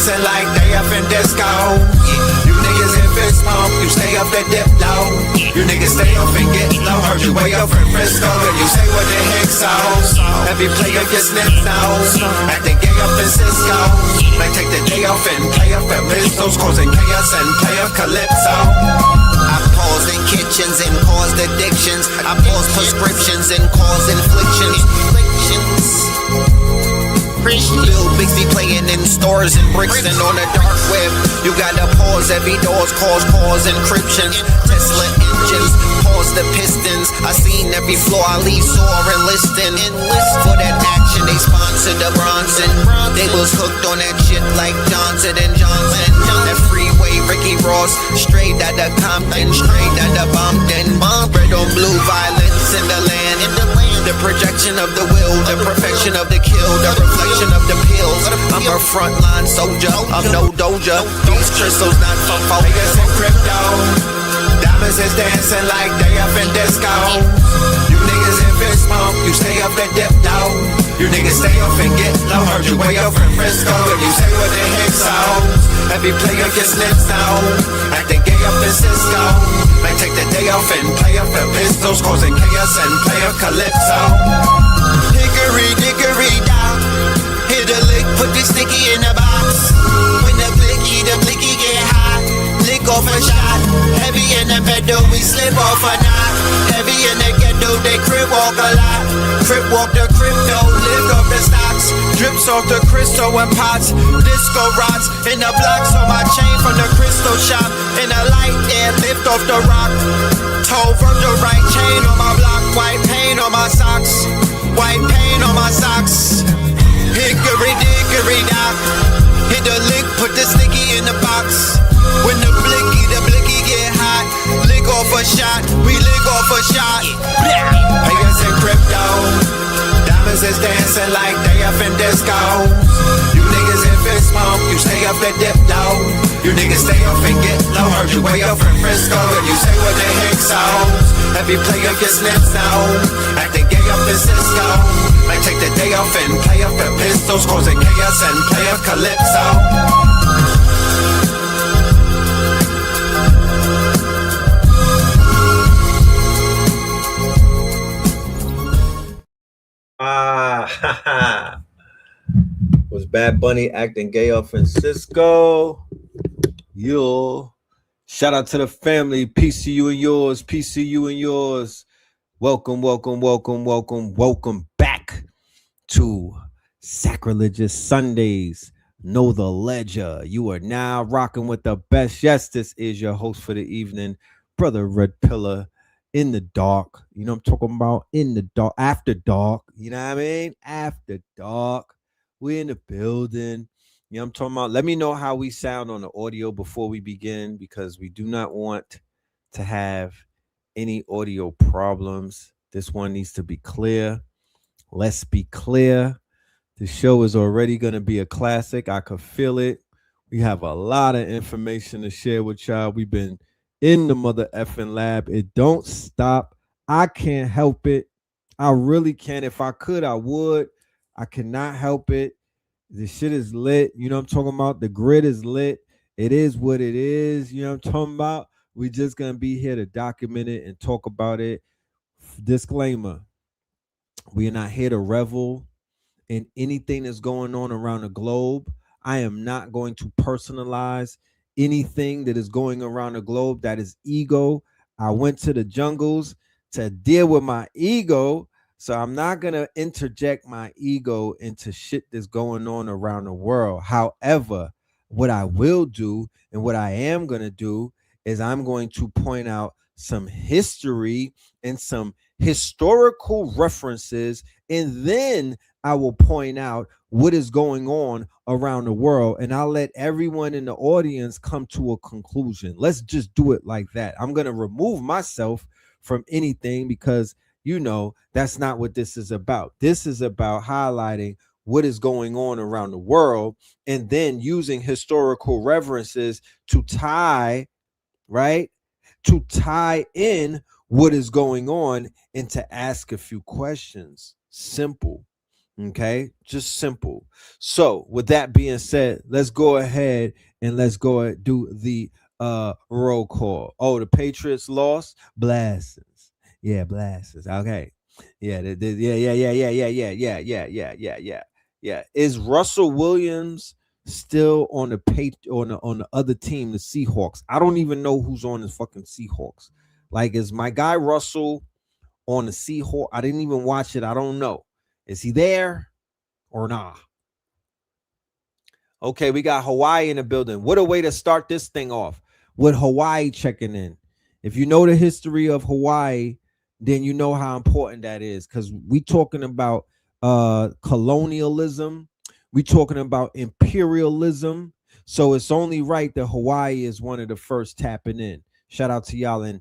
dancing like they up in disco. You niggas in fist pump, you stay up and dip low. You niggas stay up and get low. Heard you way up in Frisco, and you say what the heck so. Every player gets snipped now. Acting gay up in Cisco. Might take the day off and play up at Mistos, causing chaos and play up Calypso. I pause in kitchens and caused addictions. I pause prescriptions and cause inflictions. Lil Bixby playing in stores and Brixton on the dark web. You gotta pause every doors, cause encryption. Tesla engines, pause the pistons. I seen every floor I leave sore and listing. For that action, they sponsored the Bronson. They was hooked on that shit like Johnson and Johnson. That freeway, Ricky Ross, straight out of Compton, straight out of Bompton. Red on blue, violence in the land. The projection of the will, the perfection of the kill, the reflection of the pills. I'm a frontline soldier, I'm no doja. These crystals not for Niggas in crypto, diamonds is dancing like they up in disco. You niggas in fist pump, you stay up and dip low. You niggas stay up and get low. Heard you way up in Frisco, and you say what the heck so. Every player gets lips now, acting gay up in Cisco. Might take the day off and play up at Pistols, causing chaos and play up Calypso. Hickory dickory down, hit a lick, put the sticky in the box. When the blicky get hot, lick off a shot. Heavy in the pedal, we slip off a knot. Heavy in the ghetto, they crib walk a lot. Crib walk the crypto, lift off the stocks. Drips off the crystal and pots. Disco rods in the blocks on my chain from the crystal shop. In the light air, lift off the rock. Toe from the right chain on my block. White paint on my socks. White paint on my socks. Hickory dickory dock. Hit the lick, put the sticky in the box. When the blicky get hot, lick off a shot, we lick off a shot. Niggas in crypto, diamonds is dancing like they up in disco. You niggas in fist pump, you stay up and dip low. You niggas stay up and get low. Heard you way up in Frisco, and you say what the heck so. Every player gets lips now, acting gay up in Cisco. Might take the day off and play up at Pistols, causing chaos and play up Calypso. Was Bad Bunny acting gay off in Cisco? Yo, shout out to the family. Peace to you and yours. Peace to you and yours. Welcome back to Sacrilegious Sundays. Know the ledger. You are now rocking with the best. Yes, this is your host for the evening, Brother Red Pillar. In the dark, you know what I'm talking about? In the dark, after dark, you know what I mean? After dark, we're in the building. You know what I'm talking about? Let me know how we sound on the audio before we begin, because we do not want to have any audio problems. This one needs to be clear. Let's be clear. The show is already going to be a classic. I could feel it. We have a lot of information to share with y'all. We've been in the mother effing lab. It don't stop. I can't help it. I really can't. If I could, I would. I cannot help it. The shit is lit. You know what I'm talking about? The grid is lit. It is what it is. You know what I'm talking about? We're just going to be here to document it and talk about it. Disclaimer. We are not here to revel in anything that's going on around the globe. I am not going to personalize anything that is going around the globe. That is ego. I went to the jungles to deal with my ego, so I'm not going to interject my ego into shit that's going on around the world. However, what I will do and what I am going to do is I'm going to point out some history and some historical references, and then I will point out what is going on around the world, and I'll let everyone in the audience come to a conclusion. Let's just do it like that. I'm going to remove myself from anything because, you know, that's not what this is about. This is about highlighting what is going on around the world and then using historical references to tie, right? To tie in what is going on and to ask a few questions. Simple. Okay, just simple. So, with that being said, let's go ahead and let's go and do the roll call. Oh, the Patriots lost. Blasters. Yeah, blasters. Okay. Yeah, yeah. Yeah. Is Russell Williams still on the on the other team, the Seahawks? I don't even know who's on the fucking Seahawks. Like, is my guy Russell on the Seahawks? I didn't even watch it. I don't know. Is he there or nah? Okay, we got Hawaii in the building. What a way to start this thing off with Hawaii checking in. If you know the history of Hawaii, then you know how important that is, because we talking about colonialism. We talking about imperialism. So it's only right that Hawaii is one of the first tapping in. Shout out to y'all. And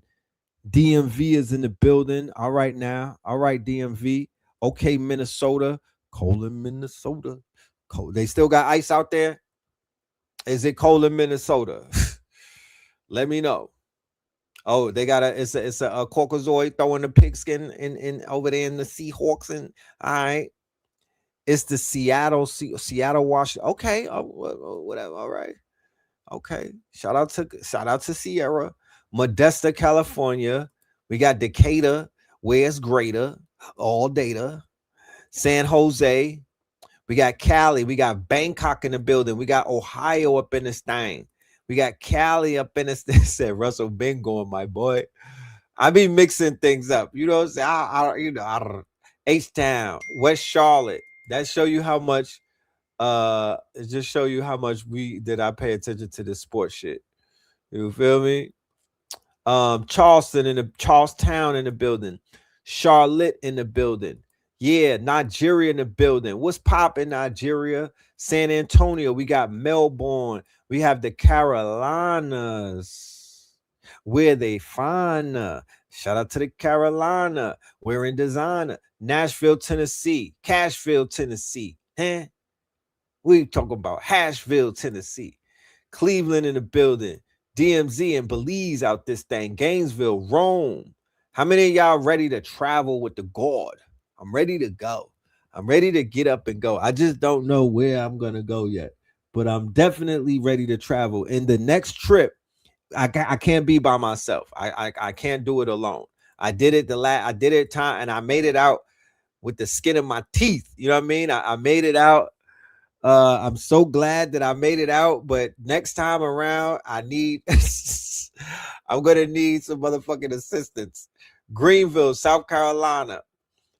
DMV is in the building. All right now. All right, DMV. Okay, Minnesota. Cold in Minnesota. Cold. They still got ice out there? Is it cold in Minnesota? Let me know. Oh, they got it's a Caucasoid throwing the pigskin in over there in the Seahawks. And all right. It's the Seattle, Washington. Okay, whatever. All right. Okay. Shout out to Sierra. Modesto, California. We got Decatur, where it's greater, all data. San Jose. We got Cali. We got Bangkok in the building. We got Ohio up in this thing. We got Cali up in this thing. Said Russell been going, my boy. I be mixing things up. You know what I'm saying? H-Town, West Charlotte. That show you how much it just show you how much I pay attention to this sports shit. You feel me? Charlestown in the building. Charlotte in the building. Yeah, Nigeria in the building. What's poppin', Nigeria? San Antonio. We got Melbourne. We have the Carolinas. Where they finer. Shout out to the Carolina. We're in designer. Nashville, Tennessee. Cashville, Tennessee. Huh? We talking about Hashville, Tennessee. Cleveland in the building. DMZ and Belize out this thing. Gainesville, Rome. How many of y'all ready to travel with the God? I'm ready to go. I'm ready to get up and go. I just don't know where I'm going to go yet. But I'm definitely ready to travel. In the next trip, I can't be by myself. I can't do it alone. I did it time, and I made it out with the skin of my teeth. You know what I mean? I made it out. I'm so glad that I made it out, but next time around, I'm gonna need some motherfucking assistance. Greenville, South Carolina,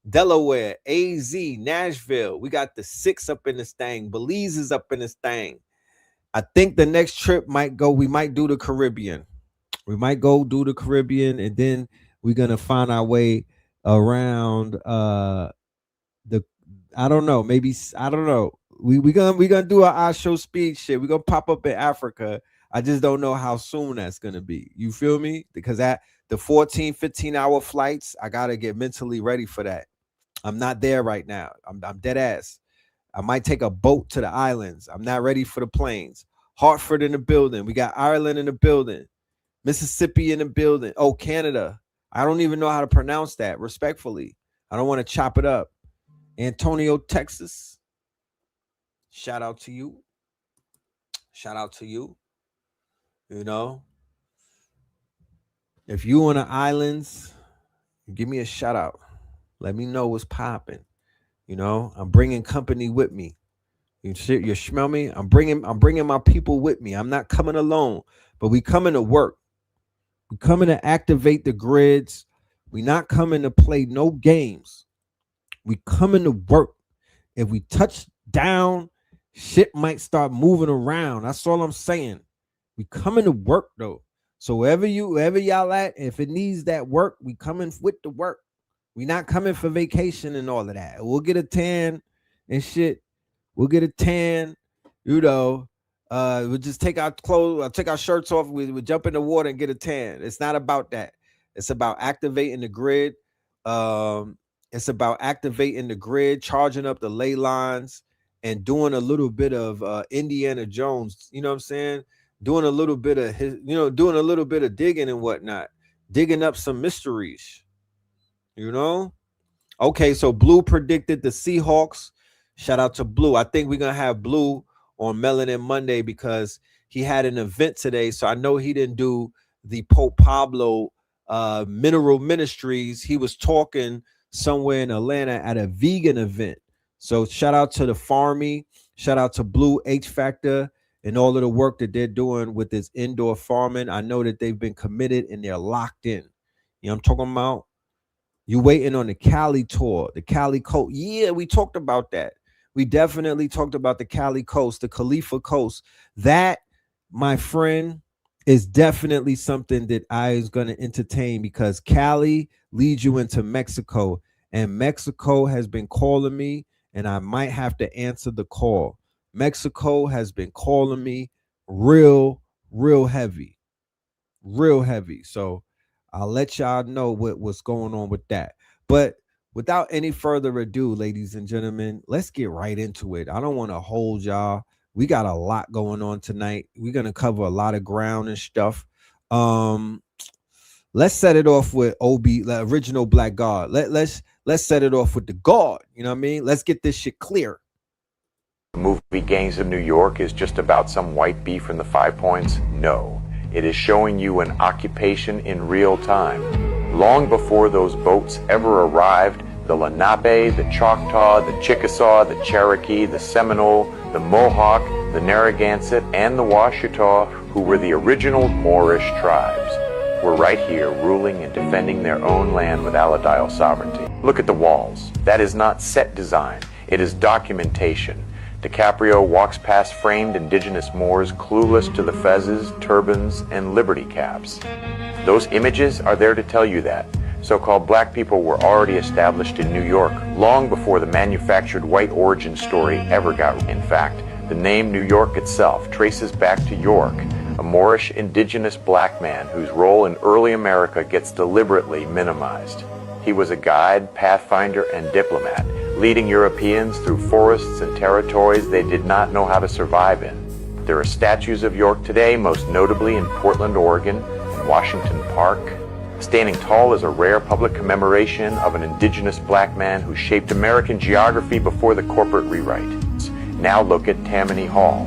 Delaware, AZ, Nashville. We got the 6 up in this thing. Belize is up in this thing. I think the next trip we might do the Caribbean. We might go do the Caribbean, and then we're gonna find our way around I don't know, maybe I don't know. We gonna do our show speed shit. We're gonna pop up in Africa. I just don't know how soon that's gonna be. You feel me? Because at the 14, 15-hour flights, I gotta get mentally ready for that. I'm not there right now. I'm dead ass. I might take a boat to the islands. I'm not ready for the planes. Hartford in the building. We got Ireland in the building. Mississippi in the building. Oh, Canada. I don't even know how to pronounce that, respectfully. I don't want to chop it up. Antonio, Texas. Shout out to you. Shout out to you. You know, if you on the islands, give me a shout out. Let me know what's popping. You know, I'm bringing company with me. You smell me? I'm bringing my people with me. I'm not coming alone, but we coming to work. We coming to activate the grids. We not coming to play no games. We coming to work. If we touch down, shit might start moving around. That's all I'm saying. We coming to work though. So wherever y'all at, if it needs that work, we coming with the work. We not coming for vacation and all of that. We'll get a tan and shit. We'll get a tan, you know. We'll just take our clothes, take our shirts off. We'll jump in the water and get a tan. It's not about that. It's about activating the grid. It's about activating the grid, charging up the ley lines, and doing a little bit of Indiana Jones. You know what I'm saying? Doing a little bit of doing a little bit of digging and whatnot, digging up some mysteries. You know? Okay, so Blue predicted the Seahawks. Shout out to Blue. I think we're gonna have Blue on Melanin Monday because he had an event today. So I know he didn't do the Pope Pablo Mineral Ministries. He was talking somewhere in Atlanta at a vegan event. So shout out to the Farmy, shout out to Blue H Factor and all of the work that they're doing with this indoor farming. I know that they've been committed and they're locked in. You know what I'm talking about? You waiting on the Cali tour, the Cali Coast. Yeah, we talked about that. We definitely talked about the Cali Coast, the Khalifa Coast. That, my friend, is definitely something that I is going to entertain because Cali leads you into Mexico, and Mexico has been calling me, and I might have to answer the call. Mexico has been calling me real, real heavy, real heavy. So I'll let y'all know what's going on with that. But without any further ado, ladies and gentlemen, let's get right into it. I don't want to hold y'all. We got a lot going on tonight. We're gonna cover a lot of ground and stuff. Let's set it off with OB, the original Black God. Let's set it off with the God. You know what I mean? Let's get this shit clear. The movie Gangs of New York is just about some white beef from the 5 Points? No. It is showing you an occupation in real time. Long before those boats ever arrived, the Lenape, the Choctaw, the Chickasaw, the Cherokee, the Seminole, the Mohawk, the Narragansett, and the Washita, who were the original Moorish tribes, were right here ruling and defending their own land with Aladial sovereignty. Look at the walls. That is not set design. It is documentation. DiCaprio walks past framed indigenous Moors clueless to the fezzes, turbans, and liberty caps. Those images are there to tell you that. So-called black people were already established in New York long before the manufactured white origin story ever got. In fact, the name New York itself traces back to York, a Moorish indigenous black man whose role in early America gets deliberately minimized. He was a guide, pathfinder, and diplomat, leading Europeans through forests and territories they did not know how to survive in. There are statues of York today, most notably in Portland, Oregon, and Washington Park. Standing tall is a rare public commemoration of an indigenous black man who shaped American geography before the corporate rewrite. Now look at Tammany Hall.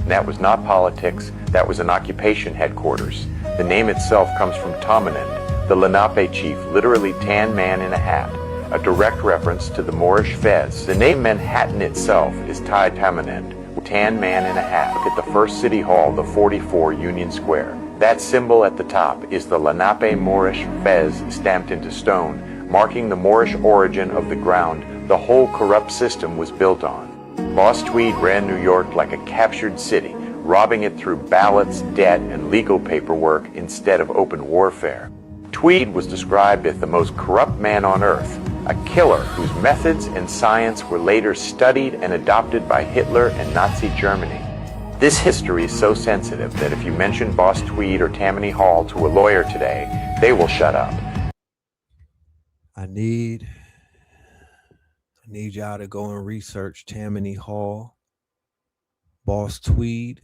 That was not politics, that was an occupation headquarters. The name itself comes from Tamanend, the Lenape chief, literally tan man in a hat, a direct reference to the Moorish fez. The name Manhattan itself is Tai Tamanend, tan man in a hat. Look at the first city hall, the 44 Union Square. That symbol at the top is the Lenape Moorish fez stamped into stone, marking the Moorish origin of the ground the whole corrupt system was built on. Boss Tweed ran New York like a captured city, robbing it through ballots, debt, and legal paperwork instead of open warfare. Tweed was described as the most corrupt man on earth, a killer whose methods and science were later studied and adopted by Hitler and Nazi Germany. This history is so sensitive that if you mention Boss Tweed or Tammany Hall to a lawyer today, they will shut up. I need y'all to go and research Tammany Hall, Boss Tweed,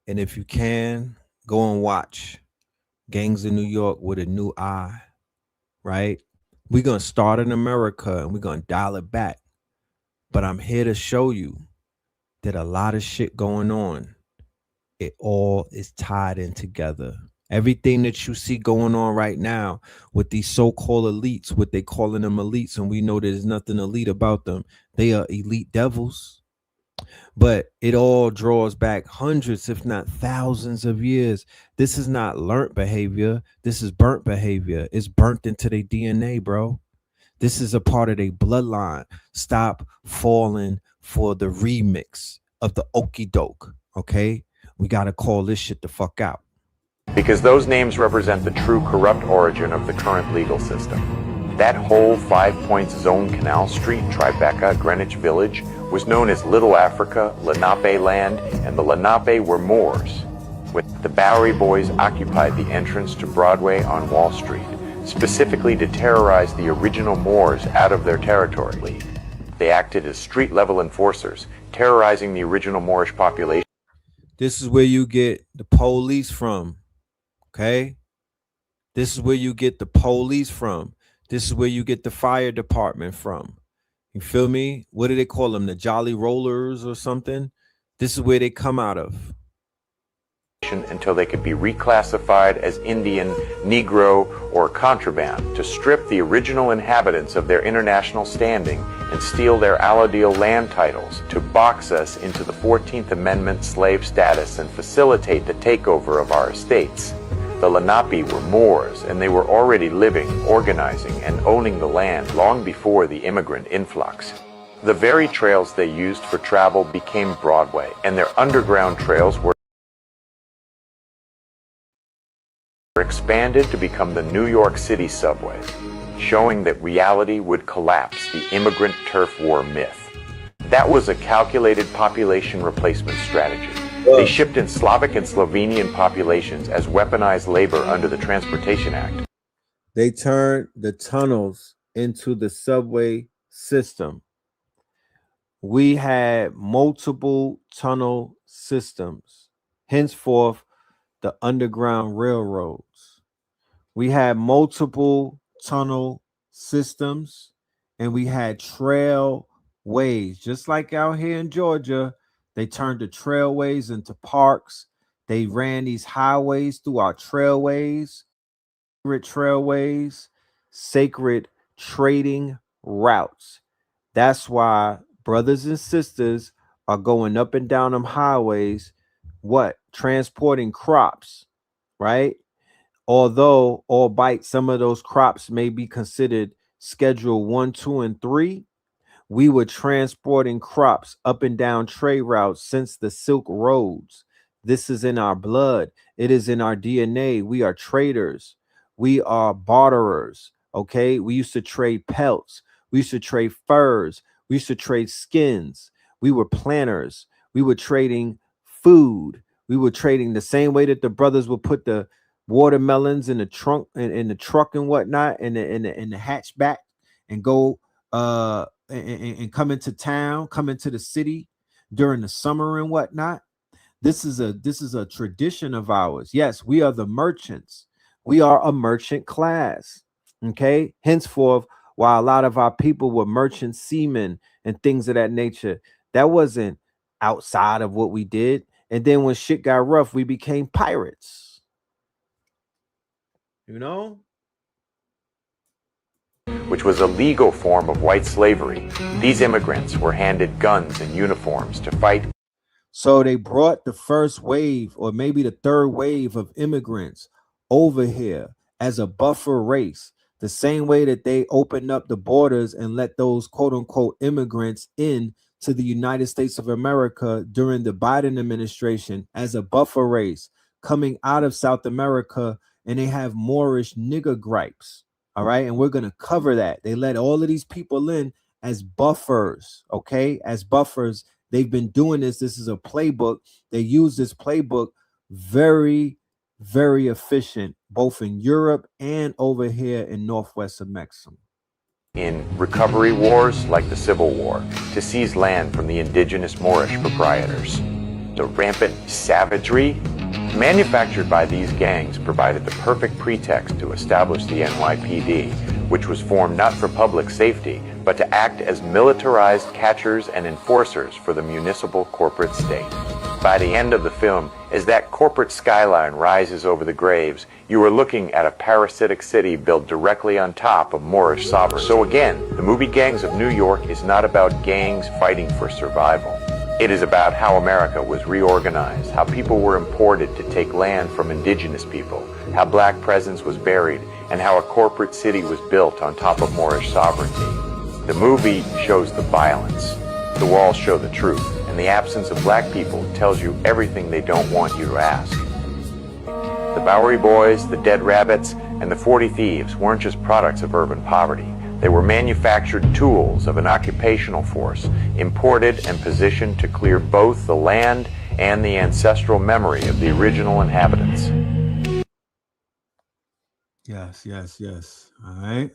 and if you can, go and watch Gangs of New York with a new eye, right? We're going to start in America and we're going to dial it back. But I'm here to show you that a lot of shit going on, it all is tied in together. Everything that you see going on right now with these so-called elites, what they calling them elites, and we know there's nothing elite about them. They are elite devils. But it all draws back hundreds, if not thousands of years. This is not learned behavior. This is burnt behavior. It's burnt into their DNA, bro. This is a part of their bloodline. Stop falling for the remix of the okie doke, okay? We got to call this shit the fuck out. Because those names represent the true corrupt origin of the current legal system. That whole 5 Points zone, Canal Street, Tribeca, Greenwich Village, was known as Little Africa, Lenape land, and the Lenape were Moors. When the Bowery Boys occupied the entrance to Broadway on Wall Street, specifically to terrorize the original Moors out of their territory. They acted as street-level enforcers, terrorizing the original Moorish population. This is where you get the police from, okay? This is where you get the police from. This is where you get the fire department from. You feel me? What do they call them? The Jolly Rollers or something? This is where they come out of. Until they could be reclassified as Indian, Negro, or contraband to strip the original inhabitants of their international standing and steal their allodial land titles, to box us into the 14th Amendment slave status and facilitate the takeover of our estates. The Lenape were Moors, and they were already living, organizing, and owning the land long before the immigrant influx. The very trails they used for travel became Broadway, and their underground trails were expanded to become the New York City subways, showing that reality would collapse the immigrant turf war myth. That was a calculated population replacement strategy. They shipped in Slavic and Slovenian populations as weaponized labor under the Transportation Act. They turned the tunnels into the subway system. We had multiple tunnel systems, henceforth the Underground Railroads. We had multiple tunnel systems, and we had trailways. Just like out here in Georgia, they turned the trailways into parks. They ran these highways through our trailways, sacred trading routes. That's why brothers and sisters are going up and down them highways, transporting crops, right? Although, albeit some of those crops may be considered Schedule 1, 2, and 3, we were transporting crops up and down trade routes since the Silk Roads. This is in our blood. It is in our DNA. We are traders. We are barterers, okay? We used to trade pelts. We used to trade furs. We used to trade skins. We were planters. We were trading food. We were trading the same way that the brothers would put the watermelons in the trunk in the truck and whatnot in the hatchback and go and come into town, come into the city during the summer and whatnot. This is a tradition of ours. Yes, we are the merchants. We are a merchant class. Okay. Henceforth, while a lot of our people were merchant seamen and things of that nature, that wasn't outside of what we did. And then when shit got rough, we became pirates. You know? Which was a legal form of white slavery. These immigrants were handed guns and uniforms to fight. So they brought the first wave, or maybe the third wave of immigrants over here as a buffer race, the same way that they opened up the borders and let those quote unquote immigrants in to the United States of America during the Biden administration as a buffer race coming out of South America, and they have Moorish nigger gripes. All right. And we're going to cover that. They let all of these people in as buffers. Okay. As buffers. They've been doing this. This is a playbook. They use this playbook very, very efficient, both in Europe and over here in Northwest of Mexico. In recovery wars like the Civil War to seize land from the indigenous Moorish proprietors. The rampant savagery manufactured by these gangs provided the perfect pretext to establish the NYPD, which was formed not for public safety, but to act as militarized catchers and enforcers for the municipal corporate state. By the end of the film, as that corporate skyline rises over the graves, you are looking at a parasitic city built directly on top of Moorish sovereignty. So again, the movie Gangs of New York is not about gangs fighting for survival. It is about how America was reorganized, how people were imported to take land from indigenous people, how black presence was buried, and how a corporate city was built on top of Moorish sovereignty. The movie shows the violence. The walls show the truth, and the absence of black people tells you everything they don't want you to ask. The Bowery Boys, the Dead Rabbits, and the 40 Thieves weren't just products of urban poverty. They were manufactured tools of an occupational force, imported and positioned to clear both the land and the ancestral memory of the original inhabitants. Yes. All right.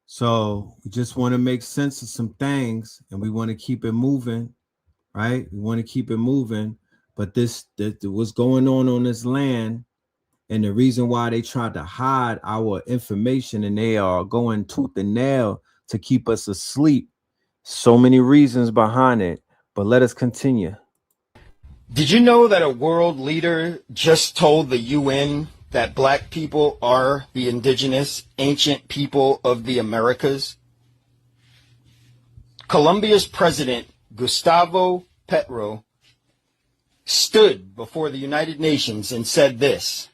So we just want to make sense of some things, and we want to keep it moving, right? We want to keep it moving. But what's going on this land, and the reason why they tried to hide our information, and they are going tooth and nail to keep us asleep, So many reasons behind it, but let us continue. Did you know that a world leader just told the UN that black people are the indigenous ancient people of the Americas? Colombia's president, Gustavo Petro, stood before the United Nations and said this: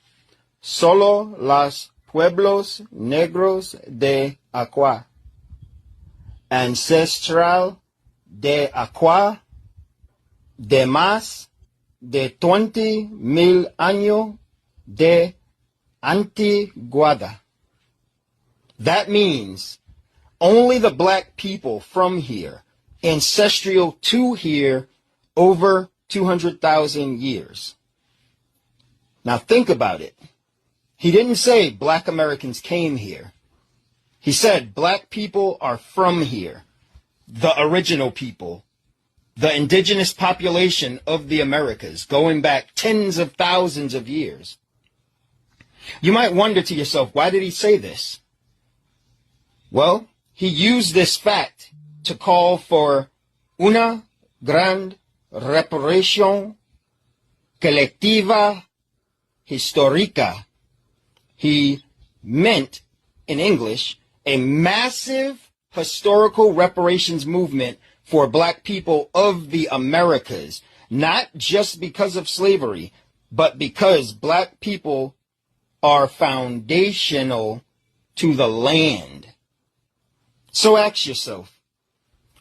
"Solo los pueblos negros de Aqua, ancestral de Aqua, de más de 20,000 años de antigüedad." That means only the black people from here, ancestral to here, over 200,000 years. Now think about it. He didn't say black Americans came here. He said black people are from here, the original people, the indigenous population of the Americas, going back tens of thousands of years. You might wonder to yourself, why did he say this? Well, he used this fact to call for una gran reparación colectiva histórica. He meant, in English, a massive historical reparations movement for black people of the Americas, not just because of slavery, but because black people are foundational to the land. So ask yourself,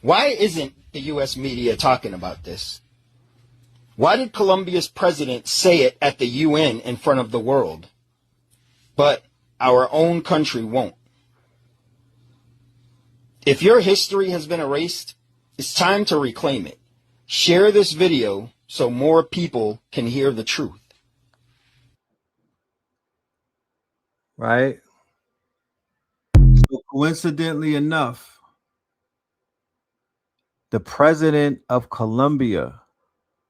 why isn't the U.S. media talking about this? Why did Colombia's president say it at the UN in front of the world, but our own country won't? If your history has been erased, it's time to reclaim it. Share this video so more people can hear the truth. Right? So coincidentally enough, the president of Colombia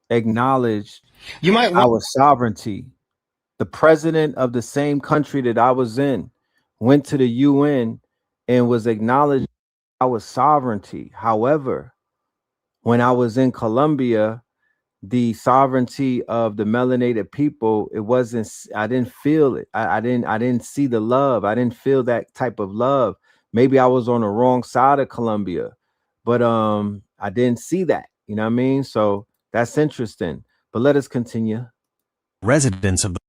acknowledged our sovereignty. The president of the same country that I was in went to the UN and was acknowledging our sovereignty. However, when I was in Colombia, the sovereignty of the melanated people, it wasn't, I didn't feel it. I didn't see the love. I didn't feel that type of love. Maybe I was on the wrong side of Colombia, but I didn't see that. You know what I mean? So that's interesting. But let us continue. Residents of the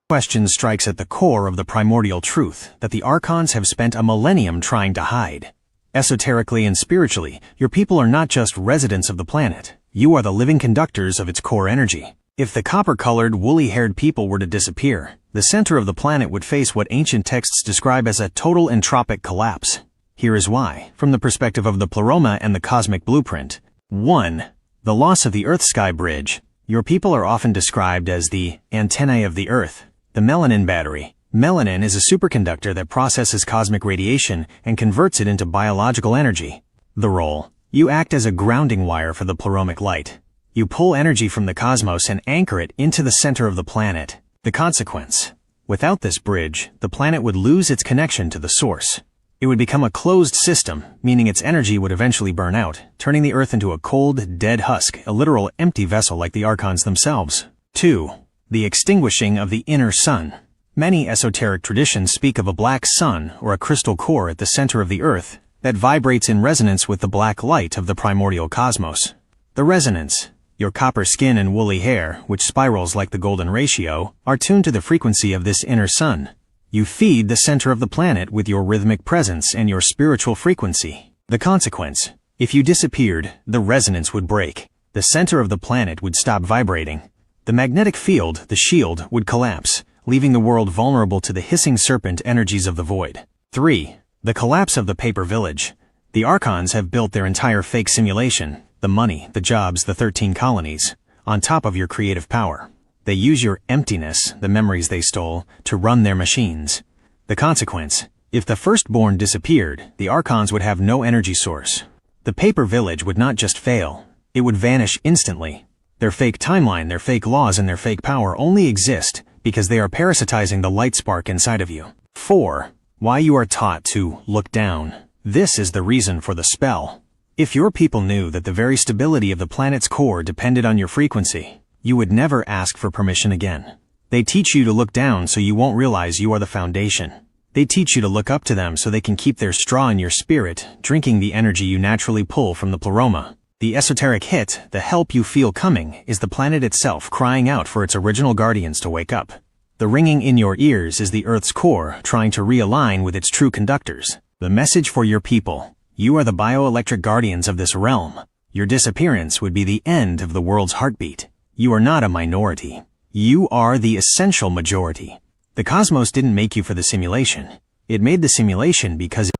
question strikes at the core of the primordial truth that the archons have spent a millennium trying to hide. Esoterically and spiritually, your people are not just residents of the planet. You are the living conductors of its core energy. If the copper-colored, woolly-haired people were to disappear, the center of the planet would face what ancient texts describe as a total entropic collapse. Here is why, from the perspective of the pleroma and the cosmic blueprint. 1. The loss of the Earth-sky bridge. Your people are often described as the antennae of the Earth, the melanin battery. Melanin is a superconductor that processes cosmic radiation and converts it into biological energy. The role: you act as a grounding wire for the pleromic light. You pull energy from the cosmos and anchor it into the center of the planet. The consequence: without this bridge, the planet would lose its connection to the source. It would become a closed system, meaning its energy would eventually burn out, turning the Earth into a cold, dead husk, a literal empty vessel like the archons themselves. 2. The extinguishing of the inner sun. Many esoteric traditions speak of a black sun or a crystal core at the center of the Earth that vibrates in resonance with the black light of the primordial cosmos. The resonance: your copper skin and woolly hair, which spirals like the golden ratio, are tuned to the frequency of this inner sun. You feed the center of the planet with your rhythmic presence and your spiritual frequency. The consequence: if you disappeared, the resonance would break. The center of the planet would stop vibrating. The magnetic field, the shield, would collapse, leaving the world vulnerable to the hissing serpent energies of the void. 3. The collapse of the paper village. The archons have built their entire fake simulation, the money, the jobs, the 13 colonies, on top of your creative power. They use your emptiness, the memories they stole, to run their machines. The consequence: if the firstborn disappeared, the archons would have no energy source. The paper village would not just fail, it would vanish instantly. Their fake timeline, their fake laws, and their fake power only exist because they are parasitizing the light spark inside of you. 4. Why you are taught to look down. This is the reason for the spell. If your people knew that the very stability of the planet's core depended on your frequency, you would never ask for permission again. They teach you to look down so you won't realize you are the foundation. They teach you to look up to them so they can keep their straw in your spirit, drinking the energy you naturally pull from the pleroma. The esoteric hit, the help you feel coming, is the planet itself crying out for its original guardians to wake up. The ringing in your ears is the Earth's core trying to realign with its true conductors. The message for your people: you are the bioelectric guardians of this realm. Your disappearance would be the end of the world's heartbeat. You are not a minority. You are the essential majority. The cosmos didn't make you for the simulation. It made the simulation because...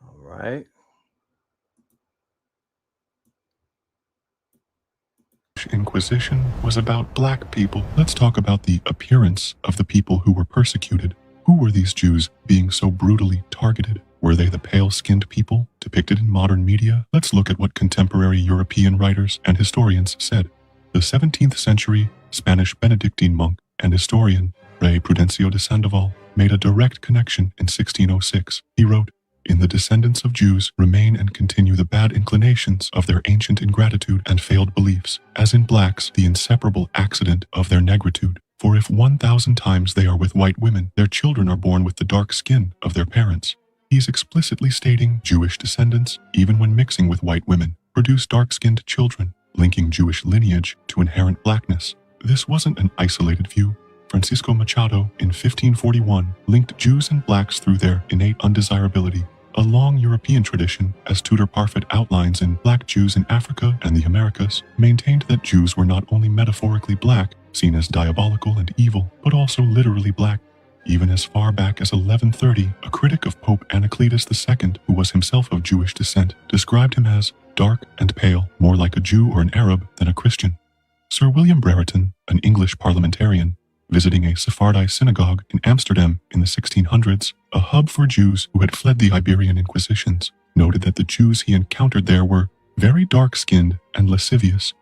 All right. Inquisition was about black people. Let's talk about the appearance of the people who were persecuted. Who were these Jews being so brutally targeted? Were they the pale-skinned people depicted in modern media? Let's look at what contemporary European writers and historians said. The 17th century Spanish Benedictine monk and historian Fray Prudencio de Sandoval made a direct connection in 1606. He wrote, "In the descendants of Jews remain and continue the bad inclinations of their ancient ingratitude and failed beliefs, as in blacks the inseparable accident of their negritude. For if 1,000 times they are with white women, their children are born with the dark skin of their parents." He's explicitly stating Jewish descendants, even when mixing with white women, produce dark-skinned children, linking Jewish lineage to inherent blackness. This wasn't an isolated view. Francisco Machado, in 1541, linked Jews and blacks through their innate undesirability. A long European tradition, as Tudor Parfit outlines in Black Jews in Africa and the Americas, maintained that Jews were not only metaphorically black, seen as diabolical and evil, but also literally black. Even as far back as 1130, a critic of Pope Anacletus II, who was himself of Jewish descent, described him as dark and pale, more like a Jew or an Arab than a Christian. Sir William Brereton, an English parliamentarian, visiting a Sephardi synagogue in Amsterdam in the 1600s, a hub for Jews who had fled the Iberian Inquisitions, noted that the Jews he encountered there were very dark-skinned and lascivious.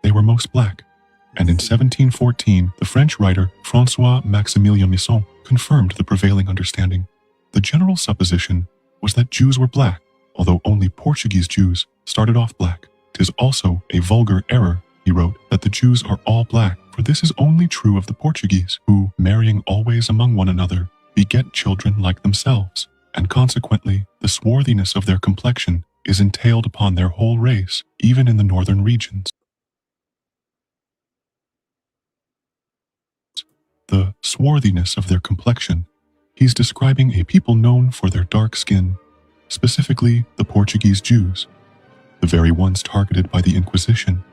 They were most black. And in 1714, the French writer François-Maximilien Misson confirmed the prevailing understanding. The general supposition was that Jews were black, although only Portuguese Jews started off black. "'Tis also a vulgar error," he wrote, "that the Jews are all black, for this is only true of the Portuguese, who, marrying always among one another, beget children like themselves, and consequently the swarthiness of their complexion is entailed upon their whole race, even in the northern regions." The swarthiness of their complexion. He's describing a people known for their dark skin, specifically the Portuguese Jews, the very ones targeted by the Inquisition.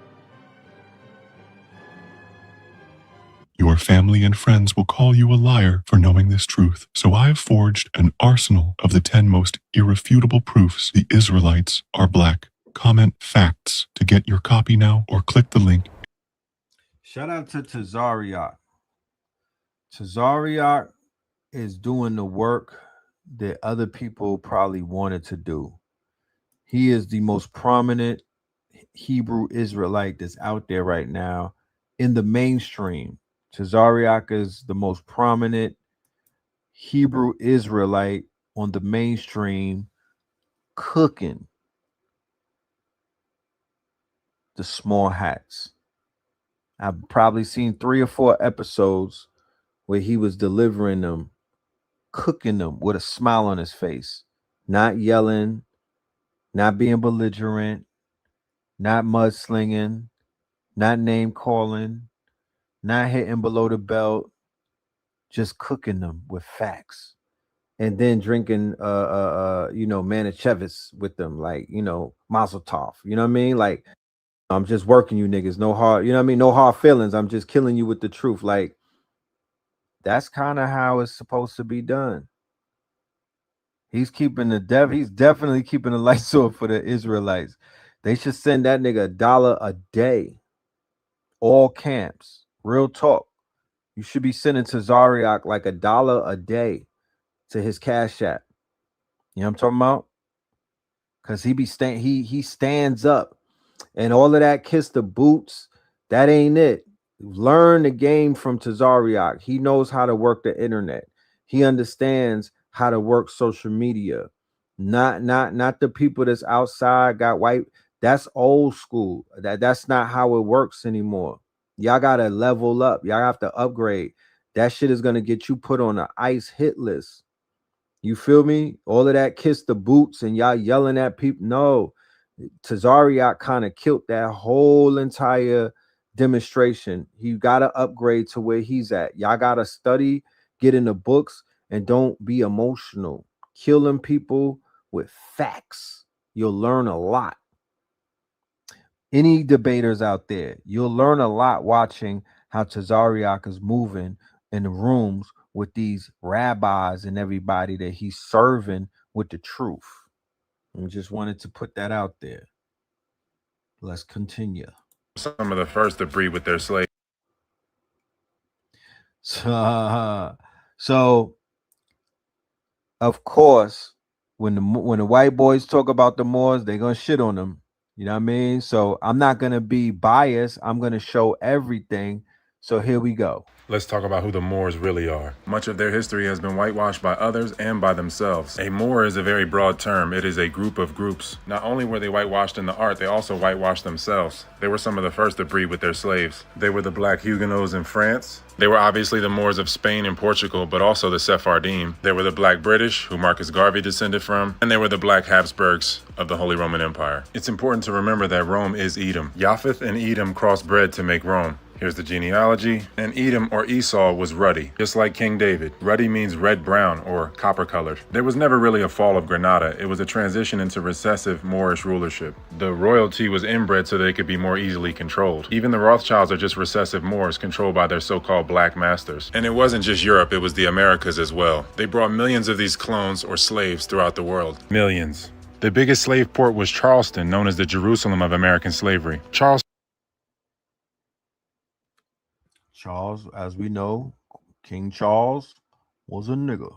Your family and friends will call you a liar for knowing this truth, so I have forged an arsenal of the 10 most irrefutable proofs the Israelites are black. Comment facts to get your copy now, or click the link. Shout out to Tazariak. Tazariak is doing the work that other people probably wanted to do. He is the most prominent Hebrew Israelite that's out there right now in the mainstream. Tazariak is the most prominent Hebrew Israelite on the mainstream, cooking the small hats. I've probably seen 3 or 4 episodes where he was delivering them, cooking them with a smile on his face, not yelling, not being belligerent, not mudslinging, not name calling, not hitting below the belt, just cooking them with facts. And then drinking Manischewitz with them, like, Mazel Tov. You know what I mean? Like, I'm just working you niggas, no hard, you know what I mean? No hard feelings. I'm just killing you with the truth. Like, that's kind of how it's supposed to be done. He's definitely keeping the lights on for the Israelites. They should send that nigga $1 a day. All camps. Real talk. You should be sending to Zariak like $1 a day to his Cash App. You know what I'm talking about? Because he stands up. And all of that kiss the boots, that ain't it. Learn the game from Tazariak. He knows how to work the internet. He understands how to work social media. Not the people that's outside got white. That's old school. That's not how it works anymore. Y'all gotta level up. Y'all have to upgrade. That shit is gonna get you put on the ICE hit list. You feel me? All of that kiss the boots and y'all yelling at people. No, Tazariak kind of killed that whole entire demonstration. He got to upgrade to where he's at. Y'all got to study, get in the books, and don't be emotional. Killing people with facts. You'll learn a lot. Any debaters out there, you'll learn a lot watching how Tazariak is moving in the rooms with these rabbis and everybody that he's serving with the truth. I just wanted to put that out there. Let's continue. Some of the first to breed with their slaves. So of course, when the white boys talk about the Moors, they're gonna shit on them. You know what I mean? So I'm not gonna be biased. I'm gonna show everything. So here we go. Let's talk about who the Moors really are. Much of their history has been whitewashed by others and by themselves. A Moor is a very broad term. It is a group of groups. Not only were they whitewashed in the art, they also whitewashed themselves. They were some of the first to breed with their slaves. They were the black Huguenots in France. They were obviously the Moors of Spain and Portugal, but also the Sephardim. They were the black British, who Marcus Garvey descended from, and they were the black Habsburgs of the Holy Roman Empire. It's important to remember that Rome is Edom. Japheth and Edom crossbred to make Rome. Here's the genealogy. And Edom or Esau was ruddy, just like King David. Ruddy means red-brown or copper-colored. There was never really a fall of Granada. It was a transition into recessive Moorish rulership. The royalty was inbred so they could be more easily controlled. Even the Rothschilds are just recessive Moors controlled by their so-called black masters. And it wasn't just Europe, it was the Americas as well. They brought millions of these clones or slaves throughout the world. Millions. The biggest slave port was Charleston, known as the Jerusalem of American slavery. Charles, as we know, King Charles was a nigga.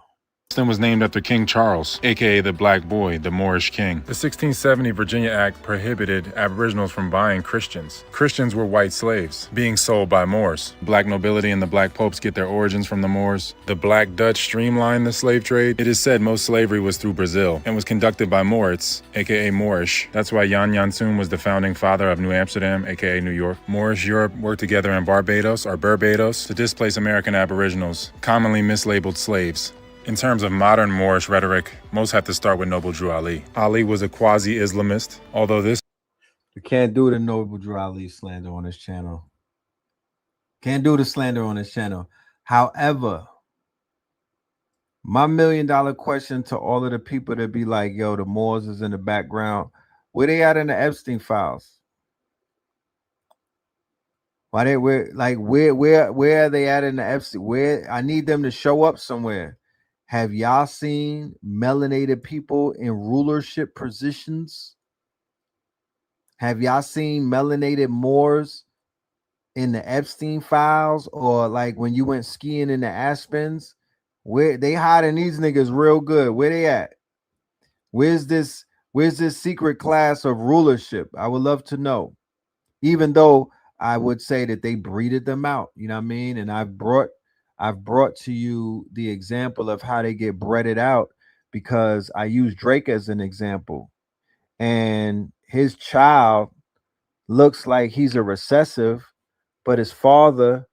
Charleston was named after King Charles, aka the Black Boy, the Moorish king. The 1670 Virginia Act prohibited Aboriginals from buying Christians. Christians were white slaves being sold by Moors. Black nobility and the black popes get their origins from the Moors. The Black Dutch streamlined the slave trade. It is said most slavery was through Brazil and was conducted by Moors, aka Moorish. That's why Jan Jansoen was the founding father of New Amsterdam, aka New York. Moorish Europe worked together in Barbados to displace American Aboriginals, commonly mislabeled slaves. In terms of modern Moorish rhetoric, most have to start with Noble Drew Ali. Ali was a quasi-Islamist, although this... We can't do the Noble Drew Ali slander on this channel. Can't do the slander on this channel. However, my $1 million question to all of the people that be like, yo, the Moors is in the background. Where they at in the Epstein files? Why they where are they at in the Epstein? Where I need them to show up somewhere. Have y'all seen melanated people in rulership positions? Have y'all seen melanated Moors in the Epstein files, or like when you went skiing in the Aspens? Where they hiding these niggas real good? Where they at? Where's this secret class of rulership? I would love to know. Even though I would say that they breeded them out, you know what I mean? And I've brought to you the example of how they get breaded out, because I use Drake as an example, and his child looks like he's a recessive, but his father,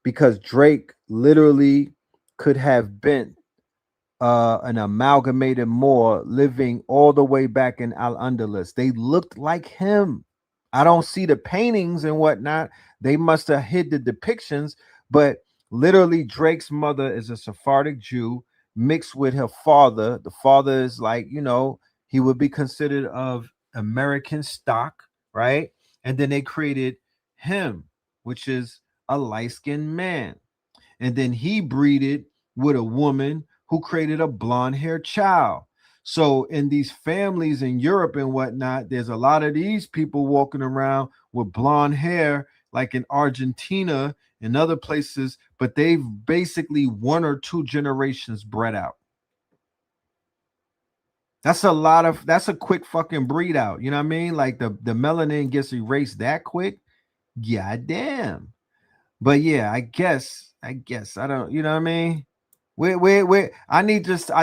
because Drake literally could have been an amalgamated Moor living all the way back in Al-Andalus. They looked like him. I don't see the paintings and whatnot. They must have hid the depictions, but literally, Drake's mother is a Sephardic Jew mixed with her father. The father is like, you know, he would be considered of American stock, right? And then they created him, which is a light-skinned man. And then he breeded with a woman who created a blonde-haired child. So in these families in Europe and whatnot, there's a lot of these people walking around with blonde hair, like in Argentina and other places, but they've basically 1 or 2 generations bred out. That's a quick fucking breed out. You know what I mean? Like the melanin gets erased that quick. God damn. But yeah, I guess I don't, you know what I mean? Where? I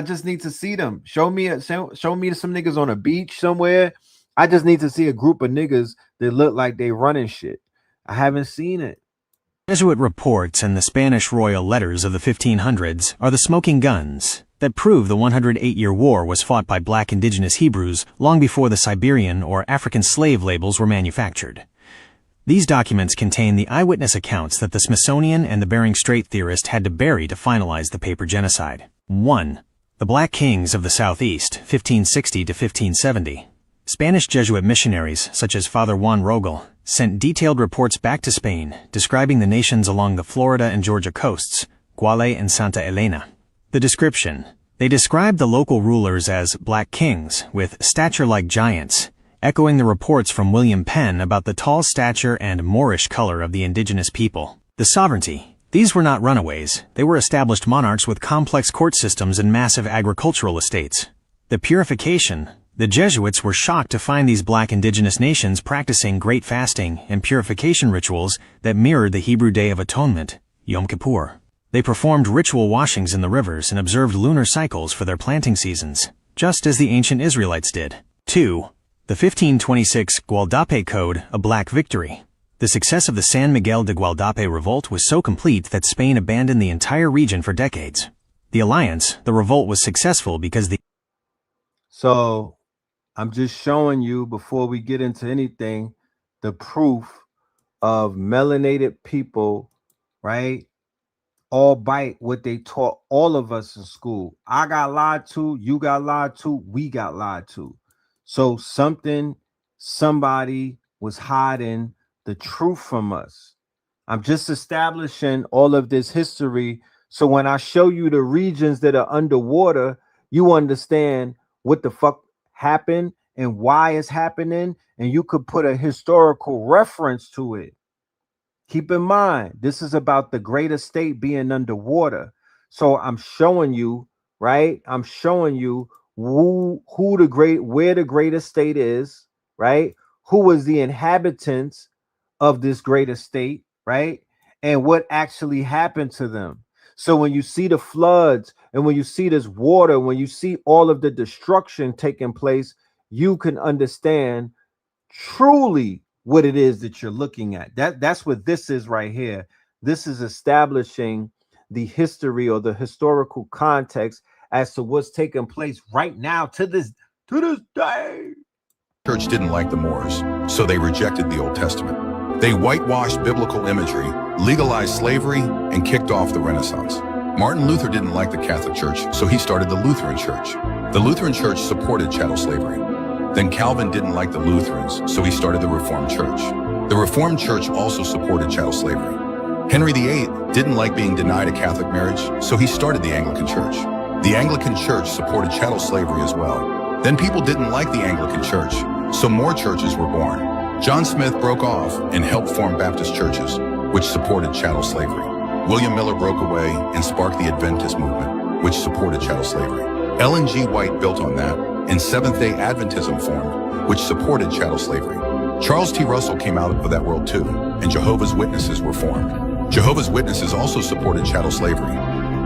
just need to see them. Show me some niggas on a beach somewhere. I just need to see a group of niggas that look like they running shit. I haven't seen it. Jesuit reports and the Spanish royal letters of the 1500s are the smoking guns that prove the 108-year war was fought by black indigenous Hebrews long before the Siberian or African slave labels were manufactured. These documents contain the eyewitness accounts that the Smithsonian and the Bering Strait theorist had to bury to finalize the paper genocide. 1. The Black Kings of the Southeast, 1560 to 1570. Spanish Jesuit missionaries, such as Father Juan Rogel, sent detailed reports back to Spain describing the nations along the Florida and Georgia coasts, Guale and Santa Elena. The description: they described the local rulers as black kings with stature like giants, echoing the reports from William Penn about the tall stature and Moorish color of the indigenous people. The sovereignty: these were not runaways, they were established monarchs with complex court systems and massive agricultural estates. The purification: the Jesuits were shocked to find these black indigenous nations practicing great fasting and purification rituals that mirrored the Hebrew Day of Atonement, Yom Kippur. They performed ritual washings in the rivers and observed lunar cycles for their planting seasons, just as the ancient Israelites did. 2. The 1526 Gualdape Code, a Black Victory. The success of the San Miguel de Gualdape revolt was so complete that Spain abandoned the entire region for decades. The alliance, the revolt, was successful because the... So, I'm just showing you, before we get into anything, the proof of melanated people, right? All bite what they taught all of us in school. I got lied to, you got lied to, we got lied to. So somebody was hiding the truth from us. I'm just establishing all of this history, so when I show you the regions that are underwater, you understand what the fuck happened and why it's happening, and you could put a historical reference to it. Keep in mind, this is about the great estate being underwater. So I'm showing you, right? I'm showing you where the great estate is, right? Who was the inhabitants of this great estate, right? And what actually happened to them. So when you see the floods and when you see this water, when you see all of the destruction taking place, you can understand truly what it is that you're looking at. That's what this is right here. This is establishing the history or the historical context as to what's taking place right now to this day. Church didn't like the Moors, so they rejected the Old Testament. They whitewashed biblical imagery, legalized slavery, and kicked off the Renaissance. Martin Luther didn't like the Catholic Church, so he started the Lutheran Church. The Lutheran Church supported chattel slavery. Then Calvin didn't like the Lutherans, so he started the Reformed Church. The Reformed Church also supported chattel slavery. Henry VIII didn't like being denied a Catholic marriage, so he started the Anglican Church. The Anglican Church supported chattel slavery as well. Then people didn't like the Anglican Church, so more churches were born. John Smith broke off and helped form Baptist churches, which supported chattel slavery. William Miller broke away and sparked the Adventist movement, which supported chattel slavery. Ellen G. White built on that, and Seventh-day Adventism formed, which supported chattel slavery. Charles T. Russell came out of that world too, and Jehovah's Witnesses were formed. Jehovah's Witnesses also supported chattel slavery.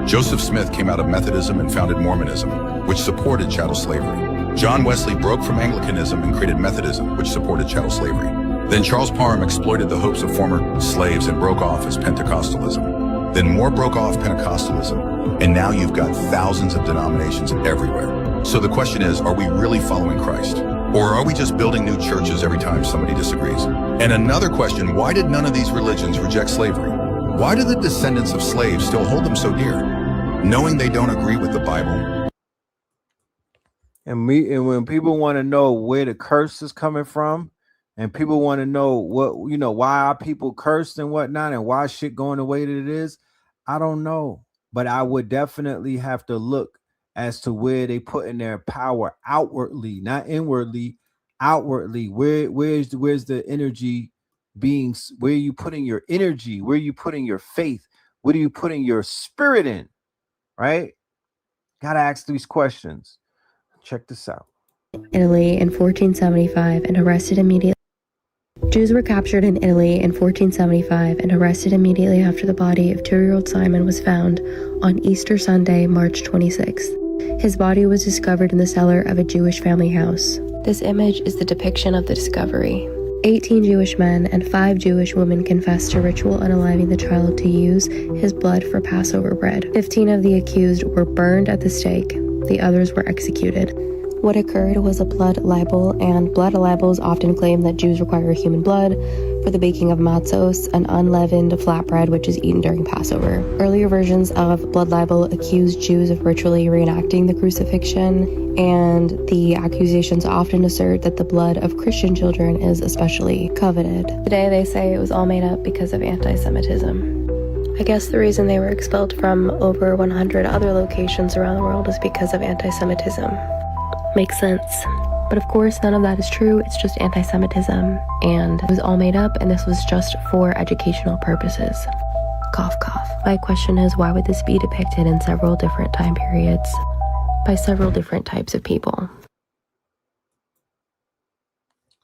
Joseph Smith came out of Methodism and founded Mormonism, which supported chattel slavery. John Wesley broke from Anglicanism and created Methodism, which supported chattel slavery. Then Charles Parham exploited the hopes of former slaves and broke off as Pentecostalism. Then more broke off Pentecostalism, and now you've got thousands of denominations everywhere. So the question is, are we really following Christ? Or are we just building new churches every time somebody disagrees? And another question, why did none of these religions reject slavery? Why do the descendants of slaves still hold them so dear, knowing they don't agree with the Bible? And when people want to know where the curse is coming from, and people want to know why are people cursed and whatnot, and why shit going the way that it is, I don't know. But I would definitely have to look as to where they put in their power outwardly, not inwardly, outwardly. Where's the energy being? Where are you putting your energy? Where are you putting your faith? What are you putting your spirit in? Right? Gotta ask these questions. Check this out. Italy in 1475 and arrested immediately. Jews were captured in Italy in 1475 and arrested immediately after the body of 2-year-old Simon was found on Easter Sunday, March 26th. His body was discovered in the cellar of a Jewish family house. This image is the depiction of the discovery. 18 Jewish men and 5 Jewish women confessed to ritual unaliving the child to use his blood for Passover bread. 15 of the accused were burned at the stake. The others were executed. What occurred was a blood libel, and blood libels often claim that Jews require human blood for the baking of matzos, an unleavened flatbread which is eaten during Passover. Earlier versions of blood libel accused Jews of ritually reenacting the crucifixion, and the accusations often assert that the blood of Christian children is especially coveted. Today they say it was all made up because of anti-Semitism. I guess the reason they were expelled from over 100 other locations around the world is because of anti-Semitism. Makes sense. But of course, none of that is true. It's just anti-Semitism, and it was all made up, and this was just for educational purposes. Cough, cough. My question is, why would this be depicted in several different time periods by several different types of people?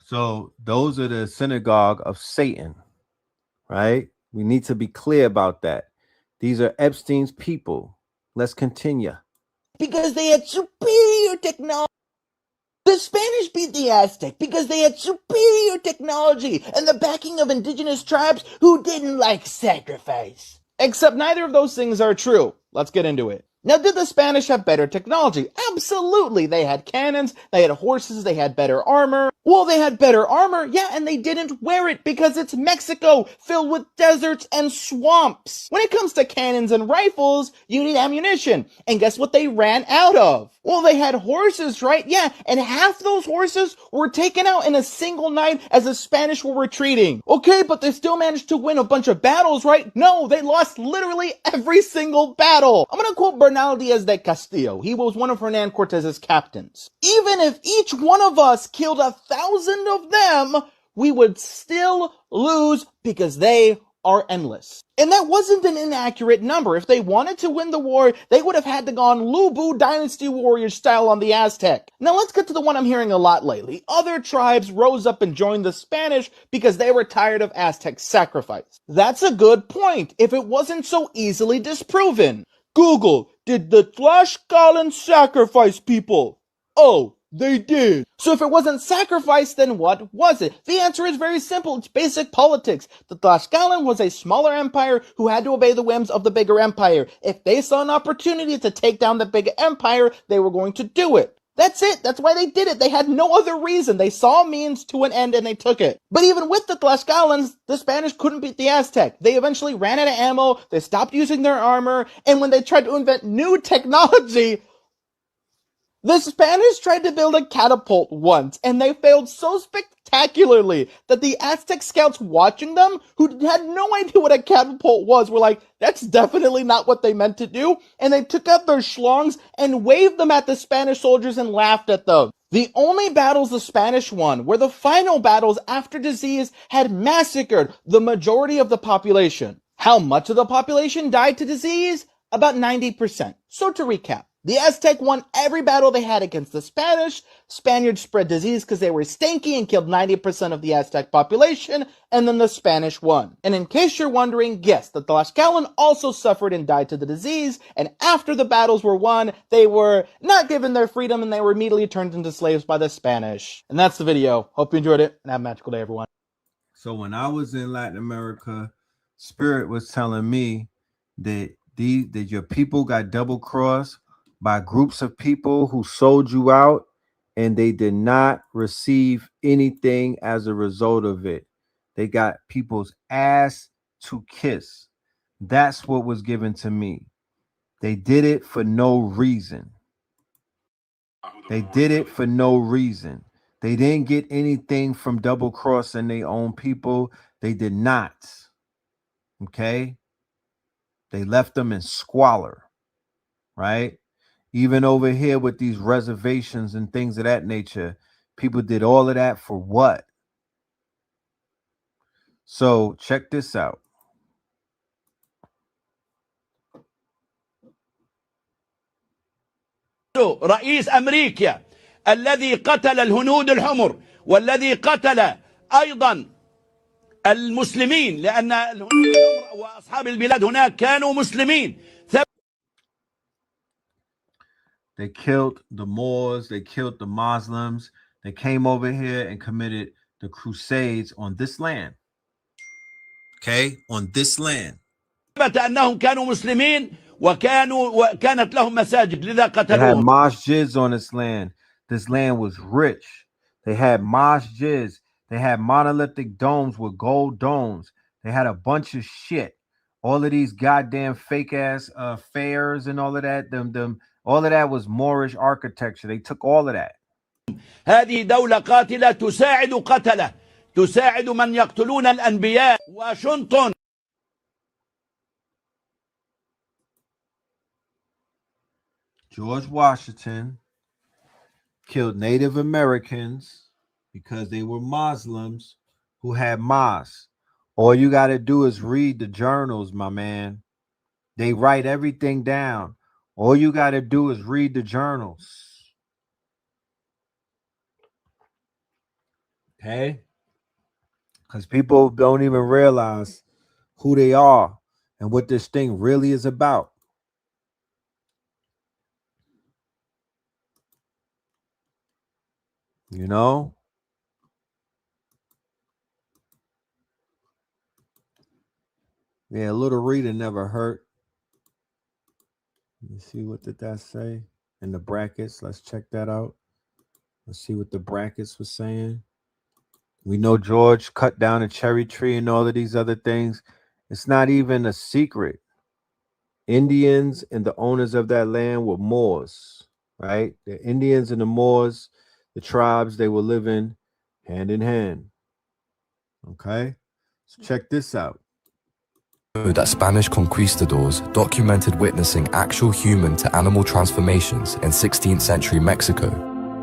So those are the synagogue of Satan, right? We need to be clear about that. These are Epstein's people. Let's continue. Because they had superior technology. The Spanish beat the Aztec because they had superior technology and the backing of indigenous tribes who didn't like sacrifice. Except neither of those things are true. Let's get into it. Now, did the Spanish have better technology? Absolutely. They had cannons, they had horses, they had better armor. Well, they had better armor, yeah, and they didn't wear it because it's Mexico, filled with deserts and swamps. When it comes to cannons and rifles, you need ammunition. And guess what they ran out of? Well, they had horses, right? Yeah, and half those horses were taken out in a single night as the Spanish were retreating. Okay, but they still managed to win a bunch of battles, right? No, they lost literally every single battle. I'm gonna quote Bernal Diaz de Castillo. He was one of Hernan Cortez's captains. Even if each one of us killed 1,000 of them, we would still lose because they are endless. And that wasn't an inaccurate number. If they wanted to win the war, they would have had to gone Lubu Dynasty warrior style on the Aztec. Now let's get to the one I'm hearing a lot lately. Other tribes rose up and joined the Spanish because they were tired of Aztec sacrifice. That's a good point, if it wasn't so easily disproven. Google, did the Tlaxcalan sacrifice people? Oh, they did. So if it wasn't sacrifice, then what was it? The answer is very simple. It's basic politics. The Tlaxcalan was a smaller empire who had to obey the whims of the bigger empire. If they saw an opportunity to take down the bigger empire, they were going to do it. That's it. That's why they did it. They had no other reason. They saw a means to an end and they took it. But even with the Tlaxcalans, the Spanish couldn't beat the Aztec. They eventually ran out of ammo, they stopped using their armor, and when they tried to invent new technology, the Spanish tried to build a catapult once, and they failed so spectacularly that the Aztec scouts watching them, who had no idea what a catapult was, were like, that's definitely not what they meant to do, and they took out their schlongs and waved them at the Spanish soldiers and laughed at them. The only battles the Spanish won were the final battles after disease had massacred the majority of the population. How much of the population died to disease? About 90%. So to recap, the Aztec won every battle they had against the Spanish. Spaniards spread disease because they were stinky and killed 90% of the Aztec population, and then the Spanish won. And in case you're wondering, yes, the Tlaxcalan also suffered and died to the disease, and after the battles were won, they were not given their freedom and they were immediately turned into slaves by the Spanish. And that's the video. Hope you enjoyed it, and have a magical day, everyone. So when I was in Latin America, Spirit was telling me that your people got double crossed by groups of people who sold you out, and they did not receive anything as a result of it. They got people's ass to kiss. That's what was given to me. They did it for no reason. They did it for no reason. They didn't get anything from double crossing their own people. They did not. Okay? They left them in squalor, right? Even over here with these reservations and things of that nature, people did all of that for what? So check this out. رئيس أمريكا الذي قتل الهنود الحمر والذي قتل أيضا المسلمين لأن وأصحاب البلاد هناك كانوا مسلمين. They killed the Moors, they killed the Muslims, they came over here and committed the Crusades on this land. Okay, on this land. ثبت أنهم كانوا مسلمين وكانت لهم مساجد لذا They had قتلوهم. masjids on this land. This land was rich. They had masjids. They had monolithic domes with gold domes. They had a bunch of shit. All of these goddamn fake ass fairs and all of that. All of that was Moorish architecture. They took all of that. هذه دولة قاتلة تساعد قتلة، تساعد من يقتلون الأنبياء. واشنطن. George Washington killed Native Americans because they were Muslims who had mosques. All you got to do is read the journals, my man. They write everything down. All you got to do is read the journals. Okay? Because people don't even realize who they are and what this thing really is about. You know? Yeah, a little reading never hurt. Let me see, what did that say in the brackets? Let's check that out. Let's see what the brackets was saying. We know George cut down a cherry tree and all of these other things. It's not even a secret. Indians and the owners of that land were Moors, right? The Indians and the Moors, the tribes, they were living hand in hand. Okay? So check this out. That Spanish conquistadors documented witnessing actual human to animal transformations in 16th century Mexico.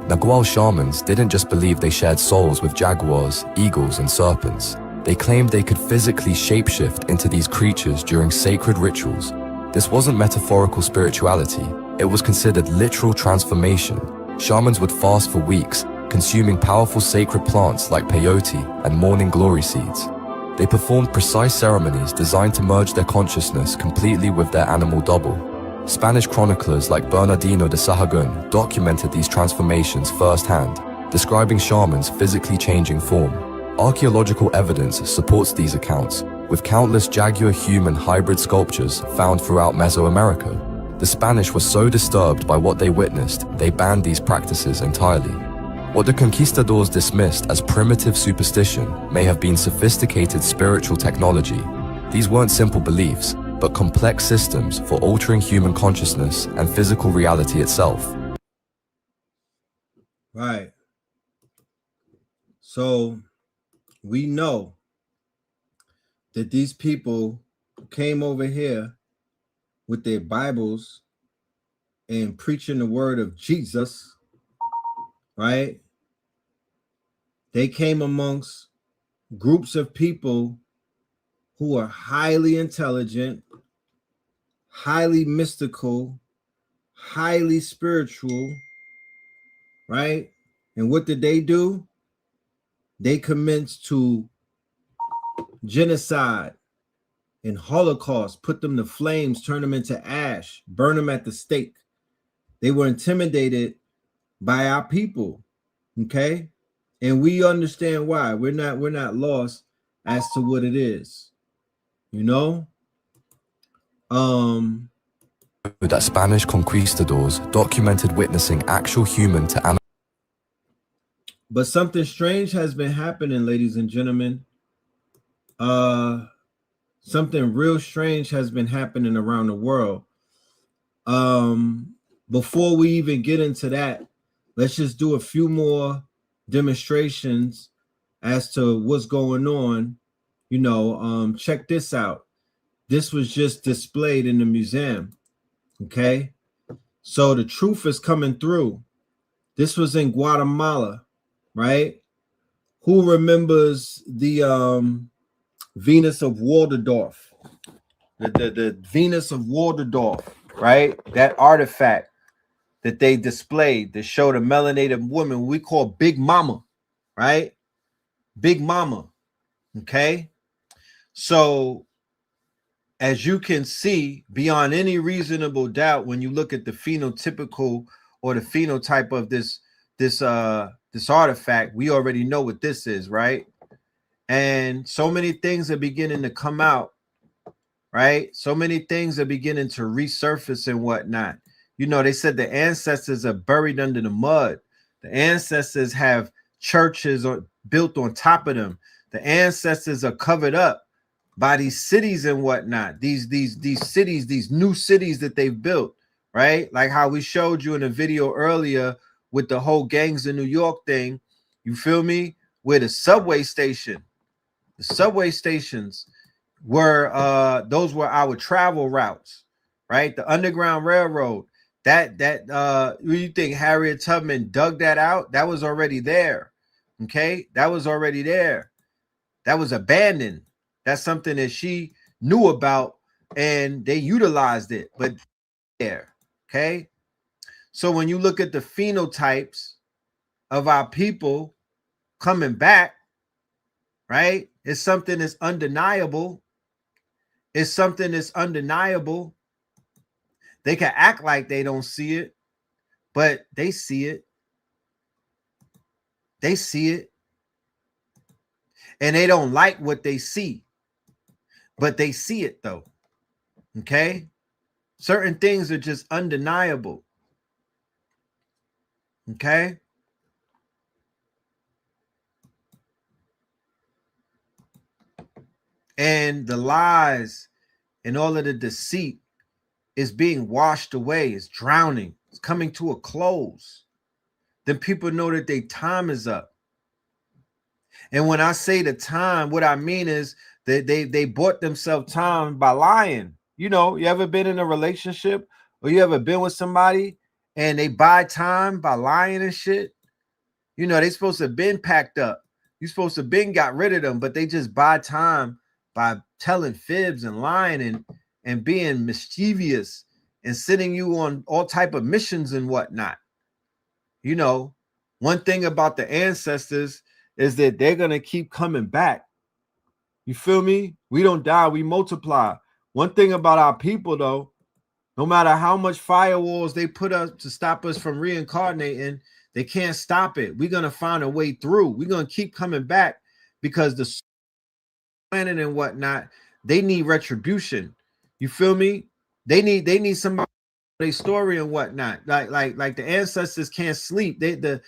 Nagual shamans didn't just believe they shared souls with jaguars, eagles, and serpents. They claimed they could physically shapeshift into these creatures during sacred rituals. This wasn't metaphorical spirituality, it was considered literal transformation. Shamans would fast for weeks, consuming powerful sacred plants like peyote and morning glory seeds. They performed precise ceremonies designed to merge their consciousness completely with their animal double. Spanish chroniclers like Bernardino de Sahagún documented these transformations firsthand, describing shamans physically changing form. Archaeological evidence supports these accounts, with countless jaguar-human hybrid sculptures found throughout Mesoamerica. The Spanish were so disturbed by what they witnessed, they banned these practices entirely. What the conquistadors dismissed as primitive superstition may have been sophisticated spiritual technology. These weren't simple beliefs, but complex systems for altering human consciousness and physical reality itself. Right. So we know that these people came over here with their Bibles and preaching the word of Jesus, right? They came amongst groups of people who are highly intelligent, highly mystical, highly spiritual, right? And what did they do? They commenced to genocide and Holocaust, put them to flames, turn them into ash, burn them at the stake. They were intimidated by our people, okay? And we understand why. We're not lost as to what it is, you know? That Spanish conquistadors documented witnessing actual human to animal. But something strange has been happening, ladies and gentlemen. Something real strange has been happening around the world. Before we even get into that, let's just do a few more demonstrations as to what's going on. You know, check this out. This was just displayed in the museum. Okay, so the truth is coming through. This was in Guatemala, right? Who remembers the Venus of Waldorf? The Venus of Waldorf, right? That artifact that they displayed that showed a melanated woman we call Big Mama, right? Big Mama, okay? So as you can see, beyond any reasonable doubt, when you look at the phenotypical or the phenotype of this artifact, we already know what this is, right? And so many things are beginning to come out, right? So many things are beginning to resurface and whatnot. You know, they said the ancestors are buried under the mud. The ancestors have churches built on top of them. The ancestors are covered up by these cities and whatnot. These cities, these new cities that they've built, right? Like how we showed you in a video earlier with the whole gangs in New York thing. You feel me? Where the subway stations were those were our travel routes, right? The Underground Railroad. That you think Harriet Tubman dug that out? That was already there. Okay, that was already there. That was abandoned. That's something that she knew about and they utilized it, but there. Okay, so when you look at the phenotypes of our people coming back, right? It's something that's undeniable. It's something that's undeniable. They can act like they don't see it, but they see it. They see it. And they don't like what they see, but they see it though. Okay? Certain things are just undeniable. Okay? And the lies and all of the deceit is being washed away, is drowning, it's coming to a close. Then people know that their time is up. And when I say the time, what I mean is that they bought themselves time by lying. You know, you ever been in a relationship or you ever been with somebody and they buy time by lying and shit? You know, they supposed to have been packed up. You supposed to have been got rid of them, but they just buy time by telling fibs and lying and being mischievous and sending you on all type of missions and whatnot. You know, one thing about the ancestors is that they're going to keep coming back. You feel me? We don't die, we multiply. One thing about our people, though, no matter how much firewalls they put up to stop us from reincarnating, they can't stop it. We're going to find a way through. We're going to keep coming back because the planet and whatnot, they need retribution. You feel me? They need somebody their story and whatnot. Like the ancestors can't sleep. The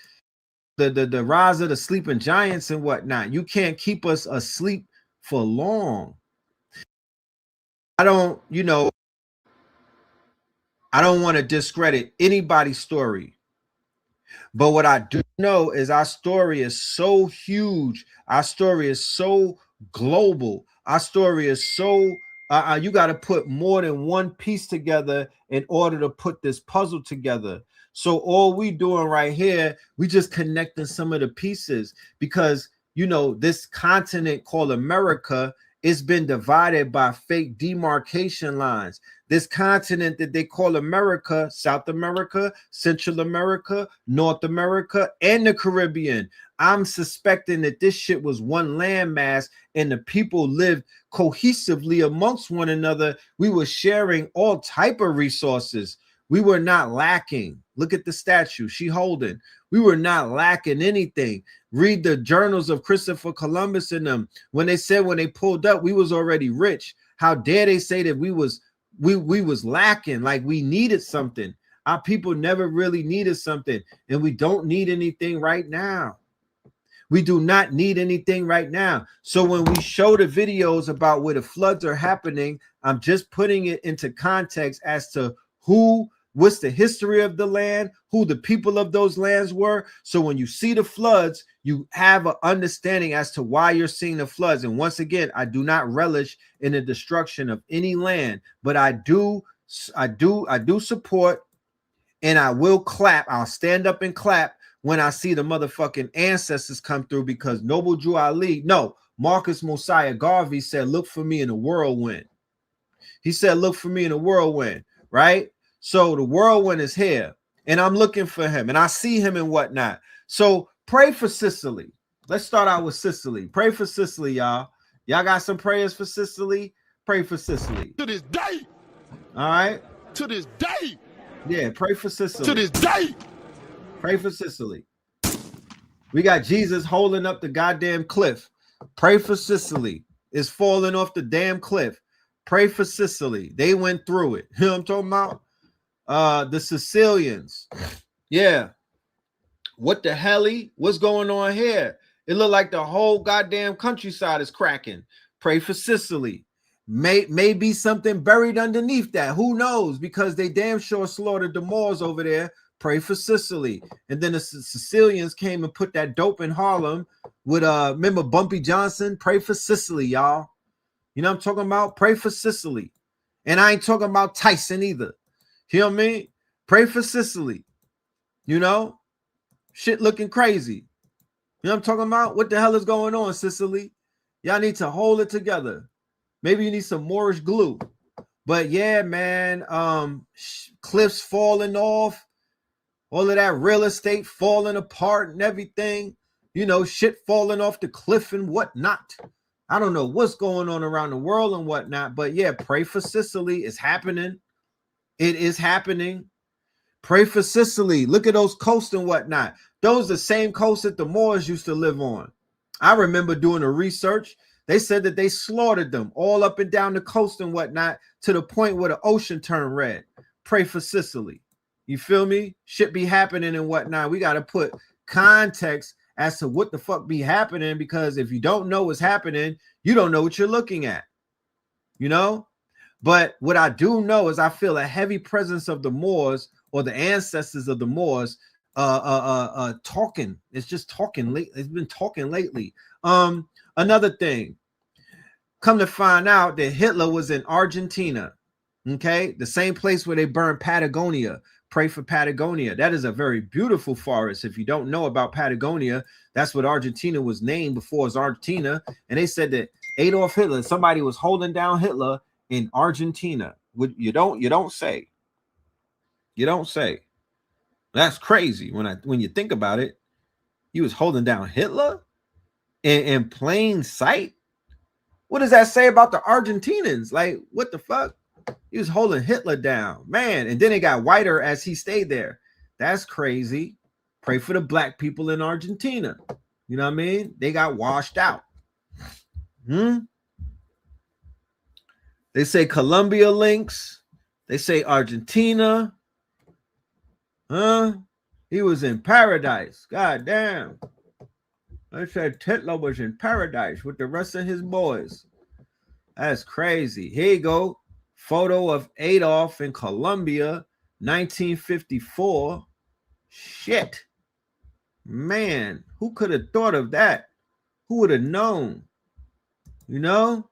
rise of the sleeping giants and whatnot. You can't keep us asleep for long. I don't want to discredit anybody's story. But what I do know is our story is so huge. Our story is so global. Our story is so you got to put more than one piece together in order to put this puzzle together. So all we doing right here, we just connecting some of the pieces because, you know, this continent called America, it's been divided by fake demarcation lines. This continent that they call America, South America, Central America, North America, and the Caribbean. I'm suspecting that this shit was one landmass and the people lived cohesively amongst one another. We were sharing all type of resources. We were not lacking. Look at the statue she holding. We were not lacking anything. Read the journals of Christopher Columbus and them. When they said when they pulled up, we was already rich. How dare they say that we was lacking, like we needed something. Our people never really needed something, and we don't need anything right now. We do not need anything right now. So when we show the videos about where the floods are happening, I'm just putting it into context as to what's the history of the land, who the people of those lands were. So when you see the floods, you have an understanding as to why you're seeing the floods. And once again, I do not relish in the destruction of any land, but I do support, and I will clap. I'll stand up and clap when I see the motherfucking ancestors come through, because Noble Drew Ali, no, Marcus Mosiah Garvey said, look for me in a whirlwind. He said, look for me in a whirlwind, right? So the whirlwind is here, and I'm looking for him, and I see him and whatnot. So pray for Sicily. Let's start out with Sicily. Pray for Sicily, y'all. Y'all got some prayers for Sicily? Pray for Sicily. To this day. All right? To this day. Yeah, pray for Sicily. To this day. Pray for Sicily. We got Jesus holding up the goddamn cliff. Pray for Sicily. It's falling off the damn cliff. Pray for Sicily. They went through it. You know what I'm talking about? The Sicilians. Yeah. What the hell? What's going on here? It looked like the whole goddamn countryside is cracking. Pray for Sicily. May be something buried underneath that. Who knows? Because they damn sure slaughtered the Moors over there. Pray for Sicily. And then the Sicilians came and put that dope in Harlem with remember Bumpy Johnson. Pray for Sicily, y'all. You know what I'm talking about? Pray for Sicily. And I ain't talking about Tyson either. You know what I mean? Pray for Sicily. You know? Shit looking crazy. You know what I'm talking about? What the hell is going on, Sicily? Y'all need to hold it together. Maybe you need some Moorish glue. But yeah, man, cliffs falling off, all of that real estate falling apart and everything, you know, shit falling off the cliff and whatnot. I don't know what's going on around the world and whatnot, but yeah, pray for Sicily. It's happening. It is happening. Pray for Sicily. Look at those coasts and whatnot. Those are the same coasts that the Moors used to live on. I remember doing the research. They said that they slaughtered them all up and down the coast and whatnot to the point where the ocean turned red. Pray for Sicily. You feel me? Shit be happening and whatnot. We got to put context as to what the fuck be happening, because if you don't know what's happening, you don't know what you're looking at. You know? But what I do know is I feel a heavy presence of the Moors or the ancestors of the Moors talking. It's just talking late. It's been talking lately. Another thing, come to find out that Hitler was in Argentina. Okay, the same place where they burned Patagonia. Pray for Patagonia. That is a very beautiful forest. If you don't know about Patagonia, that's what Argentina was named before it was Argentina. And they said that Adolf Hitler, somebody was holding down Hitler in Argentina. You don't say. You don't say. That's crazy when you think about it. He was holding down Hitler in plain sight. What does that say about the Argentinians? Like, what the fuck? He was holding Hitler down, man. And then it got whiter as he stayed there. That's crazy. Pray for the black people in Argentina. You know what I mean? They got washed out. They say Colombia links. They say Argentina. He was in paradise. God damn. They said Hitler was in paradise with the rest of his boys. That's crazy. Here you go. Photo of Adolf in Colombia, 1954. Shit. Man, who could have thought of that? Who would have known? You know?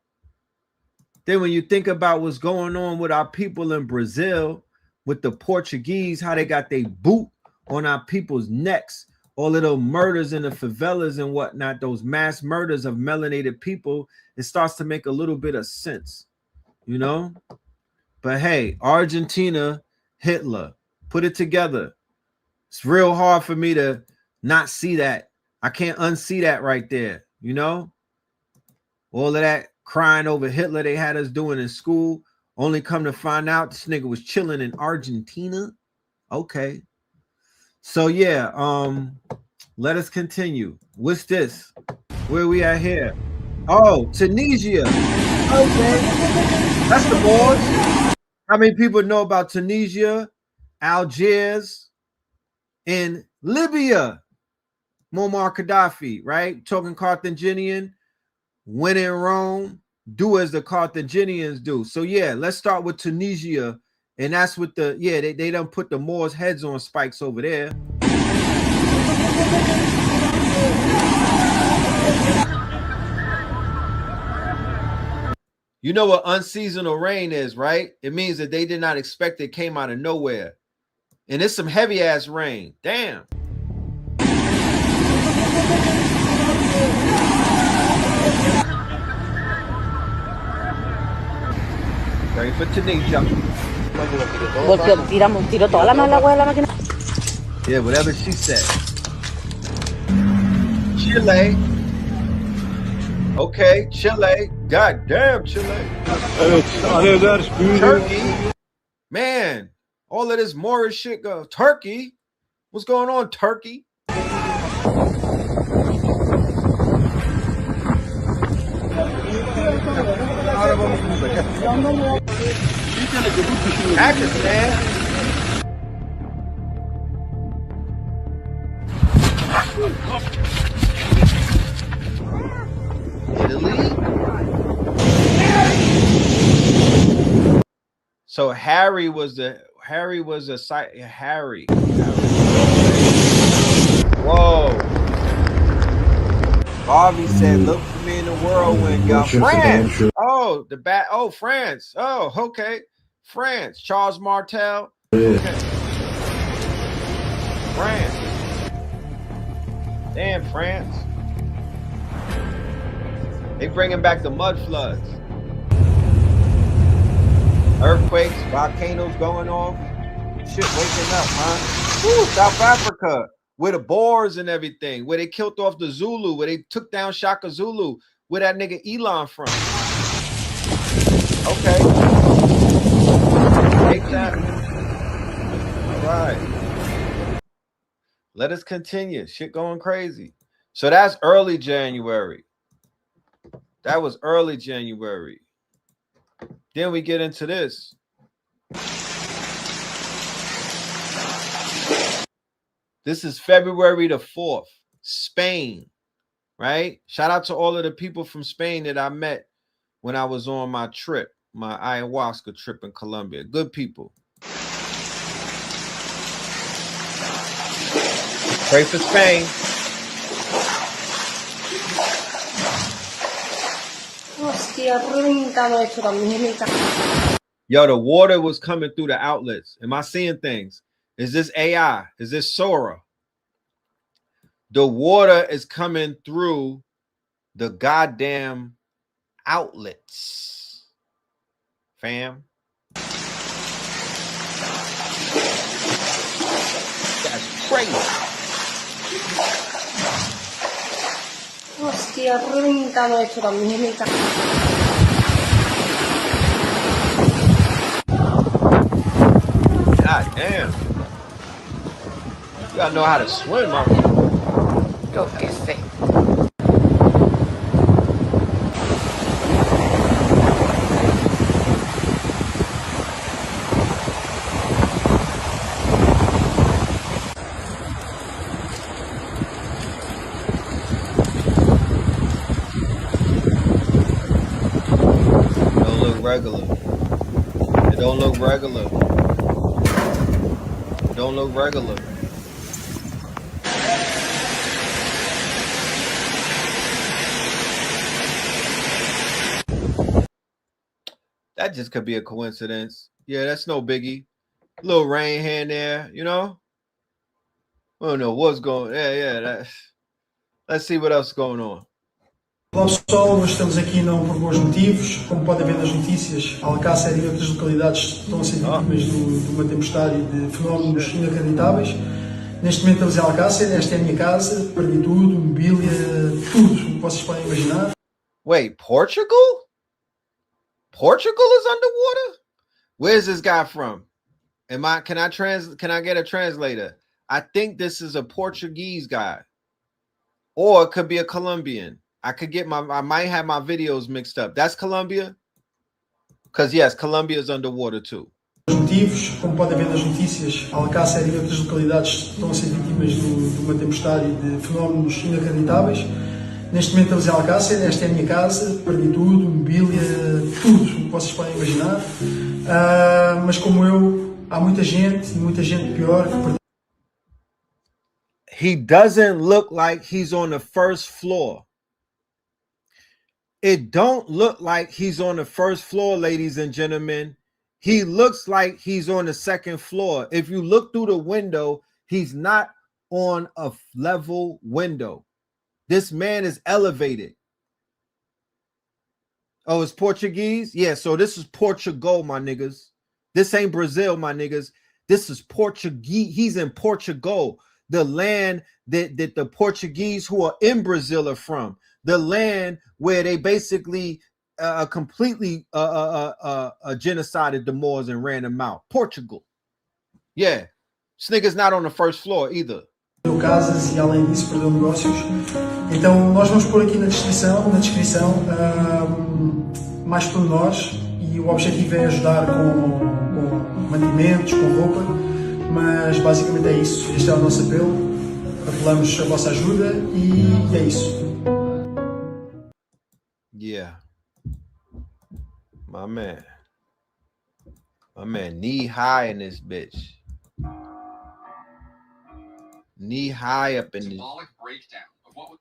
Then when you think about what's going on with our people in Brazil, with the Portuguese, how they got their boot on our people's necks, all of those murders in the favelas and whatnot, those mass murders of melanated people, it starts to make a little bit of sense, you know? But hey, Argentina, Hitler, put it together. It's real hard for me to not see that. I can't unsee that right there, you know? All of that crying over Hitler they had us doing in school, only come to find out this nigga was chilling in Argentina. Okay. So yeah, let us continue. What's this? Where we at here? Oh, Tunisia. Okay. That's the Moors. How many people know about Tunisia, Algiers, and Libya? Muammar Gaddafi, right? Talking Carthaginian, when in Rome, do as the Carthaginians do. So yeah, let's start with Tunisia. And that's what they done put the Moors' heads on spikes over there. You know what unseasonal rain is, right? It means that they did not expect it, came out of nowhere. And it's some heavy ass rain. Damn. Ready for Tunisia. Yeah, whatever she said. Chile. Okay, Chile. God damn, Chile. Turkey. Man, all of this Moorish shit go. Turkey. What's going on, Turkey? Pakistan. Italy. So Harry was a site. Harry. Whoa. Harvey said, "Look for me in the whirlwind, y'all." France. Oh, the bat. Oh, France. Oh, okay. France. Charles Martel. Okay. France. Damn, France. They bringing back the mud floods. Earthquakes, volcanoes going off. Shit waking up, huh? Woo, South Africa. Where the Boers and everything. Where they killed off the Zulu. Where they took down Shaka Zulu. Where that nigga Elon from. Okay. Take that. All right. Let us continue. Shit going crazy. So that's early January. That was early January. Then we get into this. This is February the 4th, Spain, right? Shout out to all of the people from Spain that I met when I was on my trip, my ayahuasca trip in Colombia. Good people. Pray for Spain. Yo, the water was coming through the outlets. Am I seeing things? Is this AI? Is this Sora? The water is coming through the goddamn outlets, fam. That's crazy. God damn. You gotta know how to swim, my Yo qué sé. Don't look regular. It don't look regular. It don't look regular. That just could be a coincidence. Yeah, that's no biggie. Little rain here and there, you know? I don't know what's going on. Yeah. Let's see what else is going on. Olá pessoal, hoje estamos aqui não por bons motivos. Como podem ver nas notícias, Alcácer e outras localidades estão a ser vítimas de uma tempestade e de fenómenos inacreditáveis. Neste momento estamos em Alcácer, esta é a minha casa, perdi tudo, mobília, tudo o que vocês podem imaginar. Wait, Portugal? Portugal is underwater? Where's this guy from? Can I get a translator? I think this is a Portuguese guy. Or it could be a Colombian. I might have my videos mixed up. That's Colombia? Because yes, Colombia is underwater too. Motivos, como podem ver nas notícias, Alcácer e outras localidades estão a ser vítimas de uma tempestade e de fenómenos inacreditáveis. Neste momento estamos em Alcácer, esta é a minha casa, perdi tudo, mobília, tudo o que vocês podem imaginar. Mas como eu, há muita gente pior que perdeu. He doesn't look like he's on the first floor. It don't look like he's on the first floor, ladies and gentlemen. He looks like he's on the second floor. If you look through the window, he's not on a level window. This man is elevated. Oh, it's Portuguese? Yeah, so this is Portugal, my niggas. This ain't Brazil, my niggas. This is Portuguese. He's in Portugal, the land that the Portuguese who are in Brazil are from. the land where they basically completely genocided the Moors and ran them out. Portugal. Yeah. This nigga's not on the first floor either. Perdeu casas e além disso perdeu negócios. Então nós vamos pôr aqui na descrição mais pormenores e o objetivo é ajudar com mantimentos, com roupa, mas basicamente é isso. Este é o nosso apelo. Apelamos a vossa ajuda e é isso. Yeah. My man. My man knee high in this bitch. Knee high up in this. Symbolic breakdown of what was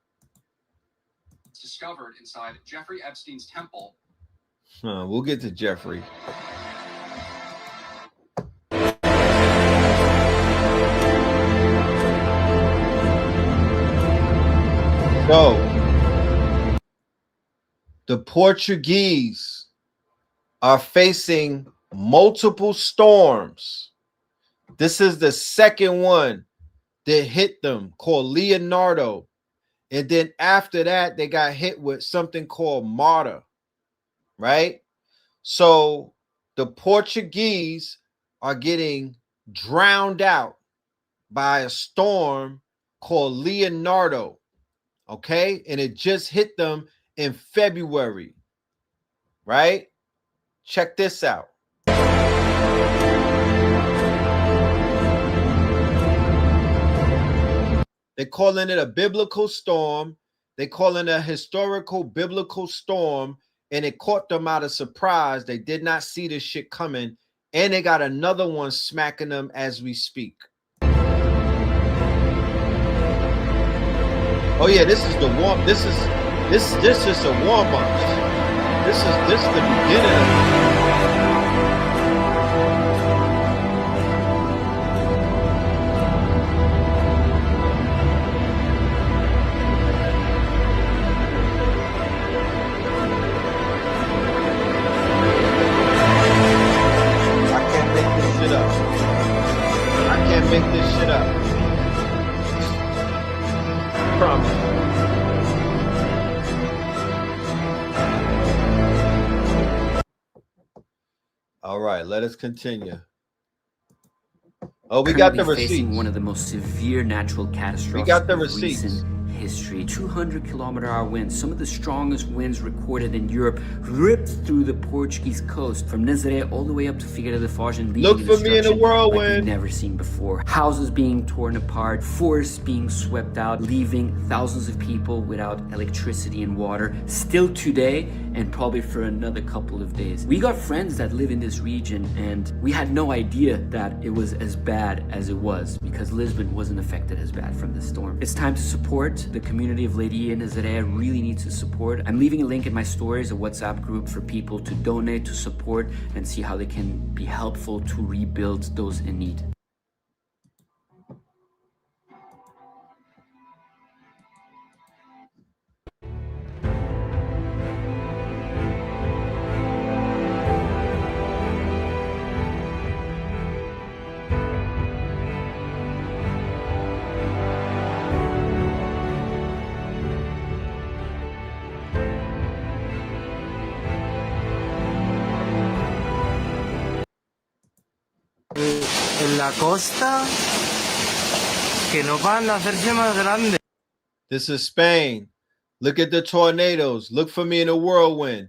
discovered inside Jeffrey Epstein's temple. We'll get to Jeffrey. So, the Portuguese are facing multiple storms. This is the second one that hit them, called Leonardo. And then after that, they got hit with something called Marta, right? So the Portuguese are getting drowned out by a storm called Leonardo, okay? And it just hit them in February, right? Check this out. They're calling it a biblical storm. They're calling it a historical biblical storm, and it caught them out of surprise. They did not see this shit coming, and they got another one smacking them as we speak. Oh yeah, this is the warm. This is a warm up. This is the beginning of it. Make this shit up. Promise. All right, let us continue. Oh, we got the receipts. Facing one of the most severe natural catastrophes. We got the receipts. History. 200-kilometer-hour winds, some of the strongest winds recorded in Europe, ripped through the Portuguese coast from Nazaré all the way up to Figueira da Foz, and leaving look for me in a whirlwind like we've never seen before. Houses being torn apart, forests being swept out, leaving thousands of people without electricity and water. Still today, and probably for another couple of days. We got friends that live in this region, and we had no idea that it was as bad as it was, because Lisbon wasn't affected as bad from the storm. It's time to support the community of Leiria and Nazaré. Really needs the support. I'm leaving a link in my stories, a WhatsApp group for people to donate, to support, and see how they can be helpful to rebuild those in need. En la costa que no van a hacerse más grande. This is Spain. Look at the tornadoes. Look for me in a whirlwind.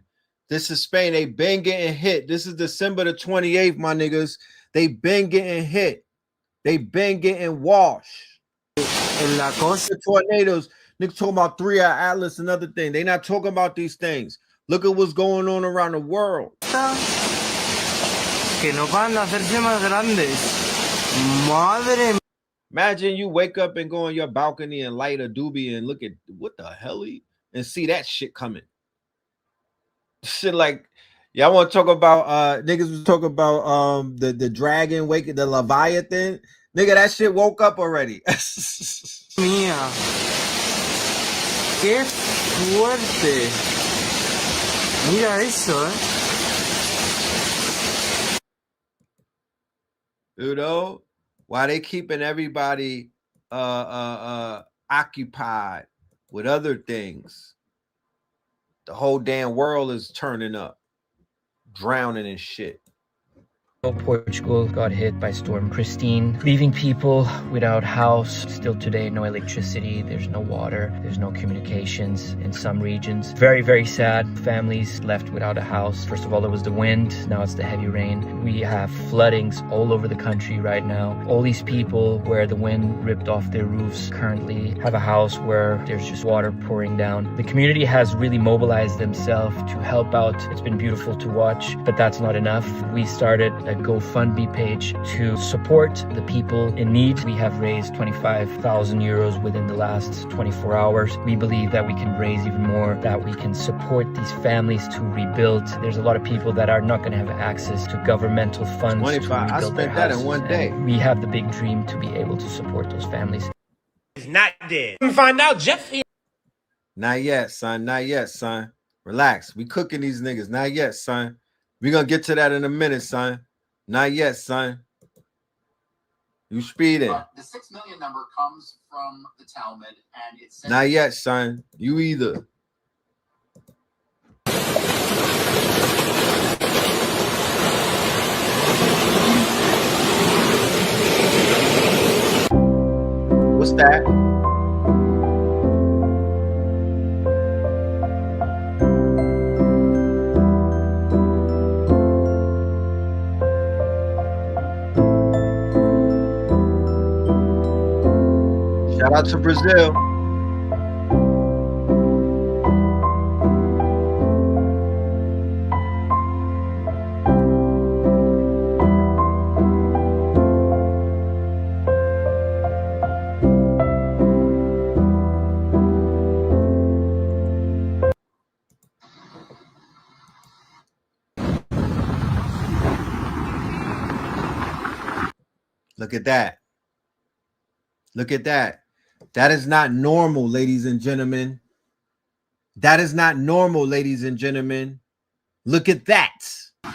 This is Spain. They been getting hit. This is December the 28th, my niggas. They been getting hit. They been getting washed. En la costa. The tornadoes. Niggas talking about 3-hour Atlas, another thing. They not talking about these things. Look at what's going on around the world. Que no van a hacerse más grandes. Madre. Imagine you wake up and go on your balcony and light a doobie and look at what the hell and see that shit coming. Shit like, y'all want to talk about niggas was talking about the dragon waking, the Leviathan. Nigga, that shit woke up already. Mía. Qué fuerte. Mira eso, You know, why they keeping everybody occupied with other things. The whole damn world is turning up, drowning in shit. Portugal got hit by Storm Christine, leaving people without house. Still today, no electricity, there's no water, there's no communications in some regions. Very, very sad. Families left without a house. First of all, there was the wind, now it's the heavy rain. We have floodings all over the country right now. All these people where the wind ripped off their roofs currently have a house where there's just water pouring down. The community has really mobilized themselves to help out. It's been beautiful to watch, but that's not enough. We started a GoFundMe page to support the people in need. We have raised 25,000 euros within the last 24 hours. We believe that we can raise even more, that we can support these families to rebuild. There's a lot of people that are not going to have access to governmental funds to rebuild I their spent that houses. in one day. We have the big dream to be able to support those families. He's not dead. Find out Jeffy. Not yet, son. Not yet, son. Relax. We cooking these niggas. Not yet, son. We're going to get to that in a minute, son. Not yet, son. You speeding. The 6 million number comes from the Talmud, and it's Not yet, son. You either. What's that? Shout out to Brazil. Look at that. Look at that. That is not normal, ladies and gentlemen. That is not normal, ladies and gentlemen. Look at that. You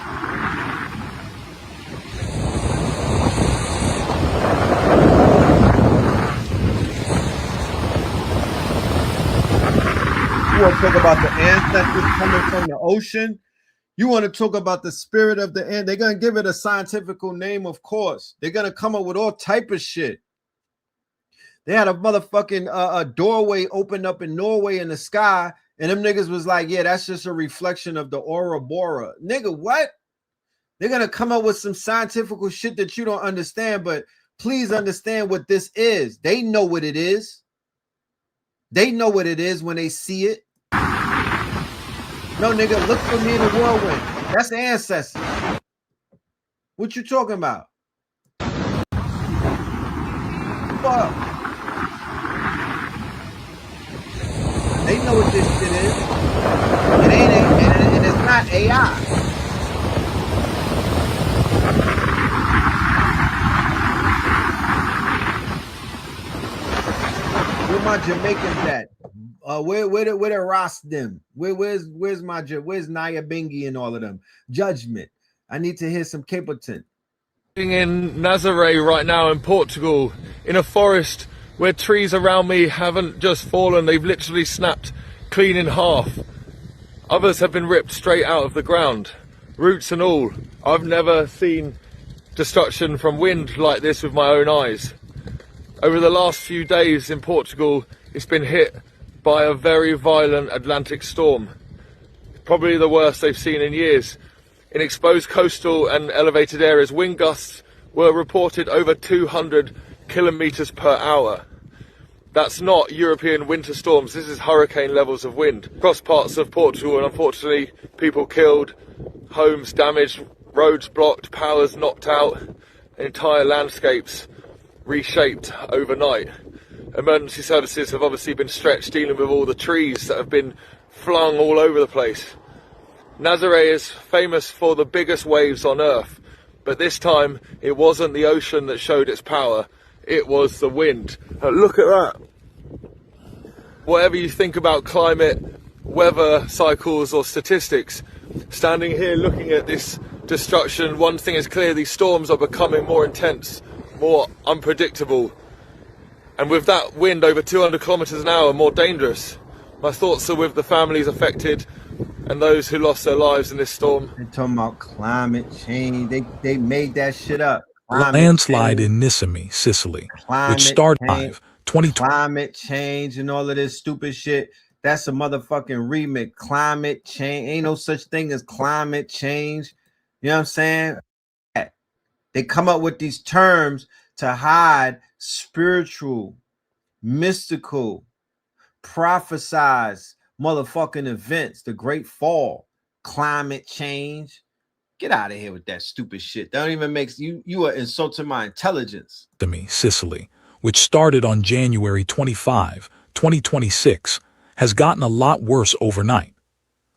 want to talk about the ancestors coming from the ocean? You want to talk about the spirit of the end? They're going to give it a scientific name, of course. They're going to come up with all type of shit. They had a motherfucking a doorway opened up in Norway in the sky, and them niggas was like, yeah, that's just a reflection of the Aurora Bora. Nigga, what? They're going to come up with some scientific shit that you don't understand, but please understand what this is. They know what it is. They know what it is when they see it. No, nigga, look for me in the whirlwind. That's the ancestors. What you talking about? Fuck. They know what this shit is. It ain't, and it's not AI. Where my Jamaicans at? Where the Ross them? Where's Naya Bingy and all of them? Judgment. I need to hear some Capleton. In Nazaré right now in Portugal, in a forest where trees around me haven't just fallen, they've literally snapped clean in half. Others have been ripped straight out of the ground, roots and all. I've never seen destruction from wind like this with my own eyes. Over the last few days in Portugal, it's been hit by a very violent Atlantic storm. Probably the worst they've seen in years. In exposed coastal and elevated areas, wind gusts were reported over 200 kilometers per hour. That's not European winter storms, this is hurricane levels of wind. Across parts of Portugal, and unfortunately people killed, homes damaged, roads blocked, powers knocked out, entire landscapes reshaped overnight. Emergency services have obviously been stretched dealing with all the trees that have been flung all over the place. Nazaré is famous for the biggest waves on earth, but this time it wasn't the ocean that showed its power, it was the wind. Look at that. Whatever you think about climate, weather cycles or statistics, standing here looking at this destruction, one thing is clear, these storms are becoming more intense, more unpredictable. And with that wind over 200 kilometers an hour, more dangerous. My thoughts are with the families affected and those who lost their lives in this storm. They're talking about climate change. They made that shit up. Landslide in Nissimi, Sicily, which started live 2020. Climate change and all of this stupid shit. That's a motherfucking remix. Climate change. Ain't no such thing as climate change. You know what I'm saying? They come up with these terms to hide spiritual, mystical, prophesize motherfucking events. The Great Fall, climate change. Get out of here with that stupid shit. That don't even make you. You are insulting my intelligence. Sicily, which started on January 25, 2026, has gotten a lot worse overnight.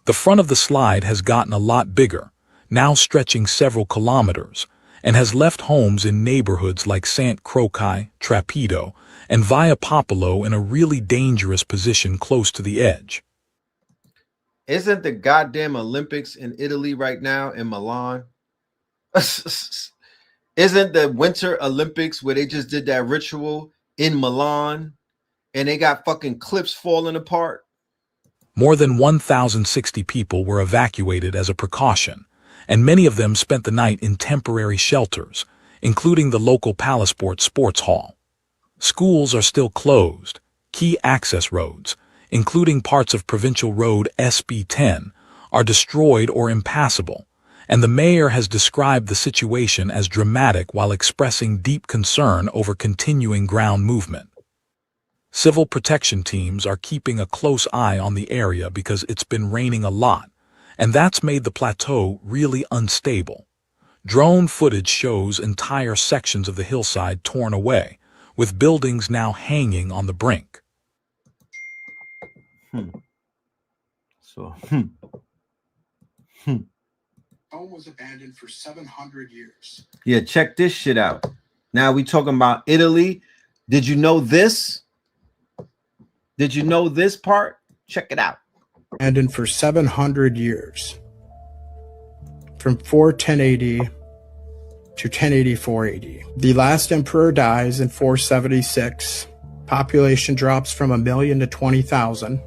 The front of the slide has gotten a lot bigger, now stretching several kilometers, and has left homes in neighborhoods like Sant Croce, Trappido, and Via Popolo in a really dangerous position close to the edge. Isn't the goddamn Olympics in Italy right now in Milan? Isn't the Winter Olympics where they just did that ritual in Milan and they got fucking cliffs falling apart? More than 1,060 people were evacuated as a precaution, and many of them spent the night in temporary shelters, including the local Palasport Sports Hall. Schools are still closed. Key access roads, including parts of Provincial Road SB10, are destroyed or impassable, and the mayor has described the situation as dramatic while expressing deep concern over continuing ground movement. Civil protection teams are keeping a close eye on the area because it's been raining a lot, and that's made the plateau really unstable. Drone footage shows entire sections of the hillside torn away, with buildings now hanging on the brink. Home was abandoned for 700 years. Yeah, check this shit out. Now we talking about Italy. Did you know this? Did you know this part? Check it out. Abandoned for 700 years. From 410 AD to 1084 AD. The last emperor dies in 476. Population drops from 1 million to 20,000.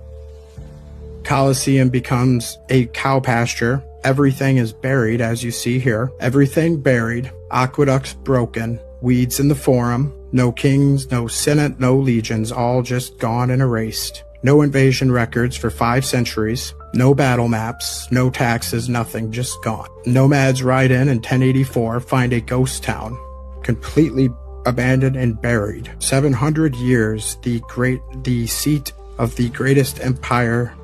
Colosseum becomes a cow pasture. Everything is buried, as you see here. Everything buried. Aqueducts broken. Weeds in the forum. No kings, no senate, no legions, all just gone and erased. No invasion records for 5 centuries. No battle maps, no taxes, nothing, just gone. Nomads ride in 1084, find a ghost town, completely abandoned and buried. 700 years, the seat of the greatest empire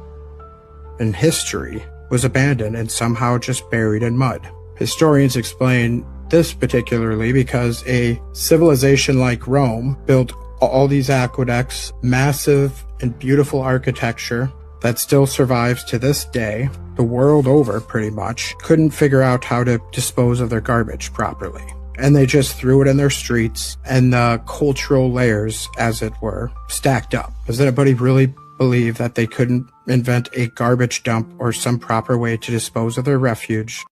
in history was abandoned and somehow just buried in mud. Historians explain this particularly because a civilization like Rome built all these aqueducts, massive and beautiful architecture that still survives to this day, the world over pretty much, couldn't figure out how to dispose of their garbage properly. And they just threw it in their streets, and the cultural layers, as it were, stacked up. Does anybody really believe that they couldn't invent a garbage dump or some proper way to dispose of their refuge?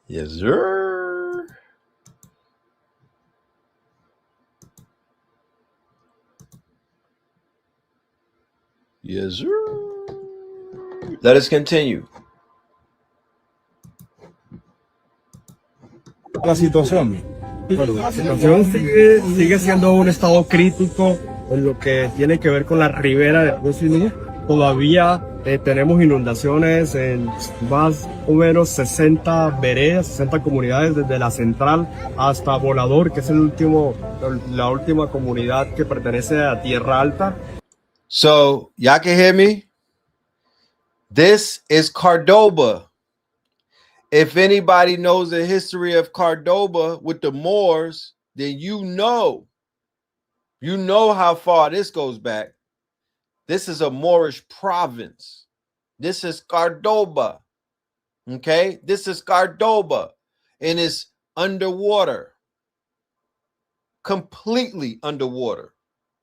Yes, sir. Yes, sir. Let us continue. La situación. Bueno, la situación sigue siendo un estado crítico en lo que tiene que ver con la ribera del río Sinú. Todavía tenemos inundaciones en más o menos 60 veredas, 60 comunidades, desde la central hasta Volador, que es la última comunidad que pertenece a Tierra Alta. So, y'all can hear me? This is Cordoba. If anybody knows the history of Cordoba with the Moors, then you know how far this goes back. This is a Moorish province. This is Cordoba. Okay? This is Cordoba. And it's underwater. Completely underwater.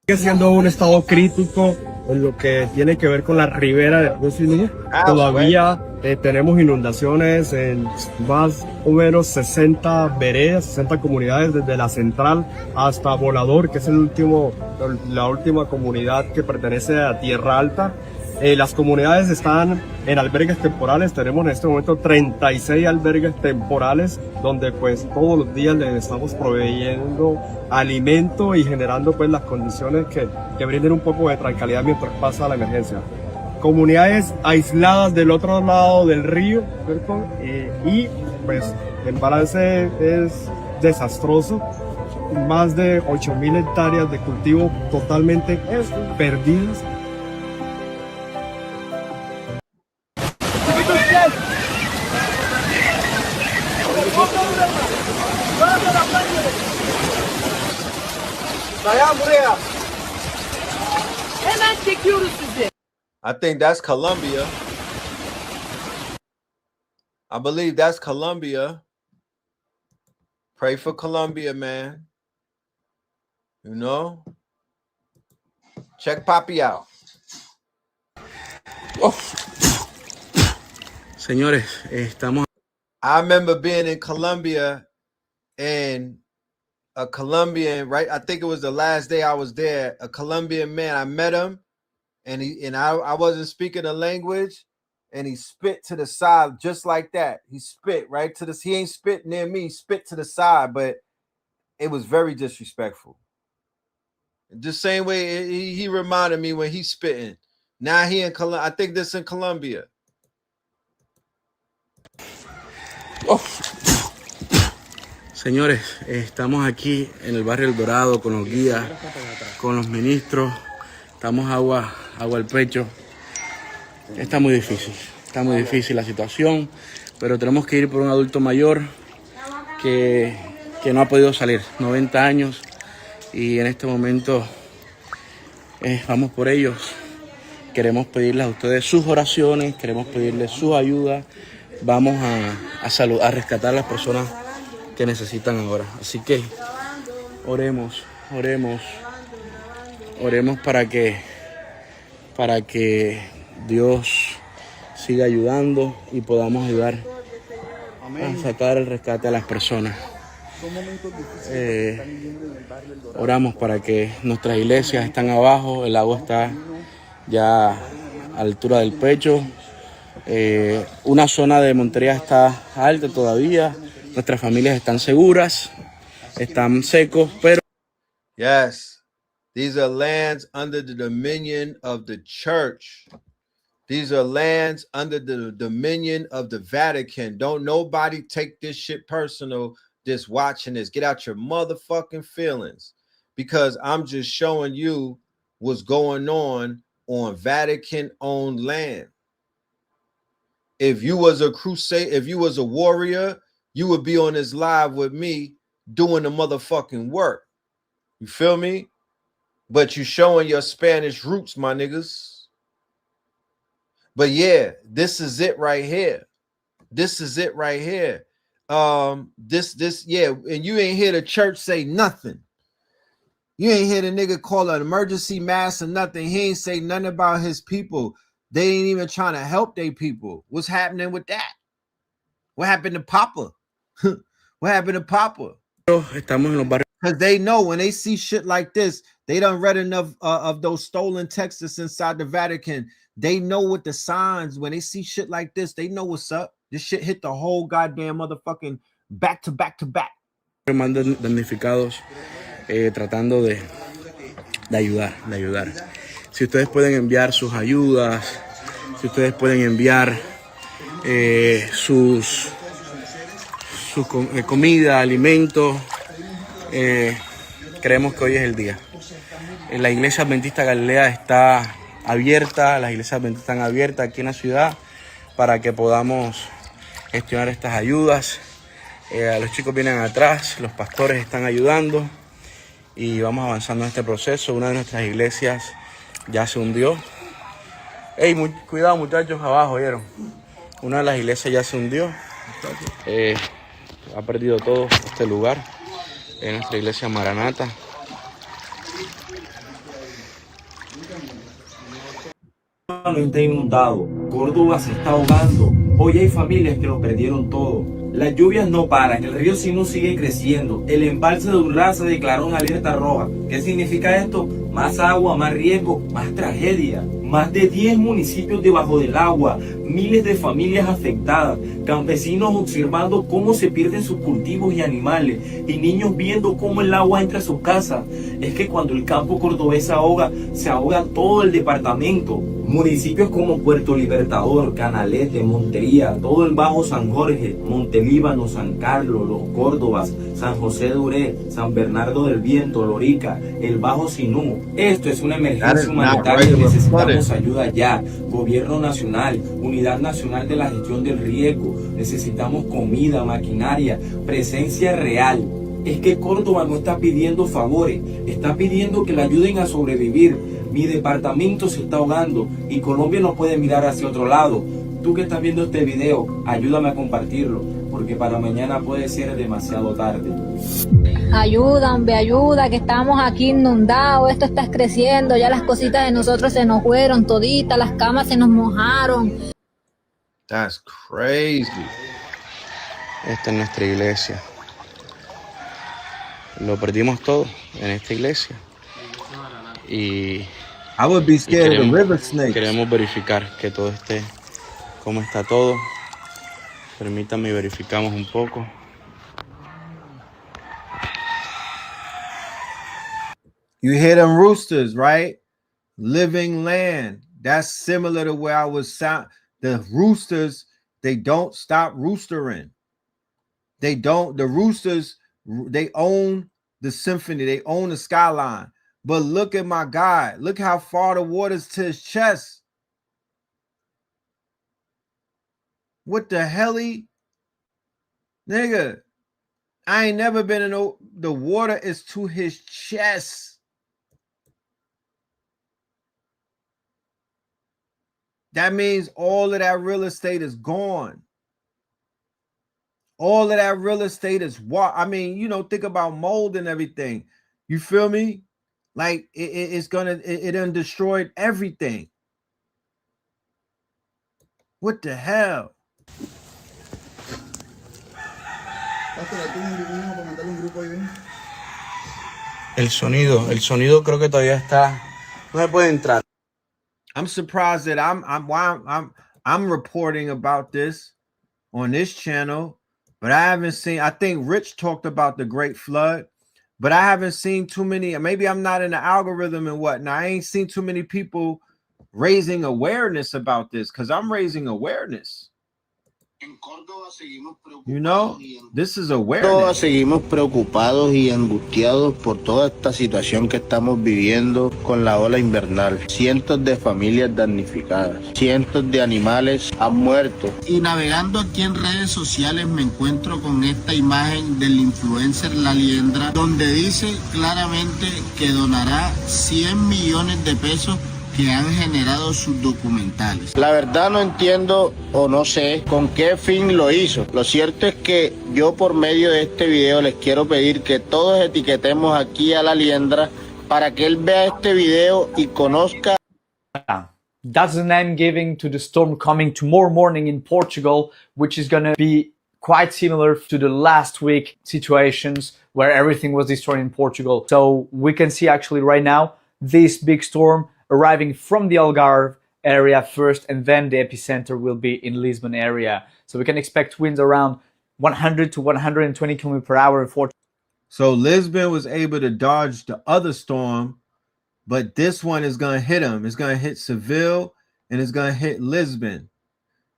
Sigue siendo un estado crítico en lo que tiene que ver con la ribera del río Sinú. Todavía tenemos inundaciones en más o menos 60 veredas, 60 comunidades, desde la central hasta Volador, que es la última comunidad que pertenece a Tierra Alta. Las comunidades están en albergues temporales. Tenemos en este momento 36 albergues temporales donde pues todos los días les estamos proveyendo alimento y generando pues las condiciones que brinden un poco de tranquilidad mientras pasa la emergencia. Comunidades aisladas del otro lado del río, ¿cierto? Y pues el balance es desastroso. Más de 8.000 hectáreas de cultivo totalmente perdidas. I think that's Colombia. I believe that's Colombia. Pray for Colombia, man. You know? Check Papi out. Oh. Señores, estamos... I remember being in Colombia and a Colombian, right? I think it was the last day I was there. A Colombian man, I met him and I wasn't speaking the language and he spit to the side just like that. He spit right to the, he ain't spit near me, he spit to the side, but it was very disrespectful. The same way he reminded me when he's spitting. Now he in Colombia. I think this in Colombia. Oh. Señores, estamos aquí en el barrio El Dorado con los guías, con los ministros. Estamos agua al pecho. Está muy difícil la situación, pero tenemos que ir por un adulto mayor que no ha podido salir, 90 años, y en este momento vamos por ellos. Queremos pedirles a ustedes sus oraciones, queremos pedirles su ayuda. Vamos a rescatar a las personas que necesitan ahora. Así que oremos para que Dios siga ayudando y podamos ayudar a sacar el rescate a las personas. Oramos para que nuestras iglesias están abajo, el agua está ya a altura del pecho. Una zona de Montería está alta todavía. Nuestras familias están seguras, están secos, pero... Yes, these are lands under the dominion of the church. These are lands under the dominion of the Vatican. Don't nobody take this shit personal just watching this. Get out your motherfucking feelings, because I'm just showing you what's going on Vatican-owned land. If you was a crusade, if you was a warrior, you would be on this live with me doing the motherfucking work. You feel me? But you showing your Spanish roots, my niggas. But yeah, this is it right here. This is it right here. Yeah, and you ain't hear the church say nothing. You ain't hear the nigga call an emergency mass or nothing. He ain't say nothing about his people. They ain't even trying to help their people. What's happening with that? What happened to Papa? What happened to Papa? Because they know when they see shit like this, they done read enough of those stolen texts inside the Vatican. They know what the signs, when they see shit like this, they know what's up. This shit hit the whole goddamn motherfucking back to back to back. Damnificados, tratando de ayudar. Si ustedes pueden enviar sus ayudas, si ustedes pueden enviar sus comida, alimentos, creemos que hoy es el día. La iglesia adventista Galilea está abierta, las iglesias adventistas están abiertas aquí en la ciudad para que podamos gestionar estas ayudas. Los chicos vienen atrás, los pastores están ayudando y vamos avanzando en este proceso. Una de nuestras iglesias ya se hundió. Ey, cuidado muchachos, abajo, ¿vieron? Una de las iglesias ya se hundió. Ha perdido todo este lugar. En nuestra iglesia Maranata. no está inundado, Córdoba se está ahogando, hoy hay familias que lo perdieron todo. Las lluvias no paran, el río Sinú sigue creciendo, el embalse de Urlá se declaró en alerta roja. ¿Qué significa esto? Más agua, más riesgo, más tragedia. Más de 10 municipios debajo del agua, miles de familias afectadas, campesinos observando cómo se pierden sus cultivos y animales, y niños viendo cómo el agua entra a sus casas. Es que cuando el campo cordobés se ahoga todo el departamento. Municipios como Puerto Libertador, Canalete, Montería, todo el Bajo San Jorge, Montelíbano, San Carlos, Los Córdobas, San José de Uré, San Bernardo del Viento, Lorica, el Bajo Sinú. Esto es una emergencia humanitaria y necesitamos ayuda ya. Gobierno nacional, Unidad Nacional de la Gestión del Riesgo. Necesitamos comida, maquinaria, presencia real. Es que Córdoba no está pidiendo favores, está pidiendo que le ayuden a sobrevivir. Mi departamento se está ahogando y Colombia no puede mirar hacia otro lado. Tú que estás viendo este video, ayúdame a compartirlo, porque para mañana puede ser demasiado tarde. Ayuda, hombre, ayuda, que estamos aquí inundados, esto está creciendo, ya las cositas de nosotros se nos fueron toditas, las camas se nos mojaron. That's crazy. Esta es nuestra iglesia. Lo perdimos todo en esta iglesia. Y I would be scared of the river snakes. Queremos verificar que todo esté, cómo está todo. Permítanme y verificamos un poco. You hear them roosters, right? Living land. That's similar to where I was sound. The roosters, they don't stop roostering. They don't. The roosters, they own the symphony. They own the skyline. But look at my guy. Look how far the water's to his chest. What the hell nigga, I ain't never been in the water is to his chest. That means all of that real estate is gone. All of that real estate is what? I mean, you know, think about mold and everything. You feel me? Like it done destroyed everything. What the hell? El sonido creo que todavía está. No se puede entrar. I'm surprised that I'm reporting about this on this channel, but I haven't seen. I think Rich talked about the Great Flood. But I haven't seen too many. Maybe I'm not in the algorithm and whatnot. I ain't seen too many people raising awareness about this because I'm raising awareness. You know, this is awareness. Seguimos preocupados y angustiados por toda esta situación que estamos viviendo con la ola invernal. Cientos de familias damnificadas, cientos de animales han muerto. Y navegando aquí en redes sociales me encuentro con esta imagen del influencer La Liendra, donde dice claramente que donará 100 millones de pesos que han generado sus documentales. La verdad no entiendo o no sé con qué fin lo hizo. Lo cierto es que yo por medio de este video les quiero pedir que todos etiquetemos aquí a La Liendra para que él vea este video y conozca. That's the name given to the storm coming tomorrow morning in Portugal, which is going to be quite similar to the last week situations where everything was destroyed in Portugal. So we can see actually right now this big storm arriving from the Algarve area first, and then the epicenter will be in Lisbon area. So we can expect winds around 100 to 120 km per hour in Portugal. So Lisbon was able to dodge the other storm, but this one is going to hit them. It's going to hit Seville and it's going to hit Lisbon.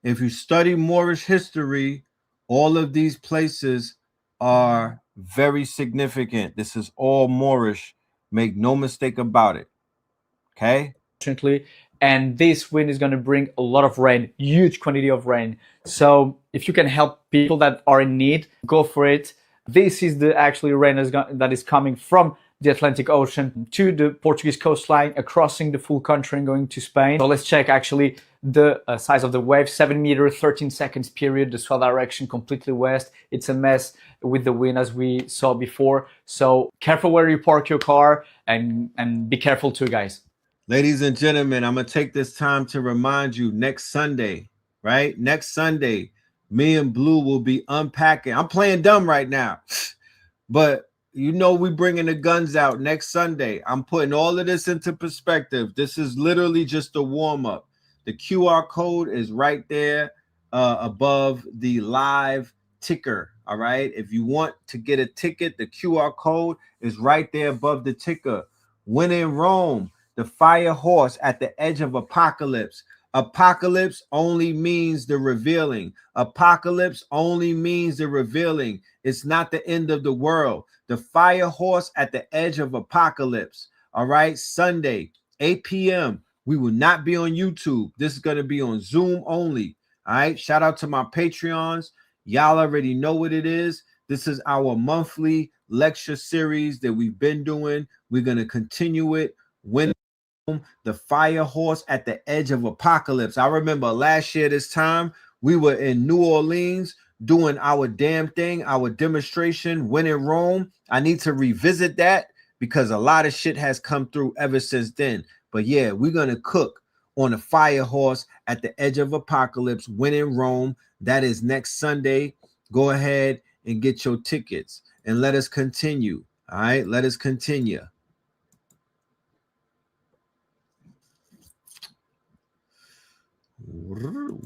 If you study Moorish history, all of these places are very significant. This is all Moorish. Make no mistake about it. Okay. And this wind is going to bring a lot of rain, huge quantity of rain. So if you can help people that are in need, go for it. This is the actually rain that is coming from the Atlantic Ocean to the Portuguese coastline, crossing the full country and going to Spain. So let's check actually the size of the wave, 7 meters, 13 seconds period, the swell direction completely west. It's a mess with the wind as we saw before. So careful where you park your car and be careful too, guys. Ladies and gentlemen, I'm going to take this time to remind you next Sunday, right? Next Sunday, me and Blue will be unpacking. I'm playing dumb right now, but you know we bringing the guns out next Sunday. I'm putting all of this into perspective. This is literally just a warm-up. The QR code is right there above the live ticker, all right? If you want to get a ticket, the QR code is right there above the ticker. When in Rome, the fire horse at the edge of apocalypse. Apocalypse only means the revealing. Apocalypse only means the revealing. It's not the end of the world. The fire horse at the edge of apocalypse. All right, Sunday, 8 p.m. We will not be on YouTube. This is going to be on Zoom only. All right, shout out to my Patreons. Y'all already know what it is. This is our monthly lecture series that we've been doing. We're going to continue it. When the fire horse at the edge of apocalypse. I remember last year this time we were in New Orleans doing our damn thing, our demonstration when in Rome. I need to revisit that because a lot of shit has come through ever since then. But yeah, we're gonna cook on the fire horse at the edge of apocalypse when in Rome. That is next Sunday. Go ahead and get your tickets and let us continue. All right, let us continue.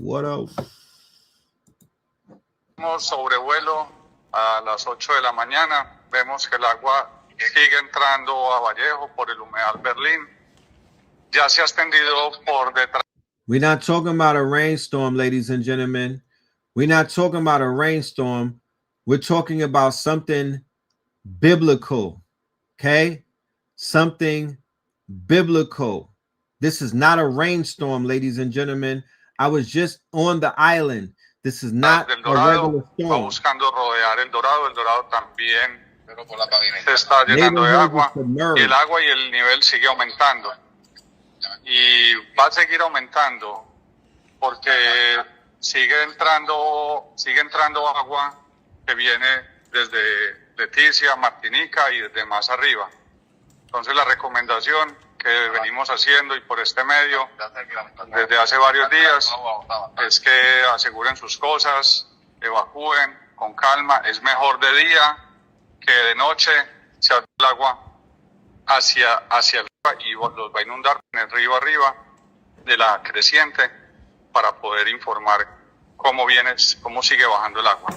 What else? Sobrevuelo a las 8 de la mañana. Vemos que el agua sigue entrando a Vallejo por el humedal Berlín. Ya se ha extendido por detrás. We're not talking about a rainstorm, ladies and gentlemen. We're not talking about a rainstorm. We're talking about something biblical. Okay? Something biblical. This is not a rainstorm, ladies and gentlemen. I was just on the island. This is not a regular storm. Va buscando rodear el Dorado también se está llenando de agua. Y el agua y el nivel sigue aumentando. Y va a seguir aumentando porque sigue entrando agua que viene desde Leticia, Martinica y desde más arriba. Entonces la recomendación que venimos haciendo y por este medio desde hace varios días es que aseguren sus cosas, evacúen con calma. Es mejor de día que de noche. Se abre el agua hacia arriba y los va a inundar en el río arriba de la creciente para poder informar cómo sigue bajando el agua.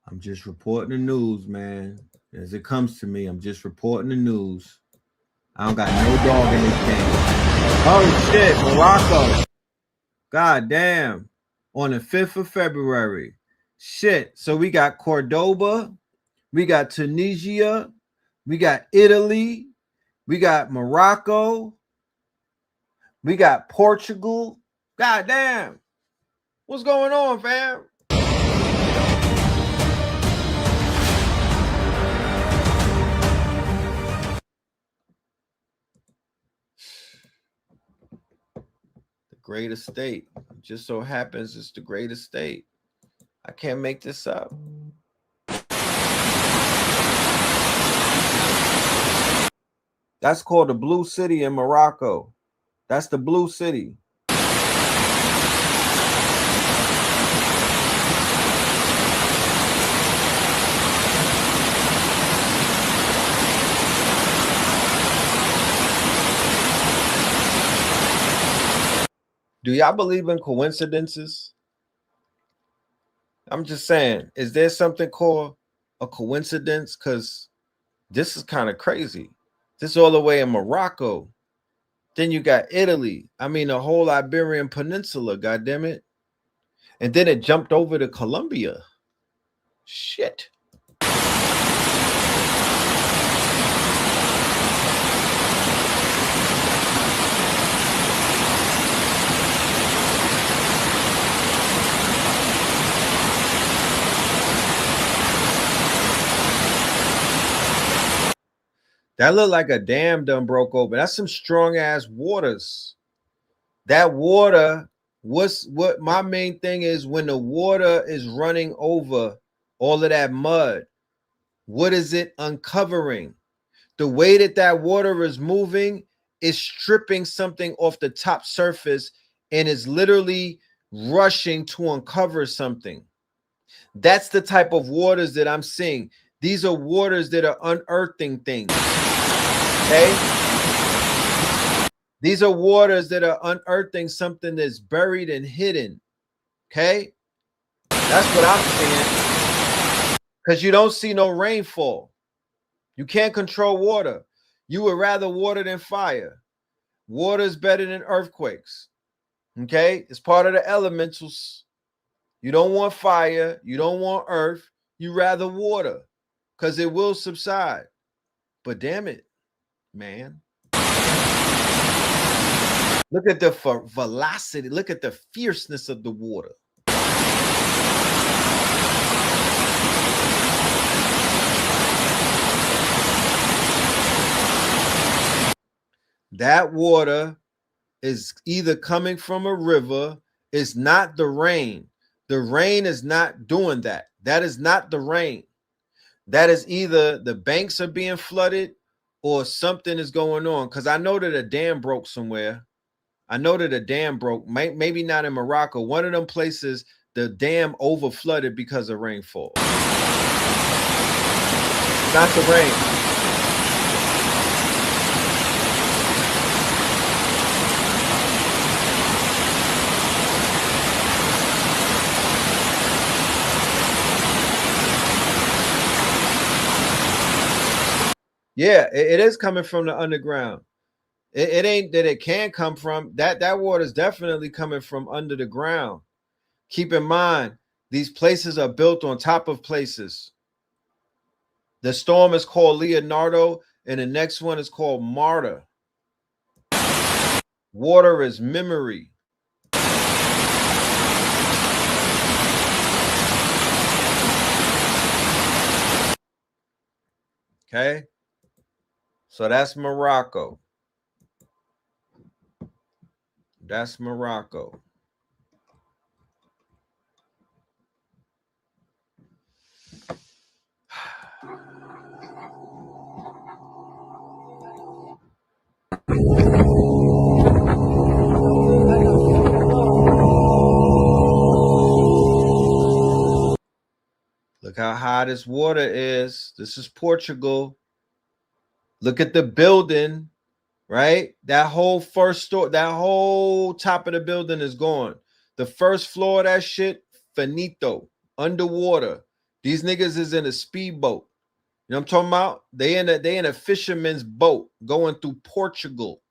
I'm just reporting the news, man. As it comes to me, I'm just reporting the news. I don't got no dog in this game. Oh, shit, Morocco. God damn. On the 5th of February. Shit. So we got Cordoba. We got Tunisia. We got Italy. We got Morocco. We got Portugal. God damn. What's going on, fam? Greatest state. It just so happens it's the greatest state. I can't make this up. That's called the Blue City in Morocco. That's the Blue City. Do y'all believe in coincidences? I'm just saying, is there something called a coincidence? Because this is kind of crazy. This is all the way in Morocco. Then you got Italy. I mean, the whole Iberian Peninsula, goddammit. And then it jumped over to Colombia. Shit. That looked like a dam done broke open. That's some strong ass waters. That water, what my main thing is when the water is running over all of that mud, What is it uncovering? The way that that water is moving is stripping something off the top surface and is literally rushing to uncover something. That's the type of waters that I'm seeing. These are waters that are unearthing things. Okay? These are waters that are unearthing something that's buried and hidden. Okay? That's what I'm seeing. Because you don't see no rainfall. You can't control water. You would rather water than fire. Water is better than earthquakes. Okay? It's part of the elementals. You don't want fire. You don't want earth. You rather water because it will subside. But damn it, man. Look at the velocity. Look at the fierceness of the water. That water is either coming from a river. It's not the rain. The rain is not doing that. That is not the rain. That is either the banks are being flooded or something is going on. Because I know that a dam broke somewhere. I know that a dam broke. Maybe not in Morocco. One of them places, the dam over flooded because of rainfall. Not the rain. Yeah, it is coming from the underground. It ain't that it can come from that water is definitely coming from under the ground. Keep in mind, these places are built on top of places. The storm is called Leonardo, and the next one is called Martyr. Water is memory. Okay. So that's Morocco. That's Morocco. Look how high this water is. This is Portugal. Look at the building, right? That whole first story, that whole top of the building is gone. The first floor of that shit, finito, underwater. These niggas is in a speedboat. You know what I'm talking about? They in a fisherman's boat going through Portugal.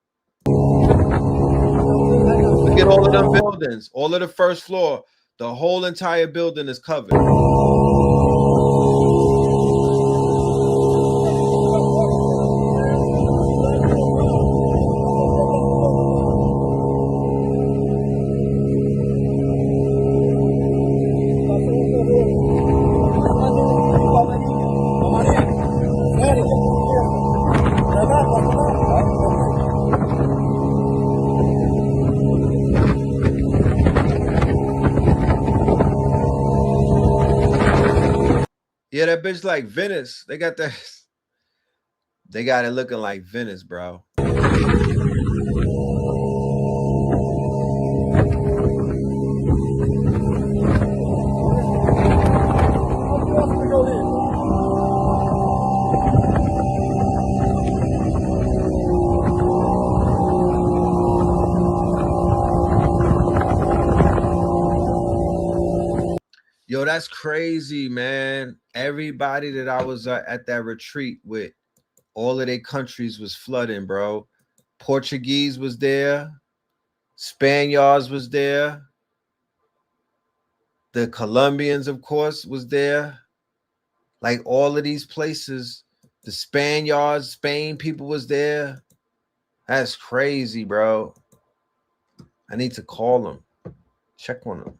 Look at all of them buildings, all of the first floor. The whole entire building is covered. Yeah, that bitch like Venice. They got that. They got it looking like Venice, bro. Yo, that's crazy, man. Everybody that I was at that retreat with, all of their countries was flooding, bro. Portuguese was there. Spaniards was there. The Colombians, of course, was there. Like all of these places, the Spaniards, Spain people was there. That's crazy, bro. I need to call them. Check on them.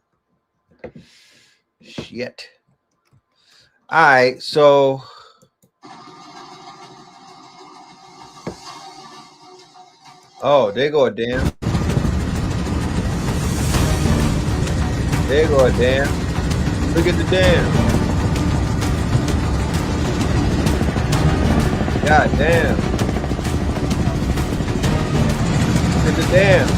Shit. All right, so oh, there go a dam. There go a dam. Look at the dam. God damn. Hit the dam.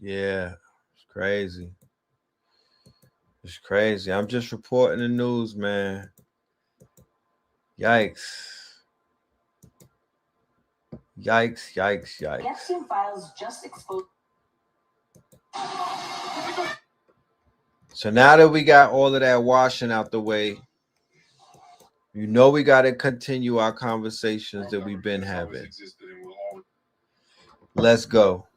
Yeah, it's crazy. It's crazy. I'm just reporting the news, man. Yikes. Yikes, yikes, yikes. Epstein files just exposed. So now that we got all of that washing out the way, you know we got to continue our conversations that we've been having. Let's go.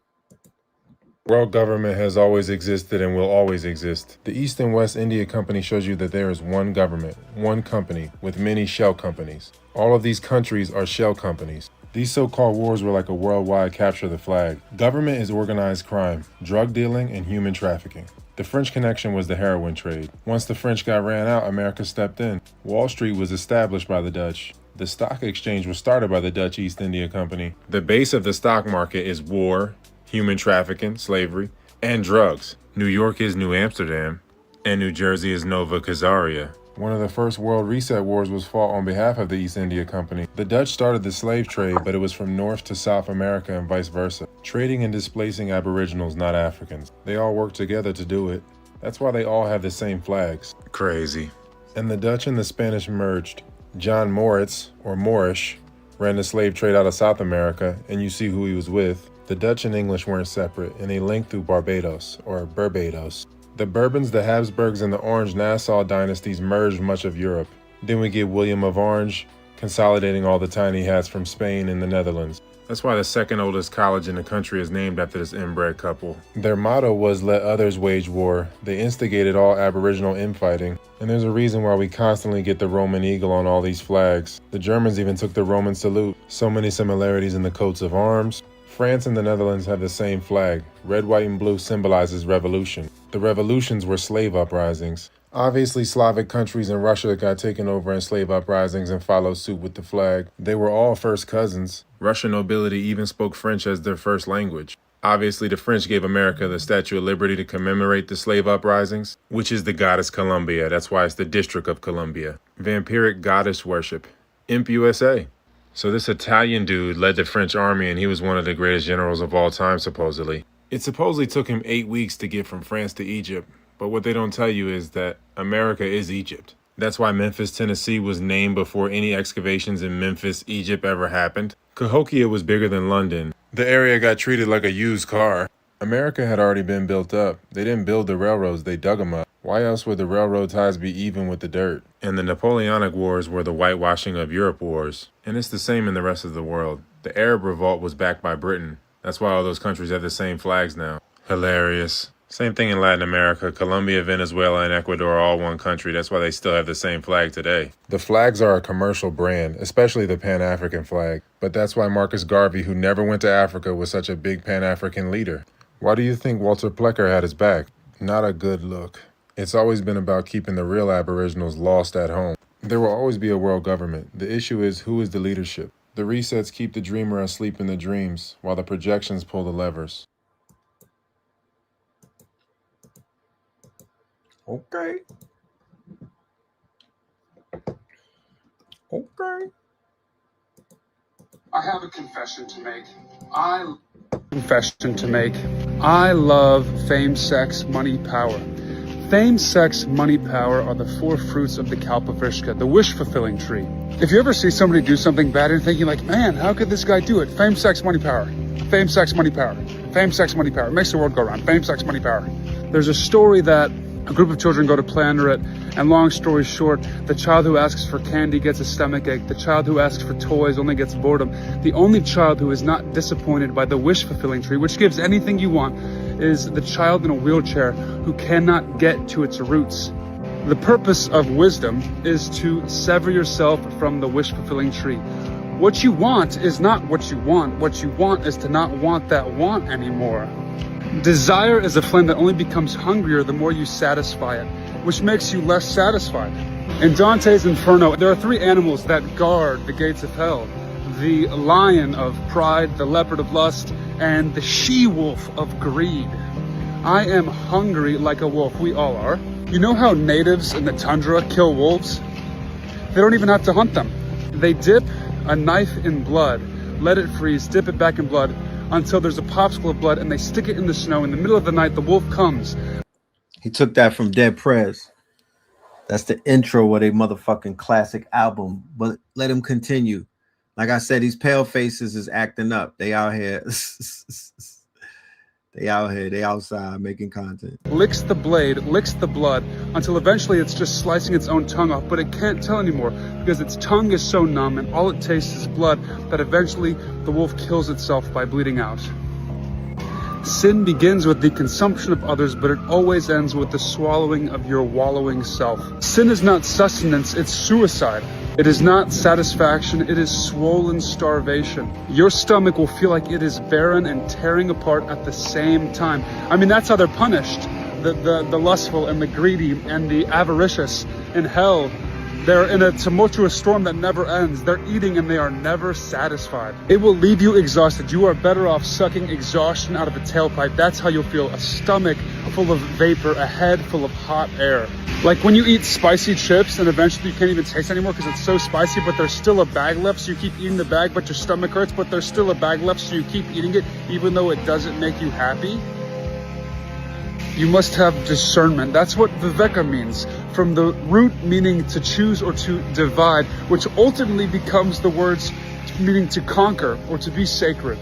World government has always existed and will always exist. The East and West India Company shows you that there is one government, one company, with many shell companies. All of these countries are shell companies. These so-called wars were like a worldwide capture the flag. Government is organized crime, drug dealing, and human trafficking. The French connection was the heroin trade. Once the French got ran out, America stepped in. Wall Street was established by the Dutch. The stock exchange was started by the Dutch East India Company. The base of the stock market is war, human trafficking, slavery, and drugs. New York is New Amsterdam, and New Jersey is Nova Khazaria. One of the first world reset wars was fought on behalf of the East India Company. The Dutch started the slave trade, but it was from North to South America and vice versa. Trading and displacing Aboriginals, not Africans. They all worked together to do it. That's why they all have the same flags. Crazy. And the Dutch and the Spanish merged. John Moritz, or Moorish, ran the slave trade out of South America, and you see who he was with. The Dutch and English weren't separate, and they linked through Barbados, or Barbados. The Bourbons, the Habsburgs, and the Orange-Nassau dynasties merged much of Europe. Then we get William of Orange, consolidating all the tiny hats from Spain and the Netherlands. That's why the second oldest college in the country is named after this inbred couple. Their motto was let others wage war. They instigated all Aboriginal infighting. And there's a reason why we constantly get the Roman eagle on all these flags. The Germans even took the Roman salute. So many similarities in the coats of arms. France and the Netherlands have the same flag. Red, white, and blue symbolizes revolution. The revolutions were slave uprisings. Obviously, Slavic countries and Russia got taken over in slave uprisings and followed suit with the flag. They were all first cousins. Russian nobility even spoke French as their first language. Obviously, the French gave America the Statue of Liberty to commemorate the slave uprisings, which is the goddess Columbia. That's why it's the District of Columbia. Vampiric goddess worship. Imp USA. So this Italian dude led the French army, and he was one of the greatest generals of all time, supposedly. It supposedly took him 8 weeks to get from France to Egypt, but what they don't tell you is that America is Egypt. That's why Memphis, Tennessee was named before any excavations in Memphis, Egypt ever happened. Cahokia was bigger than London. The area got treated like a used car. America had already been built up. They didn't build the railroads, they dug them up. Why else would the railroad ties be even with the dirt? And the Napoleonic Wars were the whitewashing of Europe wars. And it's the same in the rest of the world. The Arab Revolt was backed by Britain. That's why all those countries have the same flags now. Hilarious. Same thing in Latin America. Colombia, Venezuela, and Ecuador are all one country. That's why they still have the same flag today. The flags are a commercial brand, especially the Pan-African flag. But that's why Marcus Garvey, who never went to Africa, was such a big Pan-African leader. Why do you think Walter Plecker had his back? Not a good look. It's always been about keeping the real Aboriginals lost at home. There will always be a world government. The issue is, who is the leadership? The resets keep the dreamer asleep in the dreams, while the projections pull the levers. Okay. Okay. I have a confession to make. I love fame, sex, money, power. Fame, sex, money, power are the four fruits of the Kalpavrishka, the wish-fulfilling tree. If you ever see somebody do something bad and thinking like, man, how could this guy do it? Fame, sex, money, power. Fame, sex, money, power. Fame, sex, money, power. It makes the world go round. Fame, sex, money, power. There's a story that A group of children go to planter it, and long story short, the child who asks for candy gets a stomachache. The child who asks for toys only gets boredom. The only child who is not disappointed by the wish-fulfilling tree, which gives anything you want, is the child in a wheelchair who cannot get to its roots. The purpose of wisdom is to sever yourself from the wish-fulfilling tree. What you want is not what you want. What you want is to not want that want anymore. Desire is a flame that only becomes hungrier the more you satisfy it, which makes you less satisfied. In Dante's Inferno, there are three animals that guard the gates of hell: the lion of pride, the leopard of lust, and the she-wolf of greed. I am hungry like a wolf. We all are. You know how natives in the tundra kill wolves? They don't even have to hunt them. They dip a knife in blood, let it freeze, dip it back in blood, until there's a popsicle of blood, and they stick it in the snow. In the middle of the night, the wolf comes. He took that from Dead Prez. That's the intro of a motherfucking classic album. But let him continue. Like I said, these pale faces is acting up. They out here. They out here. They outside making content. Licks the blade, licks the blood, until eventually it's just slicing its own tongue off, but it can't tell anymore because its tongue is so numb and all it tastes is blood that eventually the wolf kills itself by bleeding out. Sin begins with the consumption of others, but it always ends with the swallowing of your wallowing self. Sin is not sustenance, it's suicide. It is not satisfaction, it is swollen starvation. Your stomach will feel like it is barren and tearing apart at the same time. I mean, that's how they're punished. The lustful and the greedy and the avaricious in hell. They're in a tumultuous storm that never ends. They're eating and they are never satisfied. It will leave you exhausted. You are better off sucking exhaustion out of a tailpipe. That's how you'll feel. A stomach full of vapor, a head full of hot air. Like when you eat spicy chips and eventually you can't even taste anymore because it's so spicy, but there's still a bag left, so you keep eating the bag, but your stomach hurts, but there's still a bag left, so you keep eating it even though it doesn't make you happy. You must have discernment. That's what viveka means, from the root meaning to choose or to divide, which ultimately becomes the words meaning to conquer or to be sacred.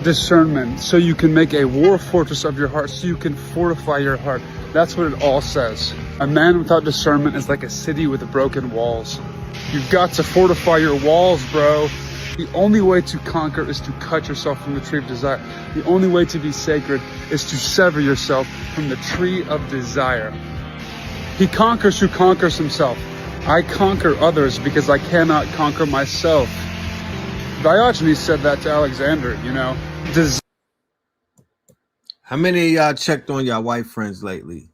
Discernment, so you can make a war fortress of your heart, so you can fortify your heart. That's what it all says. A man without discernment is like a city with broken walls. You've got to fortify your walls, bro. The only way to conquer is to cut yourself from the tree of desire. The only way to be sacred is to sever yourself from the tree of desire. He conquers who conquers himself. I conquer others because I cannot conquer myself. Diogenes said that to Alexander, you know. How many of y'all checked on your white friends lately?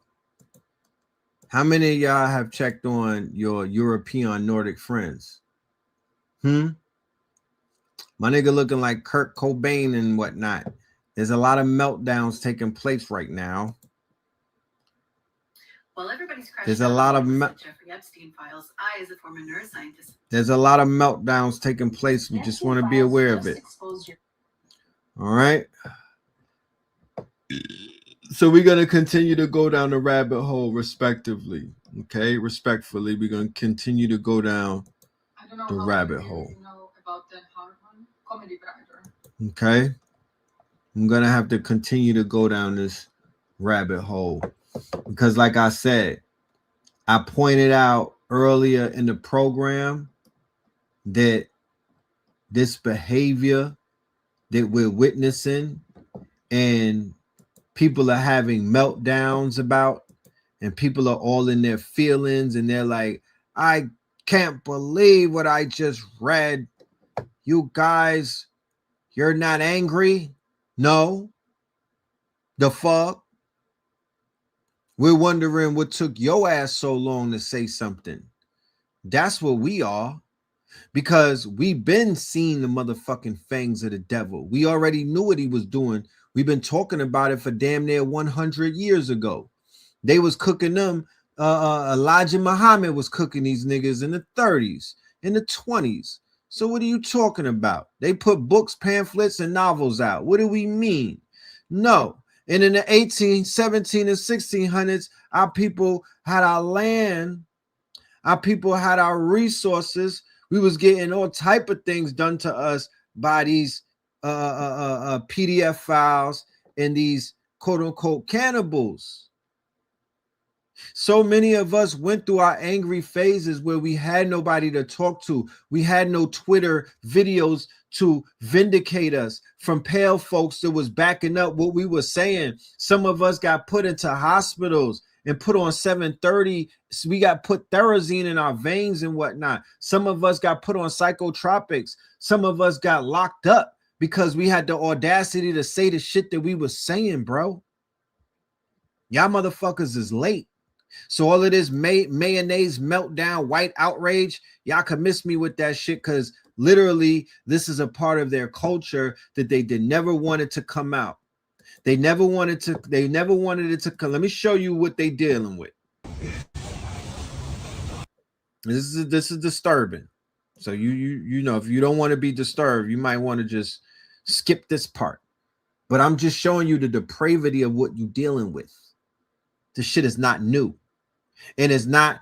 How many of y'all have checked on your European Nordic friends? My nigga looking like Kurt Cobain and whatnot. There's a lot of meltdowns taking place right now. Well, everybody's There's a lot of Jeffrey Epstein files. I, as a former neuroscientist, there's a lot of meltdowns taking place. We just want to be aware of it. All right. So we're going to continue to go down the rabbit hole respectively. Okay, respectfully, we're going to continue to go down the rabbit hole. Okay, I'm gonna have to continue to go down this rabbit hole because, like I said, I pointed out earlier in the program that this behavior that we're witnessing and people are having meltdowns about, and people are all in their feelings, and they're like, I can't believe what I just read. You guys, you're not angry? No. The fuck? We're wondering what took your ass so long to say something. That's what we are. Because we've been seeing the motherfucking fangs of the devil. We already knew what he was doing. We've been talking about it for damn near 100 years ago. They was cooking them. Elijah Muhammad was cooking these niggas in the 30s, in the 20s. So what are you talking about? They put books, pamphlets, and novels out. What do we mean? No. And in the 18, 17, and 1600s, our people had our land. Our people had our resources. We was getting all type of things done to us by these PDF files and these quote-unquote cannibals. So many of us went through our angry phases where we had nobody to talk to. We had no Twitter videos to vindicate us from pale folks that was backing up what we were saying. Some of us got put into hospitals and put on 730. So we got put Therazine in our veins and whatnot. Some of us got put on psychotropics. Some of us got locked up because we had the audacity to say the shit that we was saying, bro. Y'all motherfuckers is late. So all of this mayonnaise meltdown, white outrage, y'all can miss me with that shit, because literally this is a part of their culture that they never wanted to come out. They never wanted it to come. Let me show you what they dealing with. This is disturbing. So you know, if you don't want to be disturbed, you might want to just skip this part. But I'm just showing you the depravity of what you're dealing with. This shit is not new. And it's not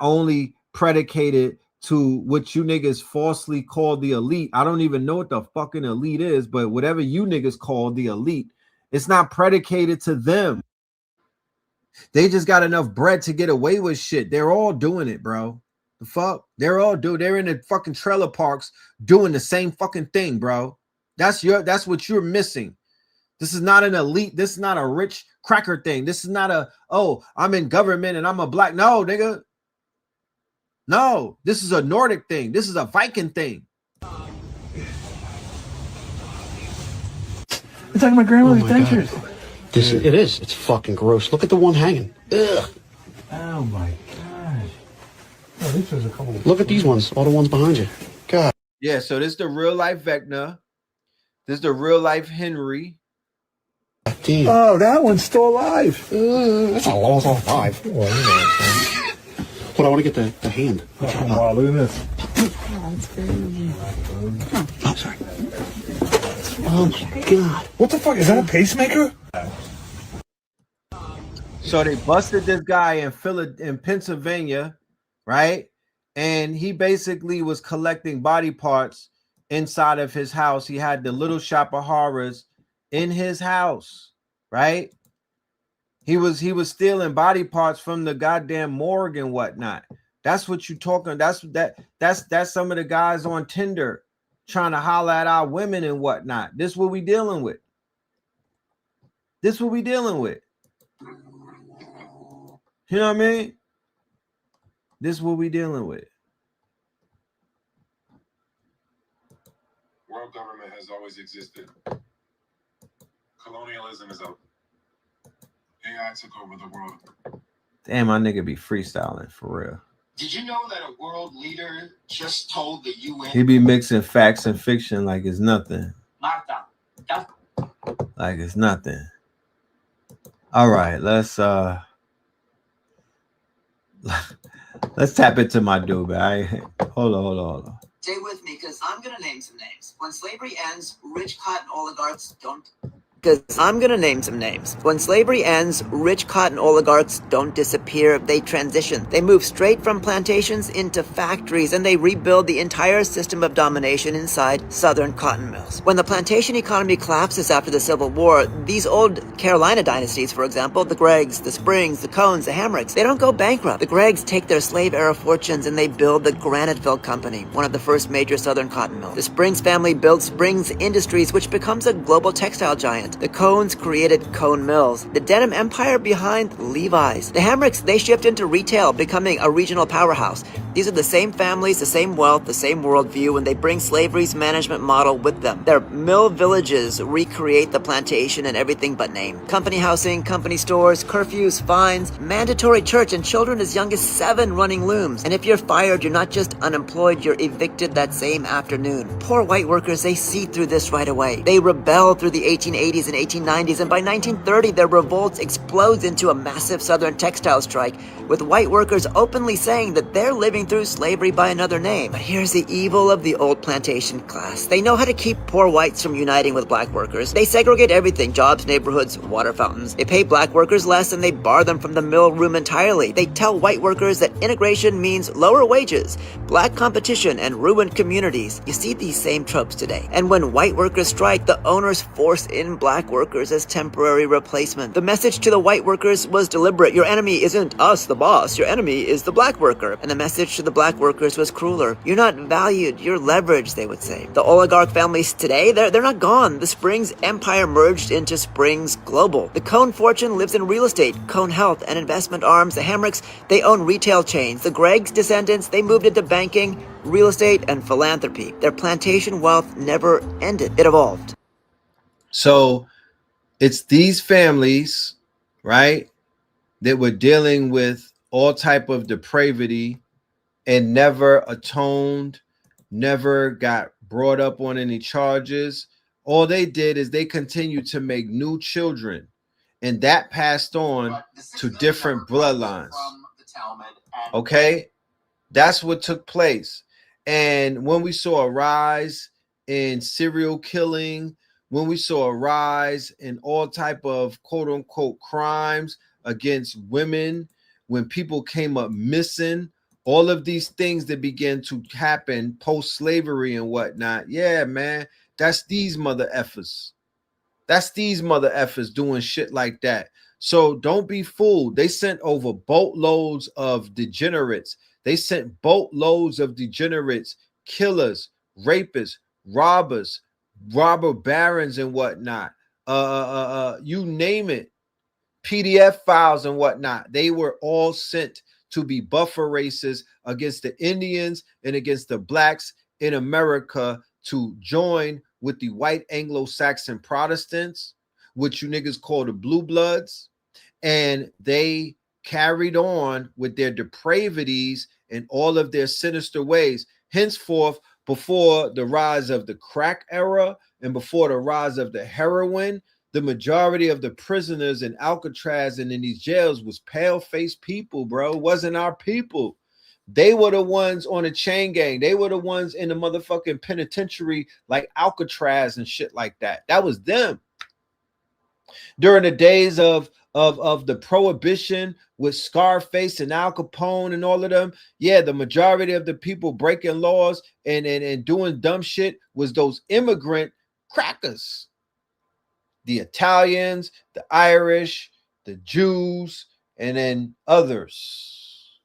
only predicated to what you niggas falsely call the elite. I don't even know what the fucking elite is, but whatever you niggas call the elite, it's not predicated to them. They just got enough bread to get away with shit. They're all doing it, bro. The fuck? They're in the fucking trailer parks doing the same fucking thing, bro. That's what you're missing. This is not an elite. This is not a rich cracker thing. This is not a, oh, I'm in government and I'm a black. No, nigga. No, this is a Nordic thing. This is a Viking thing. It's like my grandmother's dentures. It is. It's fucking gross. Look at the one hanging. Ugh. Oh my gosh. Oh, this was a couple. Look at these ones. All the ones behind you. God. Yeah, so this is the real life Vecna. This is the real life Henry. Damn. Oh, that one's still alive. That's a lost alive. Well, but I want to get the hand. Oh, wow, look at this. Oh, sorry. Oh my God. What the fuck? Is that a pacemaker? So they busted this guy in Pennsylvania, right? And he basically was collecting body parts inside of his house. He had the Little Shop of Horrors in his house, right? He was stealing body parts from the goddamn morgue and whatnot. That's what you talking. That's some of the guys on Tinder trying to holler at our women and whatnot. This what we dealing with. This what we dealing with. You know what I mean? This what we dealing with. World government has always existed. Colonialism is up. AI took over the world. Damn, my nigga be freestyling for real. Did you know that a world leader just told the UN? He be mixing facts and fiction like it's nothing. Marta, Like it's nothing. All right, let's tap into my dude, man. Hold on. Stay with me, because I'm going to name some names. When slavery ends, rich cotton oligarchs don't... Because I'm going to name some names. When slavery ends, rich cotton oligarchs don't disappear, they transition. They move straight from plantations into factories, and they rebuild the entire system of domination inside southern cotton mills. When the plantation economy collapses after the Civil War, these old Carolina dynasties, for example, the Greggs, the Springs, the Cones, the Hammocks, they don't go bankrupt. The Greggs take their slave-era fortunes and they build the Graniteville Company, one of the first major southern cotton mills. The Springs family builds Springs Industries, which becomes a global textile giant. The Cones created Cone Mills, the denim empire behind Levi's. The Hammocks, they shift into retail, becoming a regional powerhouse. These are the same families, the same wealth, the same worldview, and they bring slavery's management model with them. Their mill villages recreate the plantation in everything but name. Company housing, company stores, curfews, fines, mandatory church, and children as young as 7 running looms. And if you're fired, you're not just unemployed, you're evicted that same afternoon. Poor white workers, they see through this right away. They rebel through the 1880s and 1890s, and by 1930, their revolts explodes into a massive southern textile strike, with white workers openly saying that they're living referring through slavery by another name. But here's the evil of the old plantation class. They know how to keep poor whites from uniting with black workers. They segregate everything: jobs, neighborhoods, water fountains. They pay black workers less and they bar them from the mill room entirely. They tell white workers that integration means lower wages, black competition, and ruined communities. You see these same tropes today. And when white workers strike, the owners force in black workers as temporary replacement. The message to the white workers was deliberate. Your enemy isn't us, the boss. Your enemy is the black worker. And the message to the black workers was crueler. You're not valued. You're leveraged, they would say. The oligarch families today, they're not gone. The Springs empire merged into Springs Global. The Cohn fortune lives in real estate. Cohn Health and investment arms. The Hamricks, they own retail chains. The Gregg's descendants, they moved into banking, real estate, and philanthropy. Their plantation wealth never ended. It evolved. So it's these families, right, that were dealing with all type of depravity and never atoned, never got brought up on any charges. All they did is they continued to make new children, and that passed on to different bloodlines. Okay, that's what took place. And when we saw a rise in serial killing, when we saw a rise in all type of quote unquote crimes against women, when people came up missing, all of these things that began to happen post-slavery and whatnot. Yeah, man, that's these mother effers. That's these mother effers doing shit like that. So don't be fooled. They sent over boatloads of degenerates. They sent boatloads of degenerates, killers, rapists, robbers, robber barons and whatnot. You name it. PDF files and whatnot. They were all sent to be buffer races against the Indians and against the blacks in America to join with the white Anglo-Saxon Protestants, which you niggas call the blue bloods. And they carried on with their depravities and all of their sinister ways. Henceforth, before the rise of the crack era and before the rise of the heroin, the majority of the prisoners in Alcatraz and in these jails was pale-faced people, bro. It wasn't our people. They were the ones on the chain gang. They were the ones in the motherfucking penitentiary like Alcatraz and shit like that. That was them. During the days of the prohibition with Scarface and Al Capone and all of them, yeah, the majority of the people breaking laws and doing dumb shit was those immigrant crackers. The Italians, the Irish, the Jews, and then others.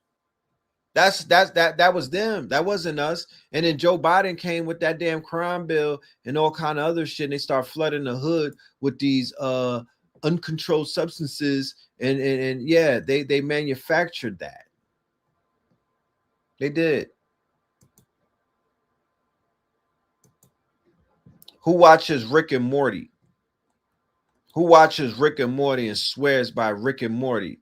That was them. That wasn't us. And then Joe Biden came with that damn crime bill and all kind of other shit. And they start flooding the hood with these uncontrolled substances. And yeah, they manufactured that. They did. Who watches Rick and Morty? Who watches Rick and Morty and swears by Rick and Morty?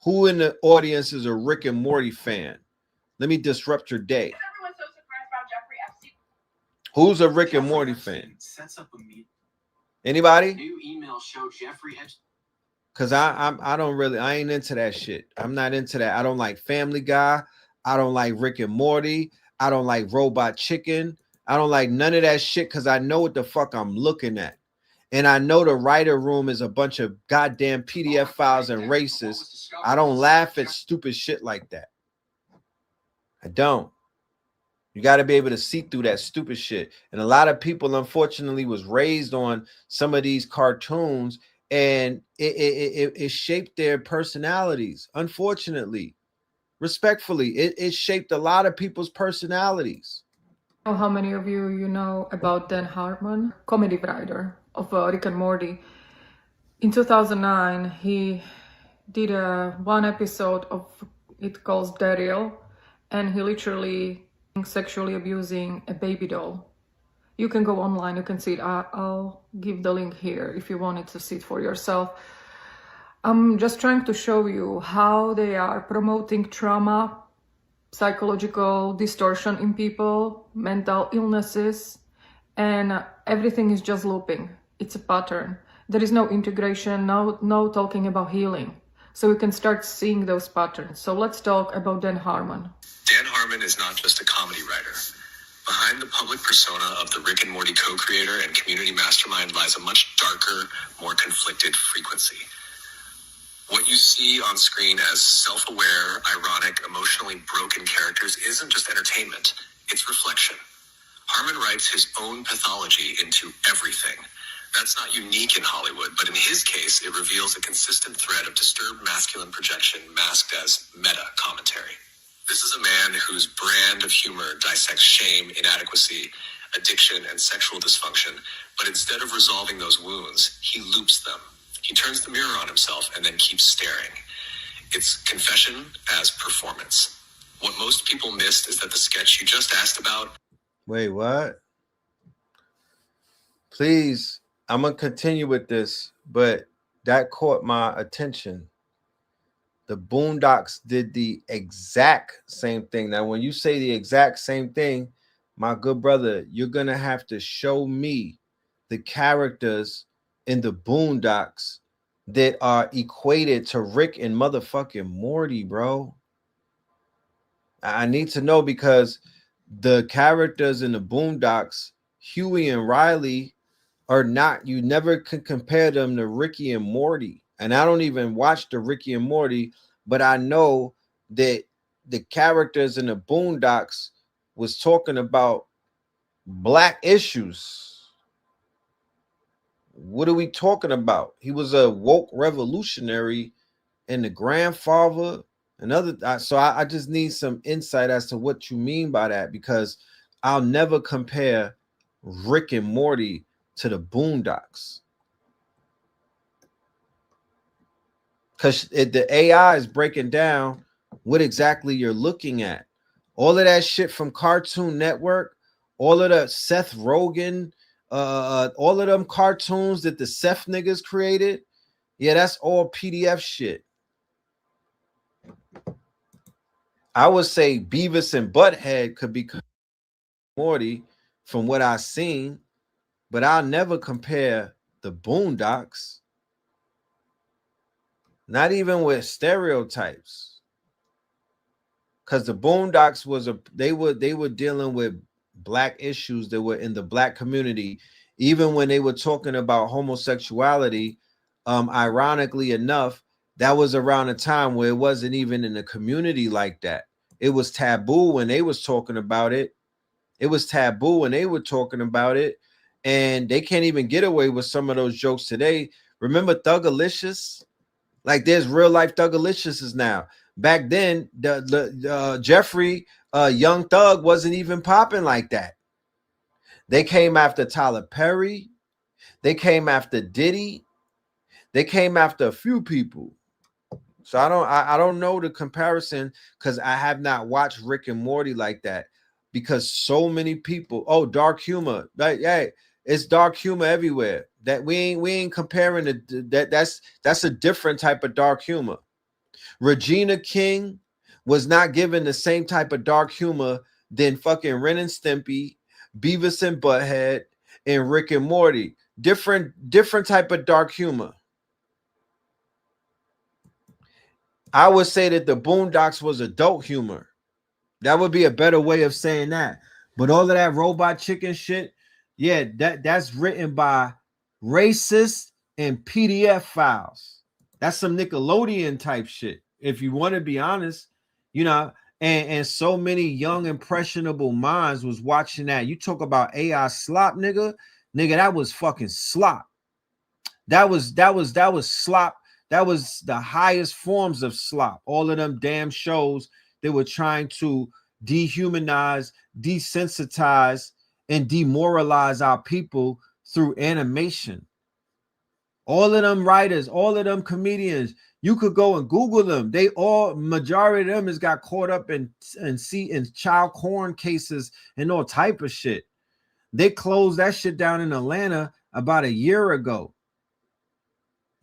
Who in the audience is a Rick and Morty fan? Let me disrupt your day. Who's a Rick and Morty fan? Anybody? Because I ain't into that shit. I'm not into that. I don't like Family Guy. I don't like Rick and Morty. I don't like Robot Chicken. I don't like none of that shit because I know what the fuck I'm looking at. And I know the writer room is a bunch of goddamn PDF files and racists. I don't laugh at stupid shit like that. I don't. You got to be able to see through that stupid shit. And a lot of people, unfortunately, was raised on some of these cartoons, and it shaped their personalities. Unfortunately, respectfully, it shaped a lot of people's personalities. How many of you know about Dan Harmon, comedy writer of Rick and Morty? In 2009, he did one episode of it called Daryl, and he literally sexually abusing a baby doll. You can go online, you can see it. I'll give the link here if you wanted to see it for yourself. I'm just trying to show you how they are promoting trauma, psychological distortion in people, mental illnesses, and everything is just looping. It's a pattern. There is no integration, no talking about healing. So we can start seeing those patterns. So let's talk about Dan Harmon. Dan Harmon is not just a comedy writer. Behind the public persona of the Rick and Morty co-creator and community mastermind lies a much darker, more conflicted frequency. What you see on screen as self-aware, ironic, emotionally broken characters isn't just entertainment, it's reflection. Harmon writes his own pathology into everything. That's not unique in Hollywood, but in his case, it reveals a consistent thread of disturbed masculine projection masked as meta-commentary. This is a man whose brand of humor dissects shame, inadequacy, addiction, and sexual dysfunction, but instead of resolving those wounds, he loops them. He turns the mirror on himself and then keeps staring. It's confession as performance. What most people missed is that the sketch you just asked about... Wait, what? Please, I'm going to continue with this, but that caught my attention. The Boondocks did the exact same thing. Now, when you say the exact same thing, my good brother, you're going to have to show me the characters in the Boondocks that are equated to Rick and motherfucking Morty, bro. I need to know, because the characters in the Boondocks, Huey and Riley, are not, you never can compare them to Ricky and Morty. And I don't even watch the Ricky and Morty, but I know that the characters in the Boondocks was talking about black issues. What are we talking about? He was a woke revolutionary and the grandfather and other. So I just need some insight as to what you mean by that, because I'll never compare Rick and Morty to the Boondocks. Because the AI is breaking down what exactly you're looking at. All of that shit from Cartoon Network, all of the Seth Rogen, all of them cartoons that the Seth niggas created, yeah, that's all PDF shit. I would say Beavis and Butthead could be Morty from what I've seen, but I'll never compare the Boondocks. Not even with stereotypes. Because the Boondocks was they were dealing with black issues that were in the black community. Even when they were talking about homosexuality, ironically enough, that was around a time where it wasn't even in the community like that. It was taboo when they was talking about it. It was taboo when they were talking about it. And they can't even get away with some of those jokes today. Remember Thugalicious? Like, there's real life Thugaliciouses now. Back then, the Jeffrey Young Thug wasn't even popping like that. They came after Tyler Perry. They came after Diddy. They came after a few people. So I don't know the comparison, because I have not watched Rick and Morty like that, because so many people. Oh, dark humor. Like, hey, it's dark humor everywhere. That we ain't comparing that's a different type of dark humor. Regina King was not given the same type of dark humor than fucking Ren and Stimpy, Beavis and Butthead, and Rick and Morty. Different type of dark humor. I would say that the Boondocks was adult humor. That would be a better way of saying that. But all of that robot chicken shit, yeah, that's written by racist and PDF files. That's some Nickelodeon type shit, if you want to be honest, you know. And so many young impressionable minds was watching that. You talk about AI slop, nigga, that was fucking slop. That was slop. That was the highest forms of slop. All of them damn shows that were trying to dehumanize, desensitize, and demoralize our people through animation. All of them writers, all of them comedians, you could go and Google them. They all, majority of them has got caught up in child porn cases and all type of shit. They closed that shit down in Atlanta about a year ago.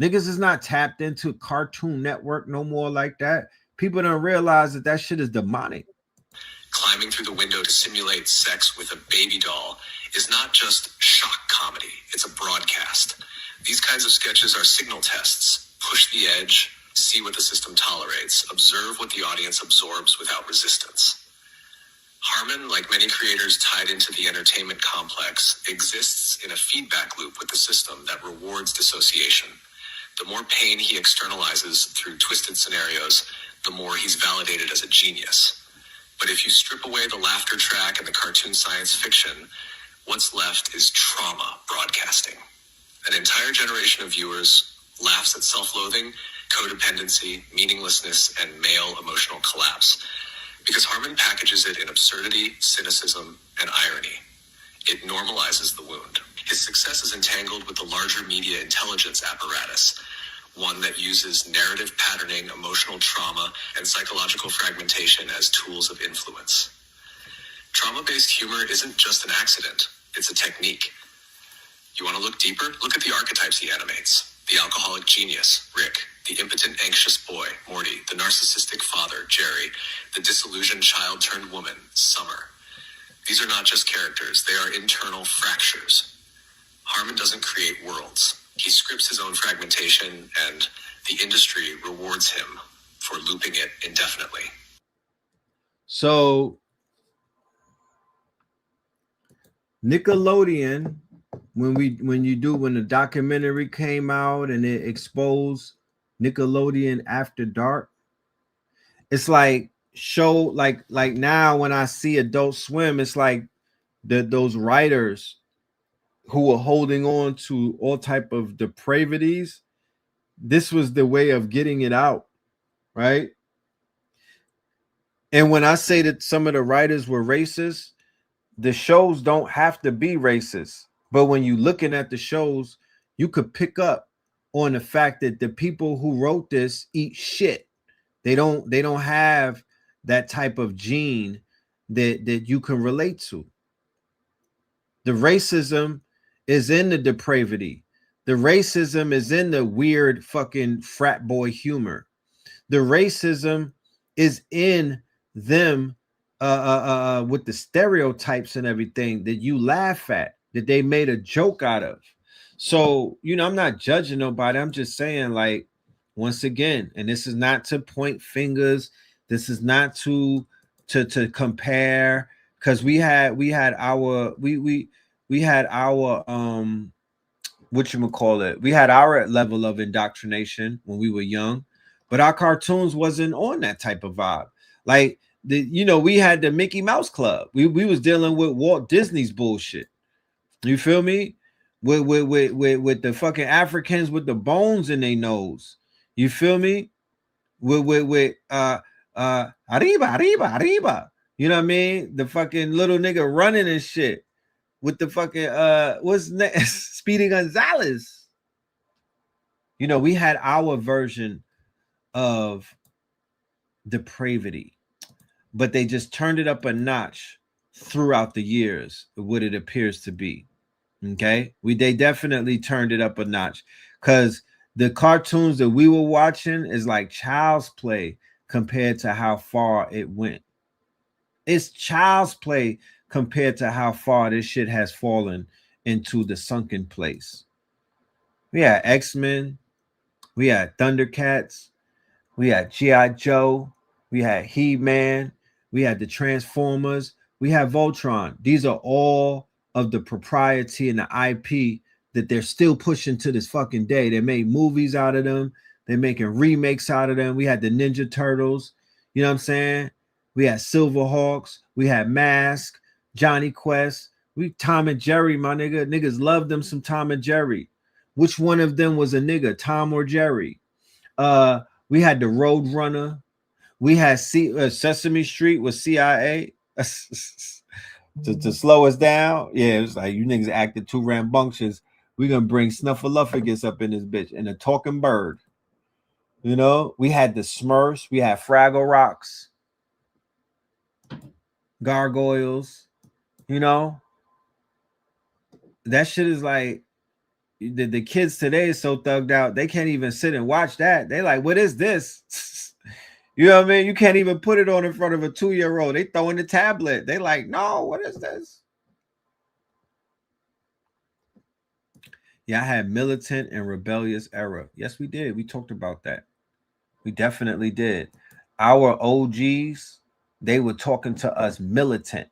Niggas is not tapped into Cartoon Network no more like that. People don't realize that shit is demonic. Climbing through the window to simulate sex with a baby doll is not just shock comedy, it's a broadcast. These kinds of sketches are signal tests. Push the edge, see what the system tolerates, observe what the audience absorbs without resistance. Harmon, like many creators tied into the entertainment complex, exists in a feedback loop with the system that rewards dissociation. The more pain he externalizes through twisted scenarios, the more he's validated as a genius. But if you strip away the laughter track and the cartoon science fiction, what's left is trauma broadcasting. An entire generation of viewers laughs at self-loathing, codependency, meaninglessness, and male emotional collapse. Because Harmon packages it in absurdity, cynicism, and irony. It normalizes the wound. His success is entangled with the larger media intelligence apparatus, one that uses narrative patterning, emotional trauma, and psychological fragmentation as tools of influence. Trauma-based humor isn't just an accident, it's a technique. You want to look deeper? Look at the archetypes he animates. The alcoholic genius, Rick. The impotent, anxious boy, Morty. The narcissistic father, Jerry. The disillusioned child turned woman, Summer. These are not just characters, they are internal fractures. Harmon doesn't create worlds. He scripts his own fragmentation, and the industry rewards him for looping it indefinitely. So Nickelodeon, when the documentary came out and it exposed Nickelodeon After Dark, it's like now when I see Adult Swim, it's like those writers who were holding on to all type of depravities, this was the way of getting it out, right? And when I say that some of the writers were racist, the shows don't have to be racist. But when you're looking at the shows, you could pick up on the fact that the people who wrote this eat shit. They don't have that type of gene that you can relate to. The racism is in the depravity. The racism is in the weird fucking frat boy humor. The racism is in them with the stereotypes and everything that you laugh at, that they made a joke out of. So, I'm not judging nobody. I'm just saying, like, once again, and this is not to point fingers. This is not to compare, because we had our whatchamacallit, we had our level of indoctrination when we were young, but our cartoons wasn't on that type of vibe. Like, we had the Mickey Mouse Club. We was dealing with Walt Disney's bullshit. You feel me? With the fucking Africans with the bones in their nose. You feel me? With arriba. You know what I mean? The fucking little nigga running and shit. With the fucking what's next? Speedy Gonzalez. We had our version of depravity, but they just turned it up a notch throughout the years of what it appears to be. Okay, they definitely turned it up a notch, because the cartoons that we were watching is like child's play compared to how far it went. It's child's play compared to how far this shit has fallen into the sunken place. We had X-Men, we had Thundercats, we had G.I. Joe, we had He-Man, we had the Transformers, we had Voltron. These are all of the propriety and the IP that they're still pushing to this fucking day. They made movies out of them. They're making remakes out of them. We had the Ninja Turtles. You know what I'm saying? We had Silverhawks. We had Mask, Johnny Quest. Tom and Jerry, my nigga. Niggas loved them some Tom and Jerry. Which one of them was a nigga, Tom or Jerry? We had the Road Runner. We had Sesame Street with CIA. To slow us down. Yeah, it was like, you niggas acted too rambunctious. We're gonna bring Snuffleupagus up in this bitch and a talking bird. We had the Smurfs, we had Fraggle Rocks, Gargoyles. That shit is like, the kids today is so thugged out, they can't even sit and watch that. They like, what is this? You know what I mean? You can't even put it on in front of a 2-year-old. They throw in the tablet. They like, no, what is this? Yeah, I had militant and rebellious era. Yes, we did. We talked about that. We definitely did. Our OGs, they were talking to us militant.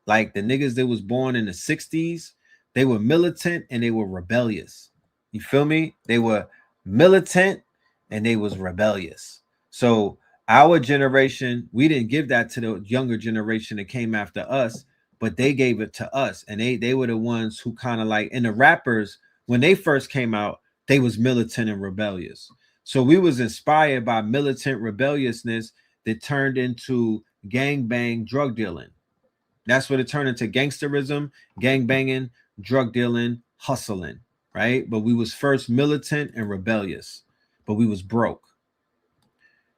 Like the niggas that was born in the 60s, they were militant and they were rebellious. You feel me? They were militant and they was rebellious. So our generation, we didn't give that to the younger generation that came after us, but they gave it to us. And they were the ones who kind of like, and the rappers, when they first came out, they was militant and rebellious. So we was inspired by militant rebelliousness that turned into gangbang drug dealing. That's what it turned into: gangsterism, gang banging, drug dealing, hustling, right? But we was first militant and rebellious, but we was broke.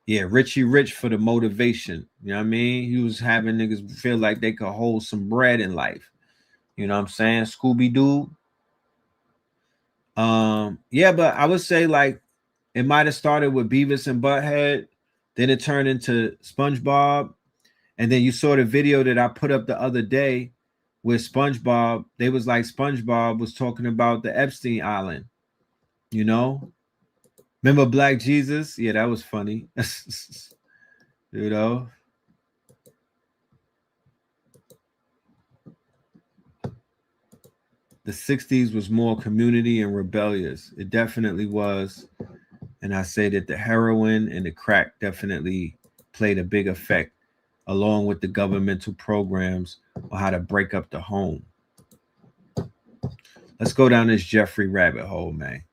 Yeah, Richie Rich for the motivation. You know what I mean? He was having niggas feel like they could hold some bread in life. You know what I'm saying? Scooby-Doo. Yeah, but I would say like it might have started with Beavis and Butthead, then it turned into SpongeBob. And then you saw the video that I put up the other day with SpongeBob. They was like, SpongeBob was talking about the Epstein Island. You know? Remember Black Jesus? Yeah, that was funny. You know? The 60s was more community and rebellious. It definitely was. And I say that the heroin and the crack definitely played a big effect, along with the governmental programs on how to break up the home. Let's go down this Jeffrey rabbit hole, man.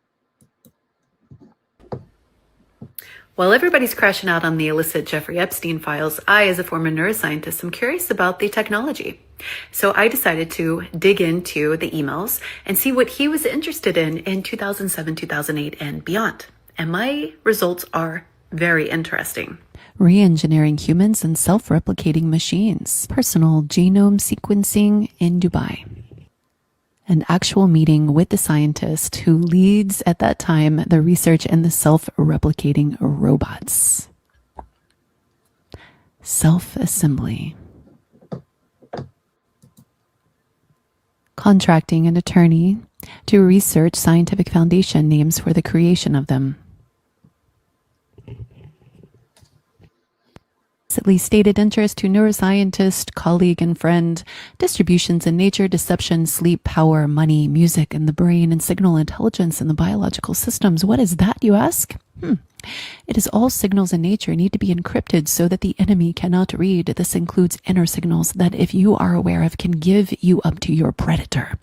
While everybody's crashing out on the illicit Jeffrey Epstein files, I, as a former neuroscientist, am curious about the technology. So I decided to dig into the emails and see what he was interested in 2007, 2008, and beyond. And my results are very interesting. Re-engineering humans and self-replicating machines. Personal genome sequencing in Dubai. An actual meeting with the scientist who leads at that time the research in the self-replicating robots. Self-assembly. Contracting an attorney to research scientific foundation names for the creation of them. Stated interest to neuroscientist, colleague, and friend. Distributions in nature, deception, sleep, power, money, music, and the brain, and signal intelligence in the biological systems. What is that, you ask? It is all signals in nature need to be encrypted so that the enemy cannot read. This includes inner signals that, if you are aware of, can give you up to your predator.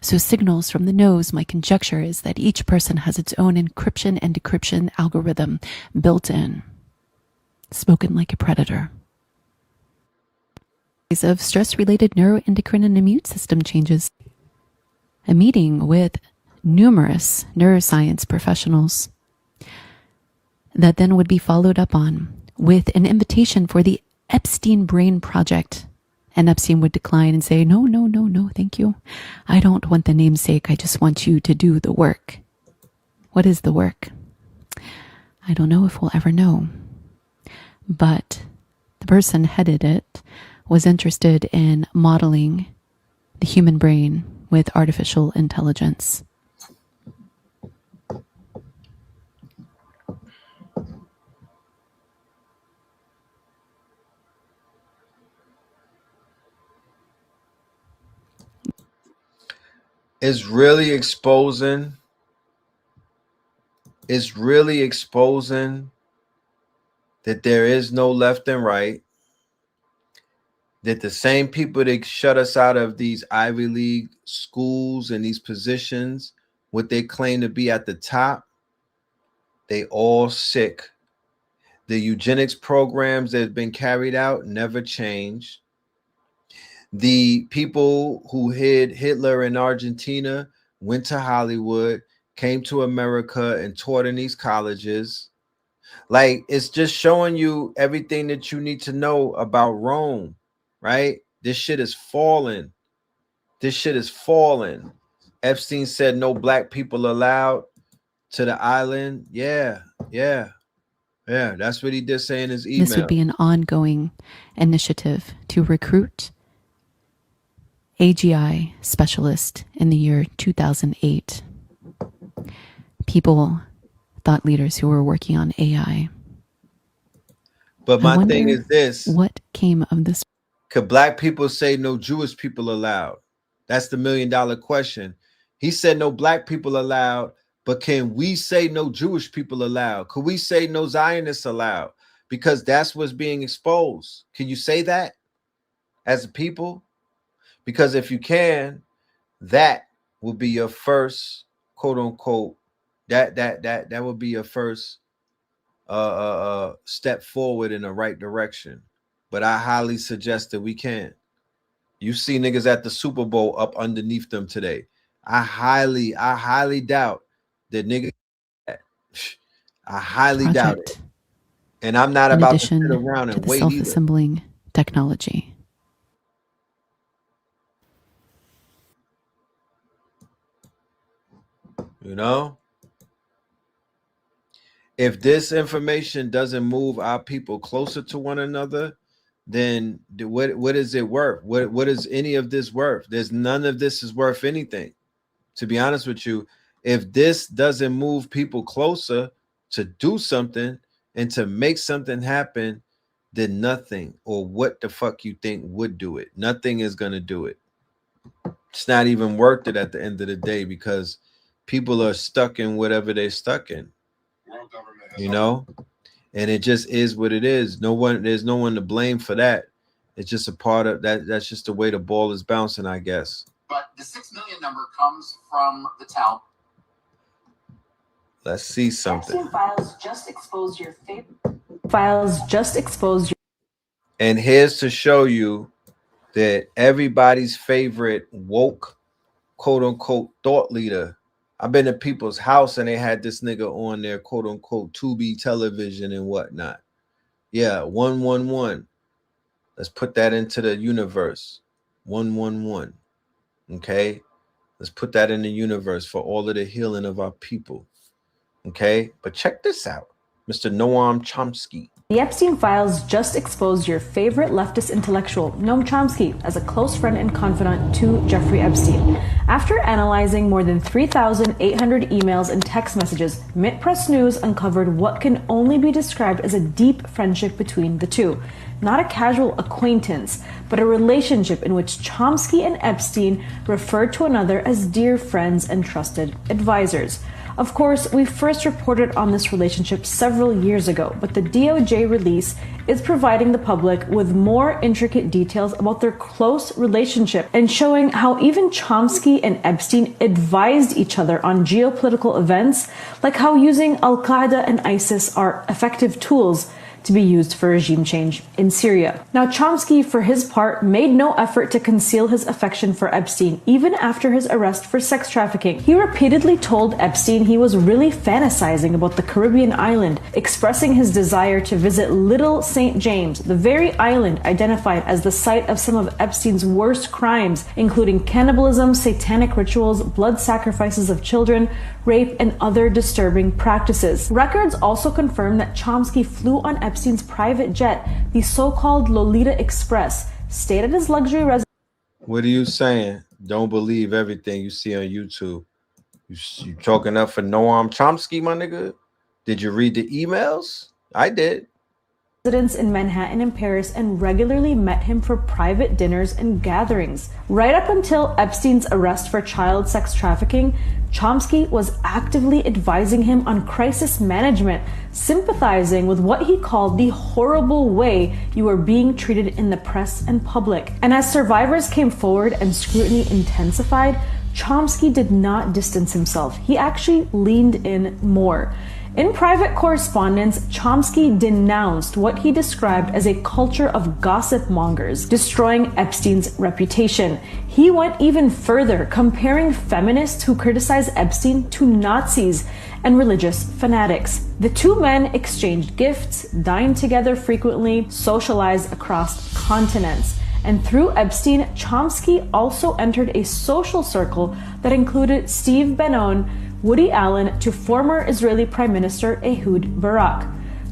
So signals from the nose, my conjecture is that each person has its own encryption and decryption algorithm built in. Spoken like a predator. Of stress-related neuroendocrine and immune system changes. A meeting with numerous neuroscience professionals that then would be followed up on with an invitation for the Epstein Brain Project. And Epstein would decline and say, no, thank you. I don't want the namesake. I just want you to do the work. What is the work? I don't know if we'll ever know. But the person headed it was interested in modeling the human brain with artificial intelligence. It's really exposing that there is no left and right, that the same people that shut us out of these Ivy League schools and these positions, what they claim to be at the top, they all sick. The eugenics programs that have been carried out never changed. The people who hid Hitler in Argentina went to Hollywood, came to America and taught in these colleges. Like, it's just showing you everything that you need to know about Rome, right? This shit is falling. Epstein said no black people allowed to the island. Yeah. That's what he did say in his email. This would be an ongoing initiative to recruit AGI specialist in the year 2008. People, thought leaders who were working on AI. But my thing is this. What came of this? Could black people say no Jewish people allowed? That's the $1 million question. He said no black people allowed, but can we say no Jewish people allowed? Could we say no Zionists allowed? Because that's what's being exposed. Can you say that as a people? Because if you can, that will be your first quote unquote, that would be your first step forward in the right direction. But I highly suggest that we can. You see niggas at the Super Bowl up underneath them today. I highly doubt that niggas. I highly doubt it. And I'm not about to sit around and wait either. Self-assembling technology. You know? If this information doesn't move our people closer to one another, then what is it worth? What is any of this worth? There's none of this is worth anything. To be honest with you, if this doesn't move people closer to do something and to make something happen, then nothing, or what the fuck you think would do it. Nothing is going to do it. It's not even worth it at the end of the day, because people are stuck in whatever they're stuck in. You know? And it just is what it is. There's no one to blame for that. It's just a part of that. That's just the way the ball is bouncing, I guess. But the 6 million number comes from the Talmud. Let's see something. Files just exposed your files just exposed your. And here's to show you that everybody's favorite woke, quote unquote, thought leader. I've been to people's house and they had this nigga on their quote unquote Tubi television and whatnot. Yeah, 111. Let's put that into the universe. 111. Okay, let's put that in the universe for all of the healing of our people. Okay, but check this out, Mr. Noam Chomsky. The Epstein files just exposed your favorite leftist intellectual, Noam Chomsky, as a close friend and confidant to Jeffrey Epstein. After analyzing more than 3,800 emails and text messages, Mint Press News uncovered what can only be described as a deep friendship between the two. Not a casual acquaintance, but a relationship in which Chomsky and Epstein referred to another as dear friends and trusted advisors. Of course, we first reported on this relationship several years ago, but the DOJ release is providing the public with more intricate details about their close relationship and showing how even Chomsky and Epstein advised each other on geopolitical events, like how using Al-Qaeda and ISIS are effective tools to be used for regime change in Syria. Now, Chomsky, for his part, made no effort to conceal his affection for Epstein, even after his arrest for sex trafficking. He repeatedly told Epstein he was really fantasizing about the Caribbean island, expressing his desire to visit Little St. James, the very island identified as the site of some of Epstein's worst crimes, including cannibalism, satanic rituals, blood sacrifices of children, rape, and other disturbing practices. Records also confirm that Chomsky flew on Epstein's private jet, the so-called Lolita Express, stayed at his luxury residence. What are you saying? Don't believe everything you see on YouTube. You talking up for Noam Chomsky, my nigga? Did you read the emails? I did. In Manhattan and Paris, and regularly met him for private dinners and gatherings. Right up until Epstein's arrest for child sex trafficking, Chomsky was actively advising him on crisis management, sympathizing with what he called the horrible way you were being treated in the press and public. And as survivors came forward and scrutiny intensified, Chomsky did not distance himself. He actually leaned in more. In private correspondence, Chomsky denounced what he described as a culture of gossip mongers, destroying Epstein's reputation. He went even further, comparing feminists who criticize Epstein to Nazis and religious fanatics. The two men exchanged gifts, dined together frequently, socialized across continents. And through Epstein, Chomsky also entered a social circle that included Steve Bannon, Woody Allen, to former Israeli Prime Minister Ehud Barak.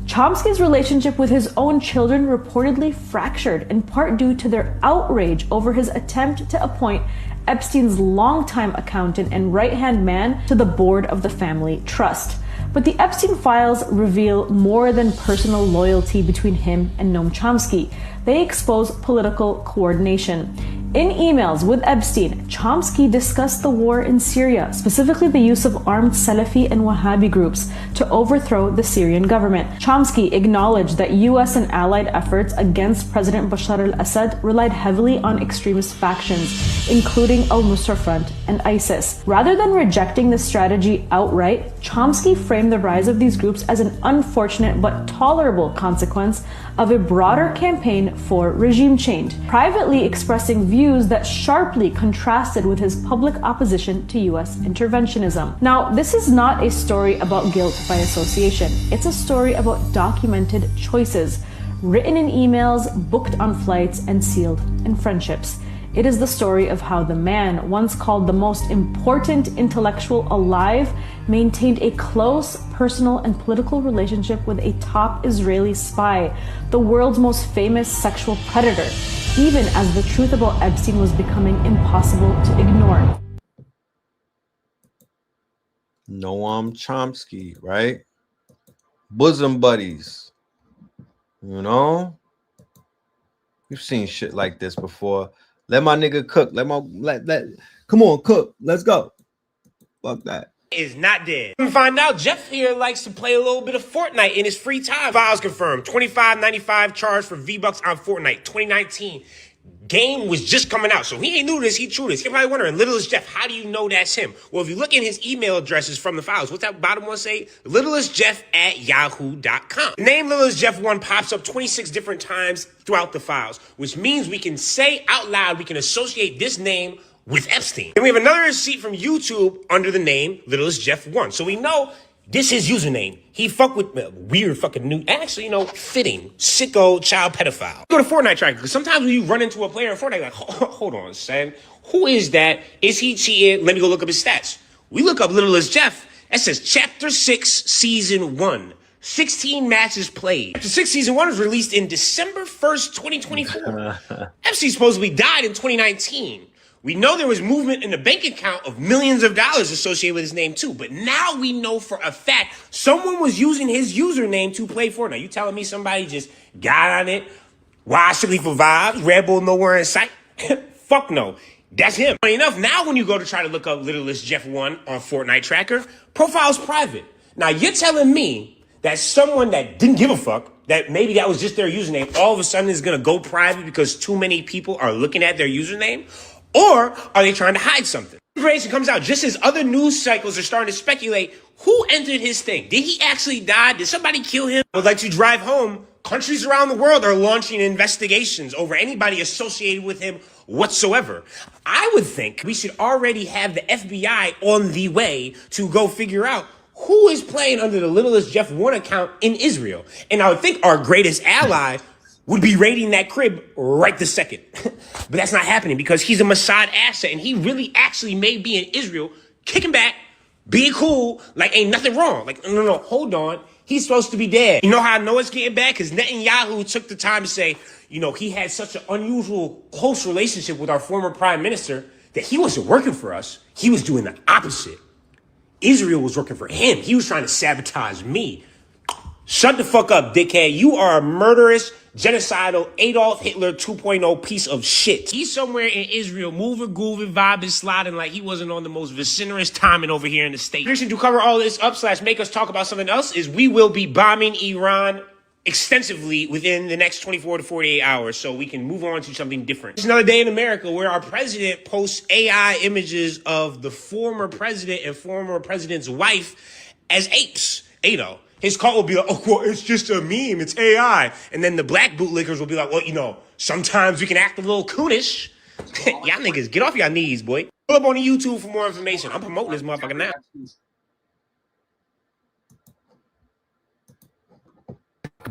Chomsky's relationship with his own children reportedly fractured, in part due to their outrage over his attempt to appoint Epstein's longtime accountant and right-hand man to the board of the family trust. But the Epstein files reveal more than personal loyalty between him and Noam Chomsky. They expose political coordination. In emails with Epstein, Chomsky discussed the war in Syria, specifically the use of armed Salafi and Wahhabi groups to overthrow the Syrian government. Chomsky acknowledged that US and allied efforts against President Bashar al-Assad relied heavily on extremist factions, including Al-Nusra Front and ISIS. Rather than rejecting the strategy outright, Chomsky framed the rise of these groups as an unfortunate but tolerable consequence of a broader campaign for regime change, privately expressing views that sharply contrasted with his public opposition to US interventionism. Now, this is not a story about guilt by association. It's a story about documented choices, written in emails, booked on flights, and sealed in friendships. It is the story of how the man, once called the most important intellectual alive, maintained a close personal and political relationship with a top Israeli spy, the world's most famous sexual predator, even as the truth about Epstein was becoming impossible to ignore. Noam Chomsky, right? Bosom buddies. You know? We've seen shit like this before. Let my nigga cook. Come on, cook. Let's go. Fuck that. Is not dead. We find out Jeff here likes to play a little bit of Fortnite in his free time. Files confirmed. $25.95 charge for V-Bucks on Fortnite 2019. Game was just coming out, so he ain't new to this, he true to this. You're probably wondering, Littlest Jeff, how do you know that's him? Well, if you look in his email addresses from the files, what's that bottom one say? littlestjeff@yahoo.com. The name Littlest Jeff 1 pops up 26 different times throughout the files, which means we can say out loud, we can associate this name with Epstein. And we have another receipt from YouTube under the name Littlest Jeff 1. So we know this is his username. He fuck with weird fucking new, actually, fitting, sicko child pedophile. Go to Fortnite tracker, because sometimes when you run into a player in Fortnite, like, hold on, son. Who is that? Is he cheating? Let me go look up his stats. We look up Littlest Jeff. That says Chapter 6, Season 1. 16 matches played. Chapter 6, Season 1 was released in December 1st, 2024. Epstein supposedly died in 2019. We know there was movement in the bank account of millions of dollars associated with his name too, but now we know for a fact someone was using his username to play Fortnite. You telling me somebody just got on it, watched strictly for vibes, Red Bull nowhere in sight? Fuck no. That's him. Funny enough, now when you go to try to look up Littlest Jeff 1 on Fortnite tracker, profile's private. Now you're telling me that someone that didn't give a fuck, that maybe that was just their username, all of a sudden is gonna go private because too many people are looking at their username? Or are they trying to hide something? Information comes out just as other news cycles are starting to speculate who entered his thing. Did he actually die? Did somebody kill him? I would like to drive home. Countries around the world are launching investigations over anybody associated with him whatsoever. I would think we should already have the FBI on the way to go figure out who is playing under the Littlest Jeff 1 account in Israel. And I would think our greatest ally would be raiding that crib right this second. But that's not happening because he's a Mossad asset and he really actually may be in Israel, kicking back, being cool, like ain't nothing wrong. Like, no, hold on. He's supposed to be dead. You know how I know it's getting bad? Because Netanyahu took the time to say, he had such an unusual close relationship with our former prime minister that he wasn't working for us. He was doing the opposite. Israel was working for him. He was trying to sabotage me. Shut the fuck up, dickhead. You are a murderous, genocidal Adolf Hitler 2.0 piece of shit. He's somewhere in Israel moving, grooving, vibing, sliding like he wasn't on the most vociferous timing over here in the States. The reason to cover all this up / make us talk about something else is we will be bombing Iran extensively within the next 24 to 48 hours so we can move on to something different. It's another day in America where our president posts AI images of the former president and former president's wife as apes. His cult will be like, it's just a meme, it's AI. And then the black bootlickers will be like, sometimes we can act a little coonish. Y'all niggas, get off your knees, boy. Pull up on the YouTube for more information. I'm promoting this motherfucker now.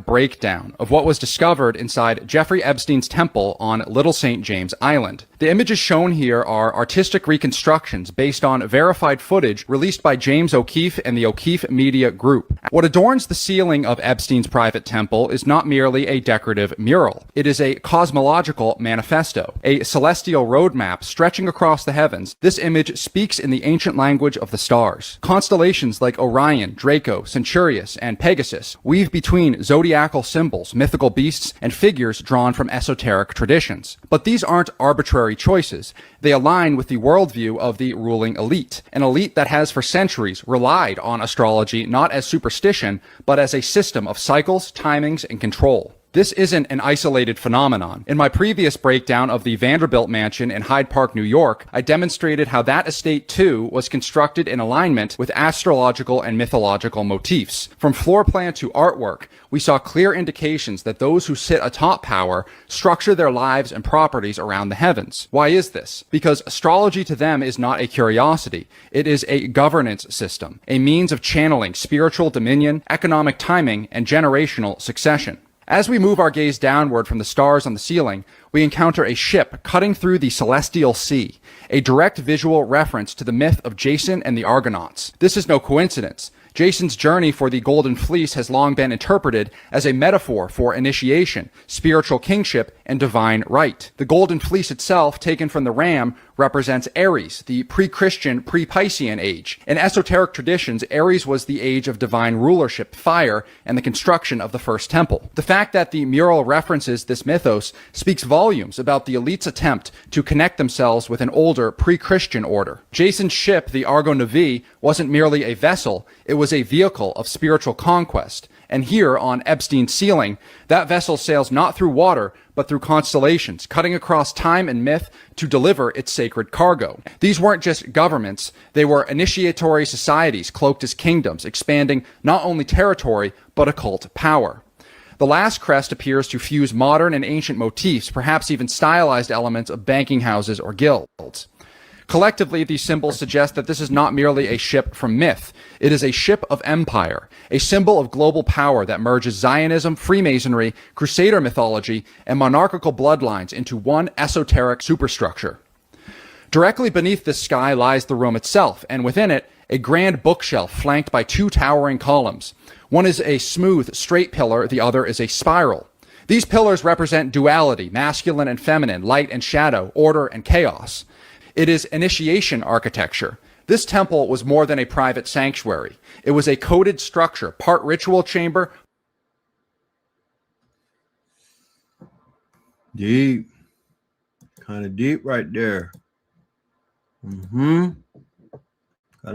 Breakdown of what was discovered inside Jeffrey Epstein's temple on Little St. James Island. The images shown here are artistic reconstructions based on verified footage released by James O'Keefe and the O'Keefe Media Group. What adorns the ceiling of Epstein's private temple is not merely a decorative mural. It is a cosmological manifesto, a celestial roadmap stretching across the heavens. This image speaks in the ancient language of the stars. Constellations like Orion, Draco, Centaurus, and Pegasus weave between zodiacal symbols, mythical beasts, and figures drawn from esoteric traditions. But these aren't arbitrary choices. They align with the worldview of the ruling elite, an elite that has for centuries relied on astrology not as superstition, but as a system of cycles, timings, and control. This isn't an isolated phenomenon. In my previous breakdown of the Vanderbilt Mansion in Hyde Park, New York, I demonstrated how that estate too was constructed in alignment with astrological and mythological motifs. From floor plan to artwork, we saw clear indications that those who sit atop power structure their lives and properties around the heavens. Why is this? Because astrology to them is not a curiosity. It is a governance system, a means of channeling spiritual dominion, economic timing, and generational succession. As we move our gaze downward from the stars on the ceiling, we encounter a ship cutting through the celestial sea, a direct visual reference to the myth of Jason and the Argonauts. This is no coincidence. Jason's journey for the Golden Fleece has long been interpreted as a metaphor for initiation, spiritual kingship, and divine right. The Golden Fleece itself, taken from the ram, represents Aries, the pre-Christian, pre-Piscean age. In esoteric traditions, Aries was the age of divine rulership, fire, and the construction of the first temple. The fact that the mural references this mythos speaks volumes about the elite's attempt to connect themselves with an older, pre-Christian order. Jason's ship, the Argo Navi, wasn't merely a vessel, it was a vehicle of spiritual conquest. And here, on Epstein's ceiling, that vessel sails not through water, but through constellations, cutting across time and myth to deliver its sacred cargo. These weren't just governments, they were initiatory societies cloaked as kingdoms, expanding not only territory, but occult power. The last crest appears to fuse modern and ancient motifs, perhaps even stylized elements of banking houses or guilds. Collectively, these symbols suggest that this is not merely a ship from myth. It is a ship of empire, a symbol of global power that merges Zionism, Freemasonry, Crusader mythology, and monarchical bloodlines into one esoteric superstructure. Directly beneath this sky lies the room itself, and within it, a grand bookshelf flanked by two towering columns. One is a smooth, straight pillar, the other is a spiral. These pillars represent duality, masculine and feminine, light and shadow, order and chaos. It is initiation architecture. This temple was more than a private sanctuary. It was a coded structure, part ritual chamber. Deep. Kind of deep right there. Gotta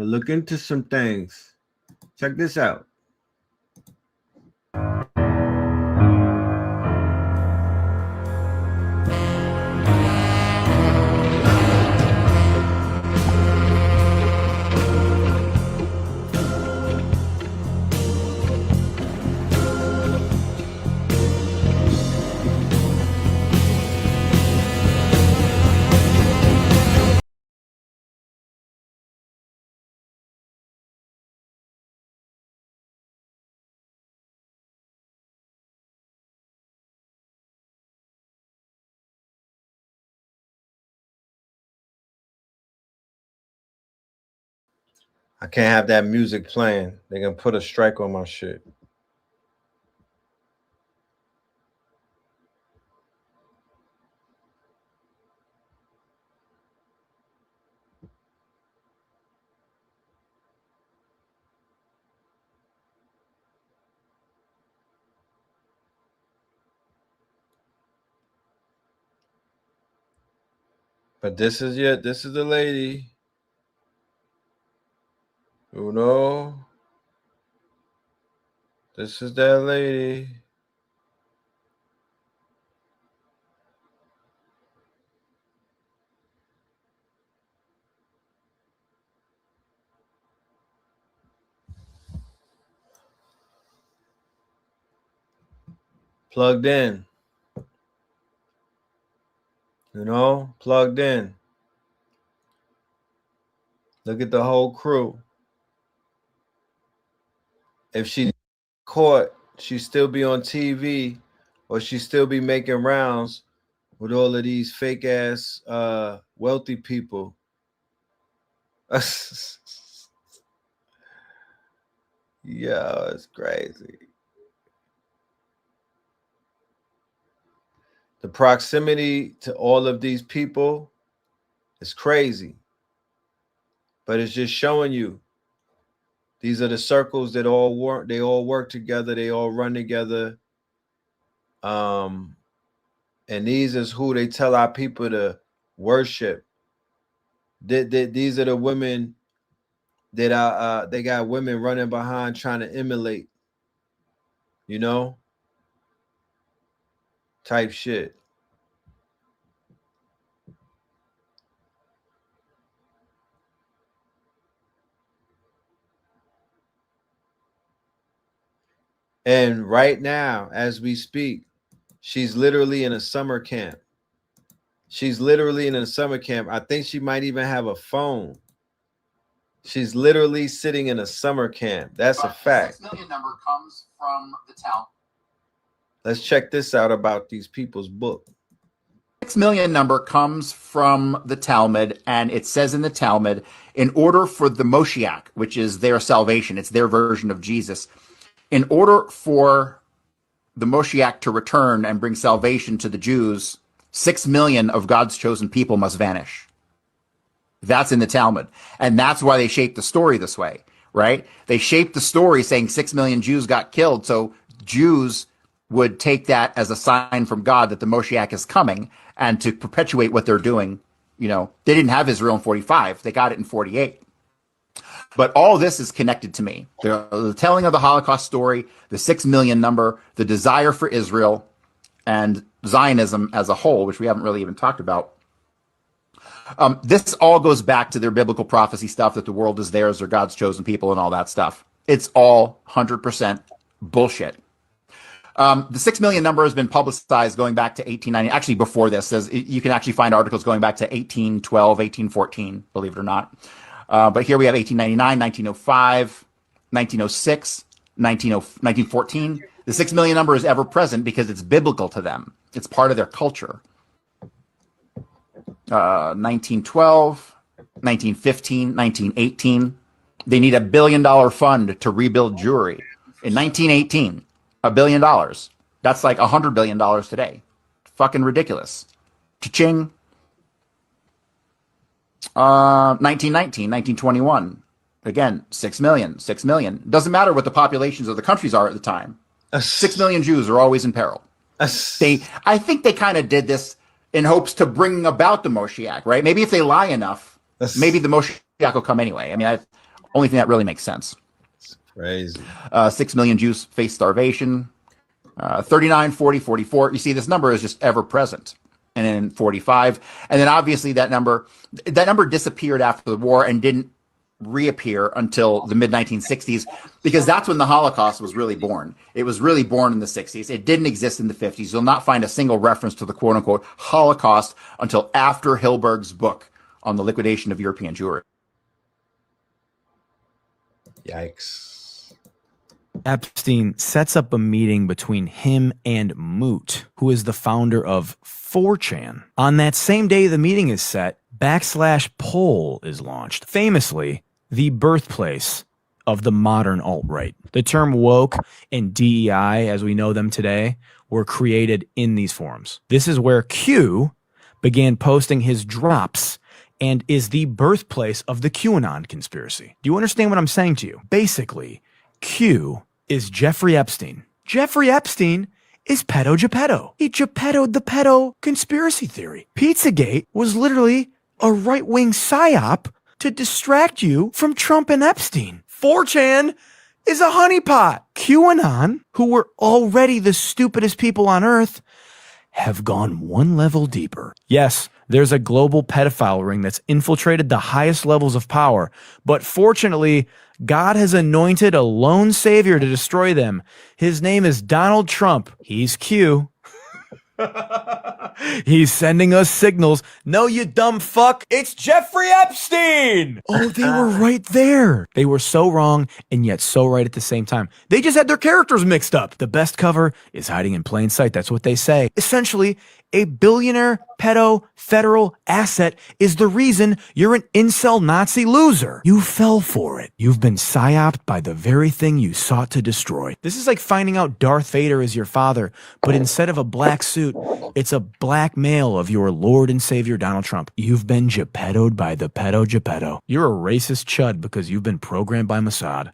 look into some things. Check this out. I can't have that music playing. They're gonna put a strike on my shit. But this is the lady. Uno. This is that lady. Plugged in. Plugged in. Look at the whole crew. If she caught, she'd still be on TV or she'd still be making rounds with all of these fake ass wealthy people. Yo, it's crazy. The proximity to all of these people is crazy. But it's just showing you these are the circles that all work together, they all run together. And these is who they tell our people to worship. These are the women that they got women running behind trying to emulate, you know, type shit. And right now, as we speak, she's literally in a summer camp. She's literally in a summer camp. I think she might even have a phone. She's literally sitting in a summer camp. That's a fact. The 6 million number comes from the Talmud. Let's check this out about these people's book. 6 million number comes from the Talmud, and it says in the Talmud, in order for the Moshiach, which is their salvation, it's their version of Jesus, in order for the Moshiach to return and bring salvation to the Jews, 6 million of God's chosen people must vanish. That's in the Talmud. And that's why they shaped the story this way, right? They shaped the story saying 6 million Jews got killed. So Jews would take that as a sign from God that the Moshiach is coming, and to perpetuate what they're doing. You know, they didn't have Israel in 45. They got it in 48. But all this is connected to me. The telling of the Holocaust story, the 6 million number, the desire for Israel, and Zionism as a whole, which we haven't really even talked about. This all goes back to their biblical prophecy stuff, that the world is theirs, or God's chosen people, and all that stuff. It's all 100% bullshit. The 6 million number has been publicized going back to 1890. Actually, before this, you can actually find articles going back to 1812, 1814, believe it or not. But here we have 1899, 1905, 1906, 1914. The 6 million number is ever present because it's biblical to them. It's part of their culture. 1912, 1915, 1918. They need $1 billion fund to rebuild Jewry. In 1918, $1 billion. That's like $100 billion today. Fucking ridiculous. Cha-ching. 1919, 1921. Again, 6 million, 6 million. Doesn't matter what the populations of the countries are at the time. 6 million Jews are always in peril. I think they kind of did this in hopes to bring about the Moshiach, right? Maybe if they lie enough, maybe the Moshiach will come anyway. I mean, only thing that really makes sense. It's crazy. 6 million Jews face starvation. 39, 40, 44. You see, this number is just ever present. And then 45. And then obviously that number disappeared after the war and didn't reappear until the mid-1960s, because that's when the Holocaust was really born. It was really born in the 60s. It didn't exist in the 50s. You'll not find a single reference to the quote-unquote Holocaust until after Hilberg's book on the liquidation of European Jewry. Yikes. Epstein sets up a meeting between him and Moot, who is the founder of 4chan. On that same day the meeting is set, /poll is launched. Famously, the birthplace of the modern alt-right. The term woke and DEI, as we know them today, were created in these forums. This is where Q began posting his drops and is the birthplace of the QAnon conspiracy. Do you understand what I'm saying to you? Basically, Q is Jeffrey Epstein. Jeffrey Epstein is pedo Geppetto. He Geppetto'd the pedo conspiracy theory. Pizzagate was literally a right-wing psyop to distract you from Trump and Epstein. 4chan is a honeypot. QAnon, who were already the stupidest people on earth, have gone one level deeper. Yes, there's a global pedophile ring that's infiltrated the highest levels of power, but fortunately, God has anointed a lone savior to destroy them. His name is Donald Trump. He's Q. He's sending us signals. No, you dumb fuck. It's Jeffrey Epstein. Oh, they were right there. They were so wrong and yet so right at the same time. They just had their characters mixed up. The best cover is hiding in plain sight. That's what they say. Essentially, A billionaire pedo federal asset is the reason you're an incel Nazi loser. You fell for it. You've been psyoped by the very thing you sought to destroy. This is like finding out Darth Vader is your father, but instead of a black suit, it's a black male of your Lord and Savior Donald Trump. You've been Geppettoed by the pedo Geppetto. You're a racist chud because you've been programmed by Mossad.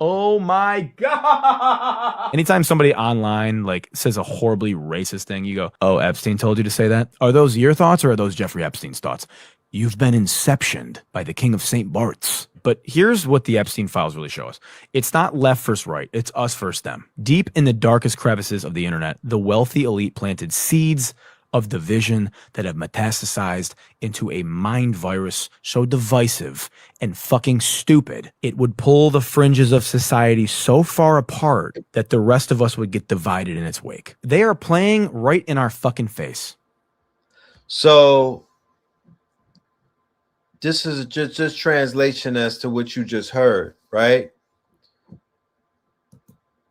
Oh my God. Anytime somebody online like says a horribly racist thing, you go, oh, Epstein told you to say that? Are those your thoughts or are those Jeffrey Epstein's thoughts? You've been inceptioned by the king of St. Bart's. But here's what the Epstein files really show us. It's not left versus right. It's us versus them. Deep in the darkest crevices of the internet, the wealthy elite planted seeds of division that have metastasized into a mind virus so divisive and fucking stupid, it would pull the fringes of society so far apart that the rest of us would get divided in its wake. They are playing right in our fucking face. So this is just translation as to what you just heard, right?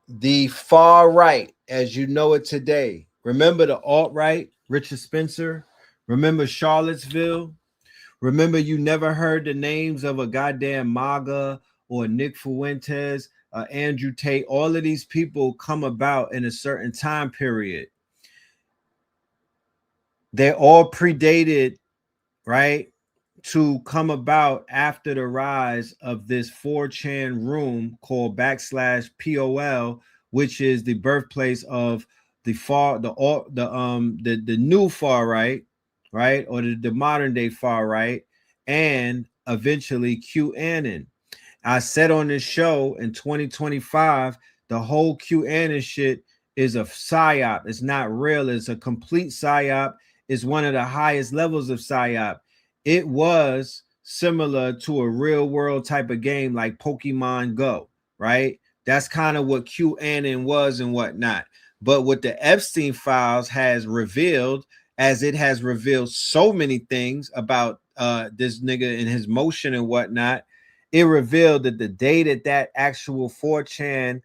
The far right, as you know it today. Remember the alt-right, Richard Spencer? Remember Charlottesville? Remember you never heard the names of a goddamn MAGA or Nick Fuentes, Andrew Tate? All of these people come about in a certain time period. They're all predated, right, to come about after the rise of this 4chan room called /POL, which is the birthplace of the new far right, right, or the modern day far right, and eventually QAnon. I said on this show in 2025, the whole QAnon shit is a psyop. It's not real. It's a complete psyop. It's one of the highest levels of psyop. It was similar to a real world type of game like Pokemon Go, right? That's kind of what QAnon was and whatnot. But what the Epstein files has revealed, as it has revealed so many things about this nigga and his motion and whatnot, it revealed that the day that actual 4chan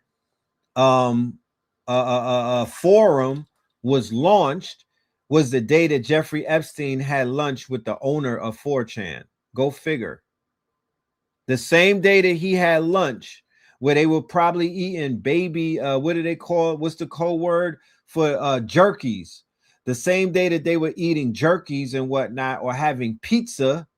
forum was launched was the day that Jeffrey Epstein had lunch with the owner of 4chan. Go figure. The same day that he had lunch, where they were probably eating baby, what do they call it? What's the code word for jerkies? The same day that they were eating jerkies and whatnot, or having pizza,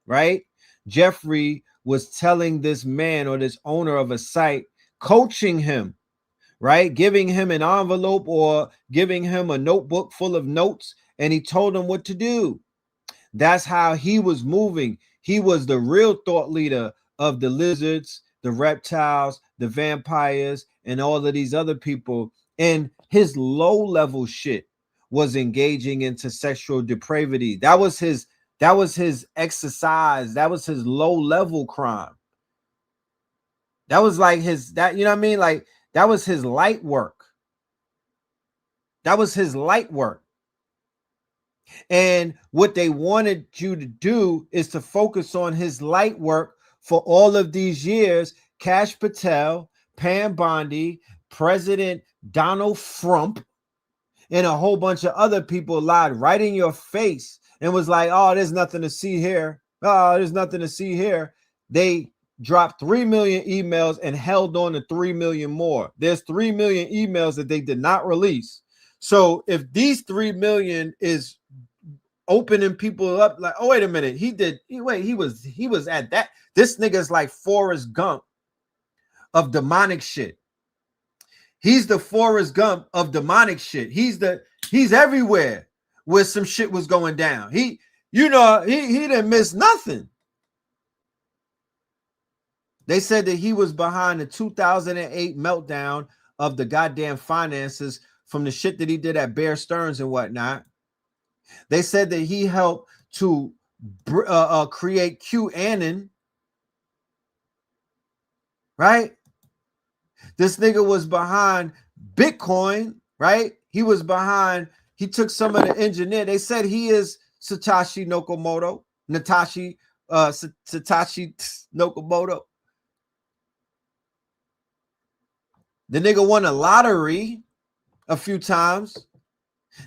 right? Jeffrey was telling this man or this owner of a site, coaching him, right? Giving him an envelope or giving him a notebook full of notes, and he told him what to do. That's how he was moving. He was the real thought leader of the lizards, the reptiles, the vampires, and all of these other people. And his low-level shit was engaging into sexual depravity. That was his exercise. That was his low-level crime. That was like his, that, you know what I mean? Like, that was his light work. That was his light work. And what they wanted you to do is to focus on his light work for all of these years. Kash Patel, Pam Bondi, President Donald Trump, and a whole bunch of other people lied right in your face and was like, oh, there's nothing to see here. Oh, there's nothing to see here. They dropped 3 million emails and held on to 3 million more. There's 3 million emails that they did not release. So if these 3 million is opening people up, like, oh, wait a minute, he was at that. This nigga's like Forrest Gump of demonic shit. He's the Forrest Gump of demonic shit. He's everywhere where some shit was going down. He didn't miss nothing. They said that he was behind the 2008 meltdown of the goddamn finances from the shit that he did at Bear Stearns and whatnot. They said that he helped to create QAnon, right? This nigga was behind Bitcoin, right? He took some of the engineer. They said he is Satoshi Nakamoto. The nigga won a lottery a few times.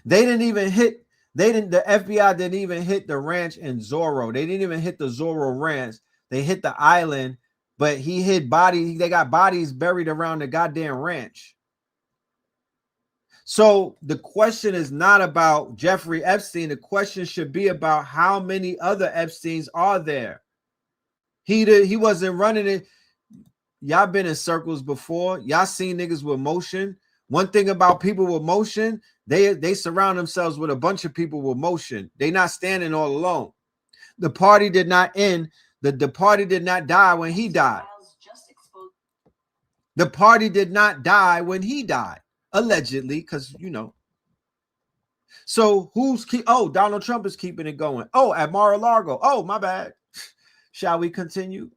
They didn't even hit The FBI didn't even hit the ranch in Zorro. They didn't even hit the Zorro ranch. They hit the island, but he hid bodies. They got bodies buried around the goddamn ranch. So the question is not about Jeffrey Epstein. The question should be about how many other Epsteins are there. He wasn't running it. Y'all been in circles before. Y'all seen niggas with motion. One thing about people with motion, they surround themselves with a bunch of people with motion. They not standing all alone. The party did not end. The party did not die when he died. The party did not die when he died, allegedly, because you know. So Donald Trump is keeping it going. Oh, at Mar-a-Lago. Oh, my bad. Shall we continue?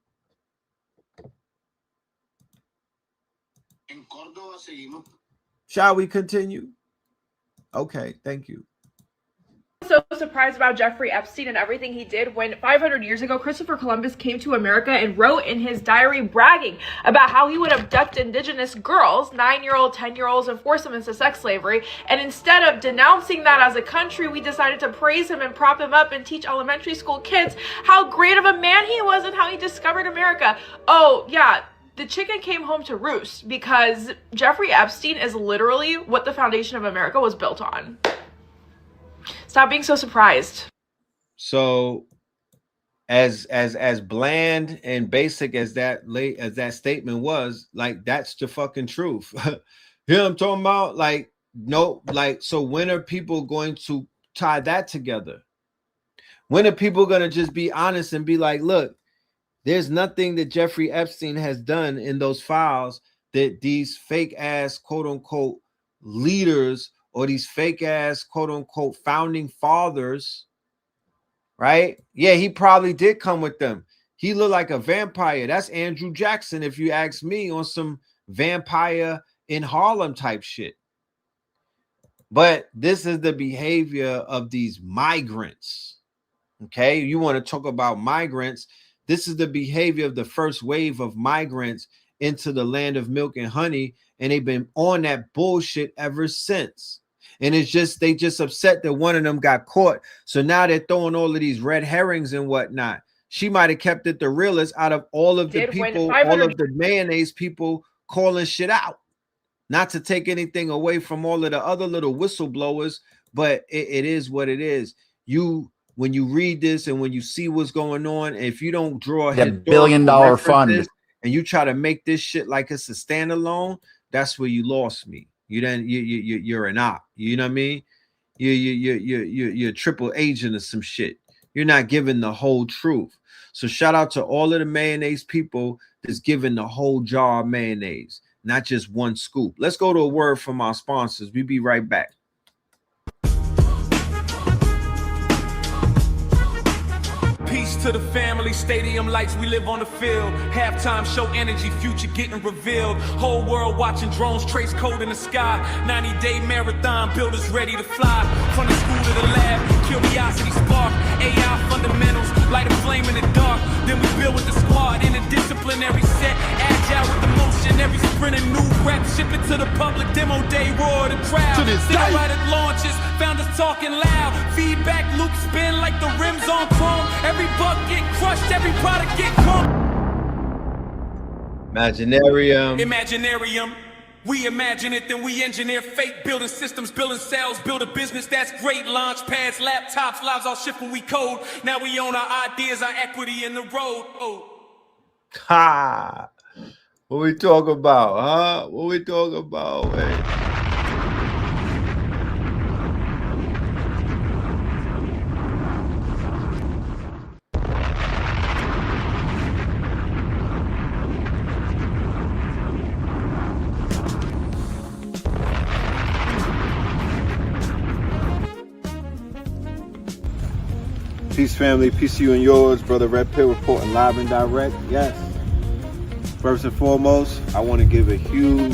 Shall we continue? Okay, thank you. So surprised about Jeffrey Epstein and everything he did when 500 years ago Christopher Columbus came to America and wrote in his diary bragging about how he would abduct indigenous girls, 9-year-old, 10-year-olds, and force them into sex slavery. And instead of denouncing that as a country, we decided to praise him and prop him up and teach elementary school kids how great of a man he was and how he discovered America. Oh yeah, the chicken came home to roost, because Jeffrey Epstein is literally what the foundation of America was built on. Stop being so surprised. So as bland and basic as that statement was, like, that's the fucking truth. You know what I'm talking about? Like, no, like, so when are people going to tie that together? When are people going to just be honest and be like, look, there's nothing that Jeffrey Epstein has done in those files that these fake ass quote unquote leaders or these fake ass quote unquote founding fathers, right? Yeah, he probably did come with them. He looked like a vampire. That's Andrew Jackson, if you ask me, on some vampire in Harlem type shit. But this is the behavior of these migrants. Okay, you want to talk about migrants? This is the behavior of the first wave of migrants into the land of milk and honey, and they've been on that bullshit ever since. And it's just, they just upset that one of them got caught. So now they're throwing all of these red herrings and whatnot. She might have kept it the realest out of all of the people, all of the mayonnaise people calling shit out. Not to take anything away from all of the other little whistleblowers, but it is what it is. When you read this and when you see what's going on, if you don't draw a $1 billion fund and you try to make this shit like it's a standalone, that's where you lost me. You're an op. You know what I mean? You're a triple agent of some shit. You're not giving the whole truth. So shout out to all of the mayonnaise people that's giving the whole jar of mayonnaise, not just one scoop. Let's go to a word from our sponsors. We'll be right back. Peace to the family, stadium lights, we live on the field. Halftime show energy, future getting revealed. Whole world watching drones, trace code in the sky. 90-day marathon, builders ready to fly. From the school to the lab, curiosity spark. AI fundamentals, light a flame in the dark. Then we build with the squad in a disciplinary set. Agile with the motion, every sprint a new rep. Ship it to the public, demo day, roar the crowd. Cinematic launches, found us talking loud. Feedback loop spin like the rims on chrome. Every bug get crushed, every product get caught. Imaginarium. We imagine it, then we engineer fate. Building systems, building cells, build a business that's great. Launch pads, laptops, lives all shift when we code. Now we own our ideas, our equity in the road. Oh. Ha! What we talk about, huh? What we talk about, man? Peace, family. Peace to you and yours. Brother Red Pill reporting live and direct. Yes. First and foremost, I want to give a huge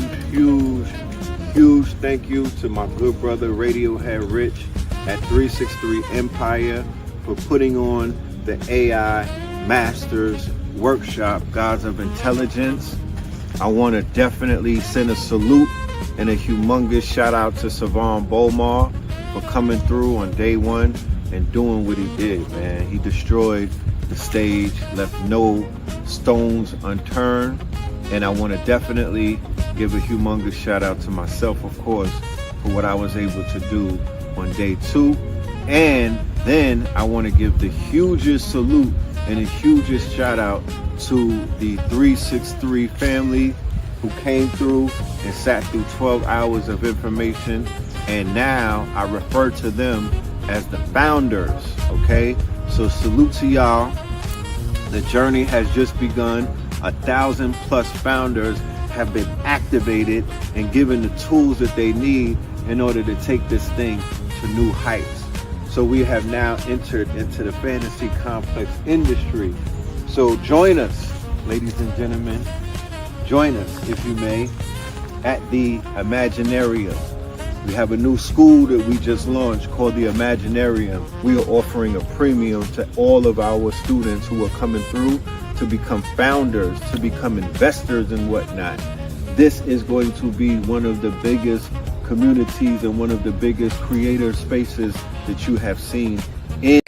thank you to my good brother Radiohead Rich at 363 Empire for putting on the AI Masters Workshop, Gods of Intelligence. I want to definitely send a salute and a humongous shout out to Savan Bomar for coming through on day one and doing what he did, man. He destroyed the stage, left no stones unturned. And I want to definitely give a humongous shout out to myself, of course, for what I was able to do on day two. And then I want to give the hugest salute and the hugest shout out to the 363 family who came through and sat through 12 hours of information. And now I refer to them as the founders, okay? So salute to y'all. The journey has just begun. 1,000+ founders have been activated and given the tools that they need in order to take this thing to new heights. So we have now entered into the fantasy complex industry. So join us, ladies and gentlemen. Join us, if you may, at the Imaginarium. We have a new school that we just launched called the Imaginarium. We are offering a premium to all of our students who are coming through to become founders, to become investors and whatnot. This is going to be one of the biggest communities and one of the biggest creator spaces that you have seen in.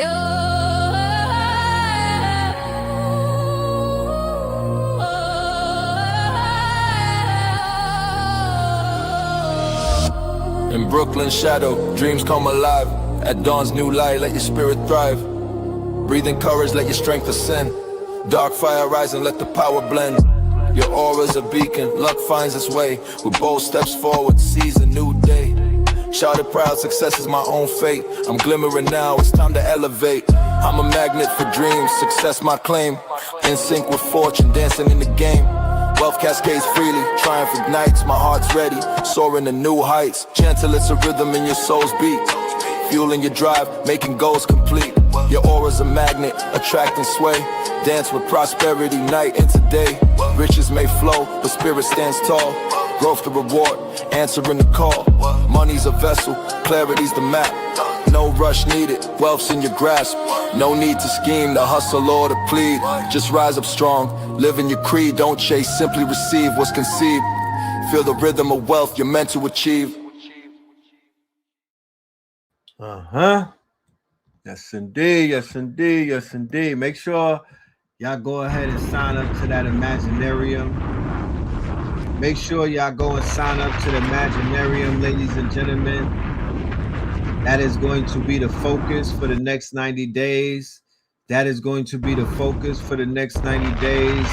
In Brooklyn shadow, dreams come alive. At dawn's new light, let your spirit thrive. Breathing courage, let your strength ascend. Dark fire rising, let the power blend. Your aura's a beacon, luck finds its way. With bold steps forward, seize a new day. Shouted proud, success is my own fate. I'm glimmering now, it's time to elevate. I'm a magnet for dreams, success my claim. In sync with fortune, dancing in the game. Wealth cascades freely, triumph ignites, my heart's ready, soaring to new heights. Gentle, it's a rhythm in your soul's beat. Fueling your drive, making goals complete. Your aura's a magnet, attracting sway. Dance with prosperity, night into day. Riches may flow, but spirit stands tall. Growth the reward, answering the call. Money's a vessel, clarity's the map. No rush needed, wealth's in your grasp. No need to scheme, to hustle or to plead. Just rise up strong, live in your creed. Don't chase, simply receive what's conceived. Feel the rhythm of wealth you're meant to achieve. Yes indeed, yes indeed, yes indeed. Make sure y'all go ahead and sign up to that Imaginarium. Make sure y'all go and sign up to the Imaginarium, ladies and gentlemen. That is going to be the focus for the next 90 days. That is going to be the focus for the next 90 days.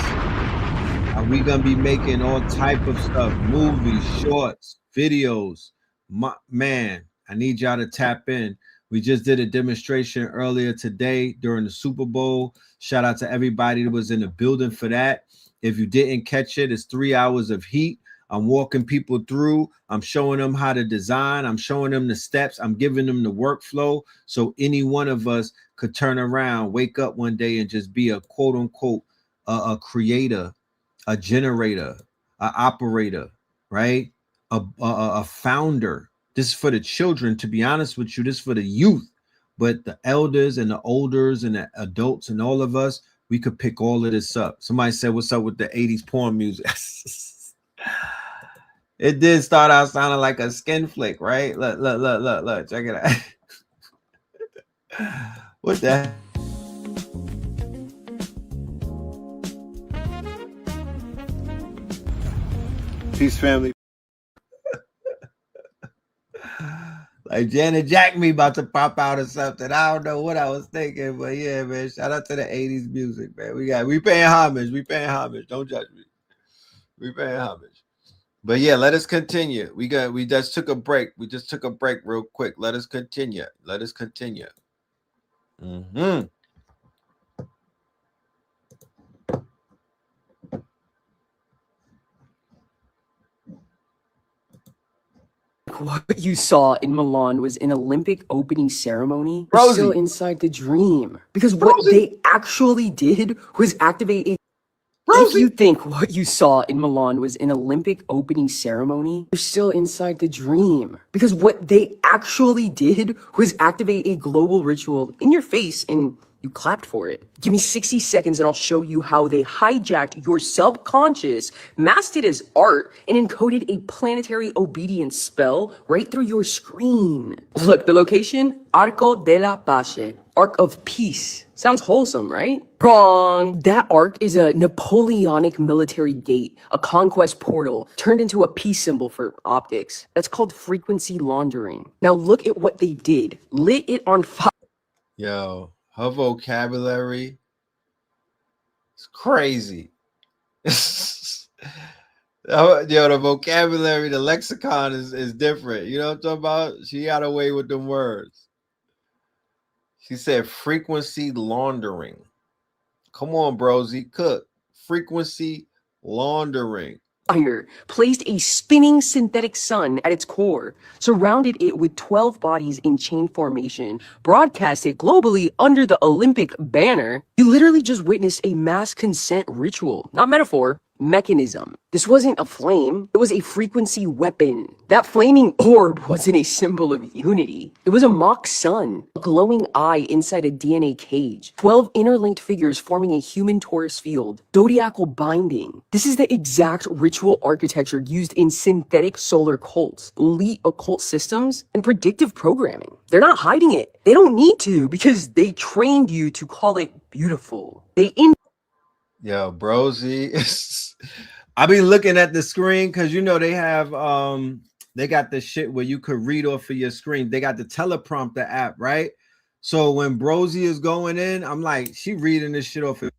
We're going to be making all type of stuff, movies, shorts, videos. Man, I need y'all to tap in. We just did a demonstration earlier today during the Super Bowl. Shout out to everybody that was in the building for that. If you didn't catch it, it's 3 hours of heat. I'm walking people through. I'm showing them how to design. I'm showing them the steps. I'm giving them the workflow. So any one of us could turn around, wake up one day and just be a quote unquote, a creator, a generator, an operator, right? A founder. This is for the children, to be honest with you. This is for the youth. But the elders and the olders and the adults and all of us, we could pick all of this up. Somebody said, what's up with the 80s porn music? It did start out sounding like a skin flick, right? Look, check it out. What the heck? Peace, family. Like Janet Jack me about to pop out or something. I don't know what I was thinking, but yeah, man. Shout out to the 80s music, man. We paying homage. We paying homage. Don't judge me. We paying homage. But yeah, let us continue. We just took a break. We just took a break real quick. Let us continue. Let us continue. What you saw in Milan was an Olympic opening ceremony. We're still inside the dream. Because what they actually did was activate a... If you think what you saw in Milan was an Olympic opening ceremony, you're still inside the dream. Because what they actually did was activate a global ritual in your face and You clapped for it. Give me 60 seconds and I'll show you how they hijacked your subconscious, masked it as art, and encoded a planetary obedience spell right through your screen. Look, the location, Arco de la Pace, Ark of Peace. Sounds wholesome, right? Wrong. That ark is a Napoleonic military gate, a conquest portal, turned into a peace symbol for optics. That's called frequency laundering. Now look at what they did. Lit it on fire. Yo, her vocabulary is crazy. Yo, the vocabulary, the lexicon is different. You know what I'm talking about? She got away with them words. She said frequency laundering. Come on, Brosy, cook. Frequency laundering. Fire placed a spinning synthetic sun at its core, surrounded it with 12 bodies in chain formation, broadcast it globally under the Olympic banner. You literally just witnessed a mass consent ritual, not metaphor, mechanism. This wasn't a flame, it was a frequency weapon. That flaming orb wasn't a symbol of unity. It was a mock sun, a glowing eye inside a DNA cage, 12 interlinked figures forming a human torus field, zodiacal binding. This is the exact ritual architecture used in synthetic solar cults, elite occult systems, and predictive programming. They're not hiding it. They don't need to because they trained you to call it beautiful. Yo, Brosy. I be looking at the screen because you know they have they got the shit where you could read off of your screen. They got the teleprompter app, right? So when Brosy is going in, I'm like, she reading this shit off of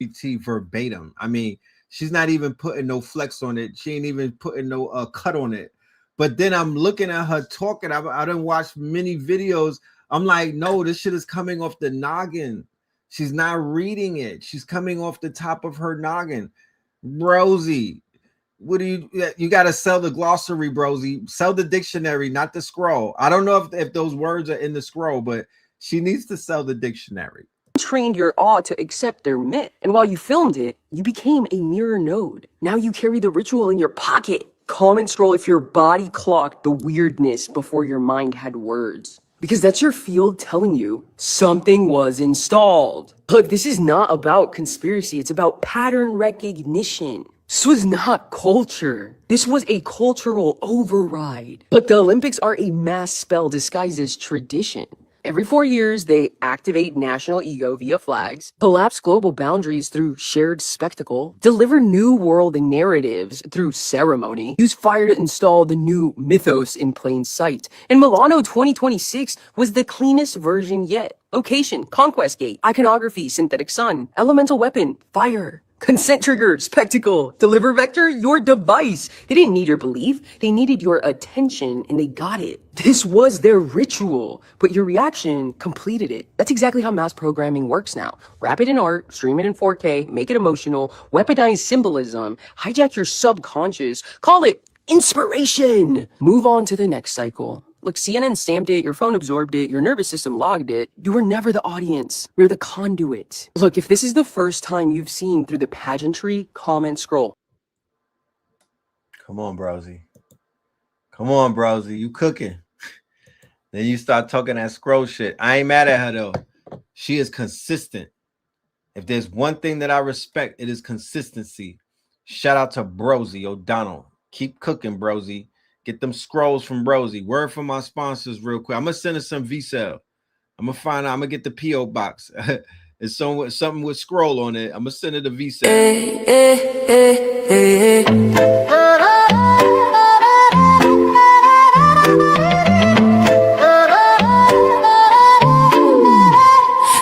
GPT verbatim. I mean, she's not even putting no flex on it. She ain't even putting no cut on it. But then I'm looking at her talking. I done watched many videos. I'm like, no, this shit is coming off the noggin. She's not reading it. She's coming off the top of her noggin. Brosy, what do you got to sell the glossary, Brosy. Sell the dictionary, not the scroll. I don't know if those words are in the scroll, but she needs to sell the dictionary. Trained your awe to accept their myth. And while you filmed it, you became a mirror node. Now you carry the ritual in your pocket. Comment scroll if your body clocked the weirdness before your mind had words. Because that's your field telling you something was installed. Look, this is not about conspiracy. It's about pattern recognition. This was not culture. This was a cultural override. Look, the Olympics are a mass spell disguised as tradition. Every 4 years, they activate national ego via flags, collapse global boundaries through shared spectacle, deliver new world narratives through ceremony, use fire to install the new mythos in plain sight. And Milano 2026 was the cleanest version yet. Location, conquest gate, iconography, synthetic sun, elemental weapon, fire. Consent trigger, spectacle, deliver vector, your device. They didn't need your belief. They needed your attention and they got it. This was their ritual, but your reaction completed it. That's exactly how mass programming works now. Wrap it in art, stream it in 4K, make it emotional, weaponize symbolism, hijack your subconscious, call it inspiration. Move on to the next cycle. Look, CNN stamped it, your phone absorbed it, your nervous system logged it. You were never the audience. You're the conduit. Look, if this is the first time you've seen through the pageantry, comment scroll. Come on, Brosy. Come on, Brosy. You cooking. Then you start talking that scroll shit. I ain't mad at her, though. She is consistent. If there's one thing that I respect, it is consistency. Shout out to Brosy O'Donnell. Keep cooking, Brosy. Get them scrolls from Brosy. Word from my sponsors real quick. I'm going to send her some V-Cell. I'm going to find out. I'm going to get the P.O. box. It's something with scroll on it. I'm going to send her the V-Cell.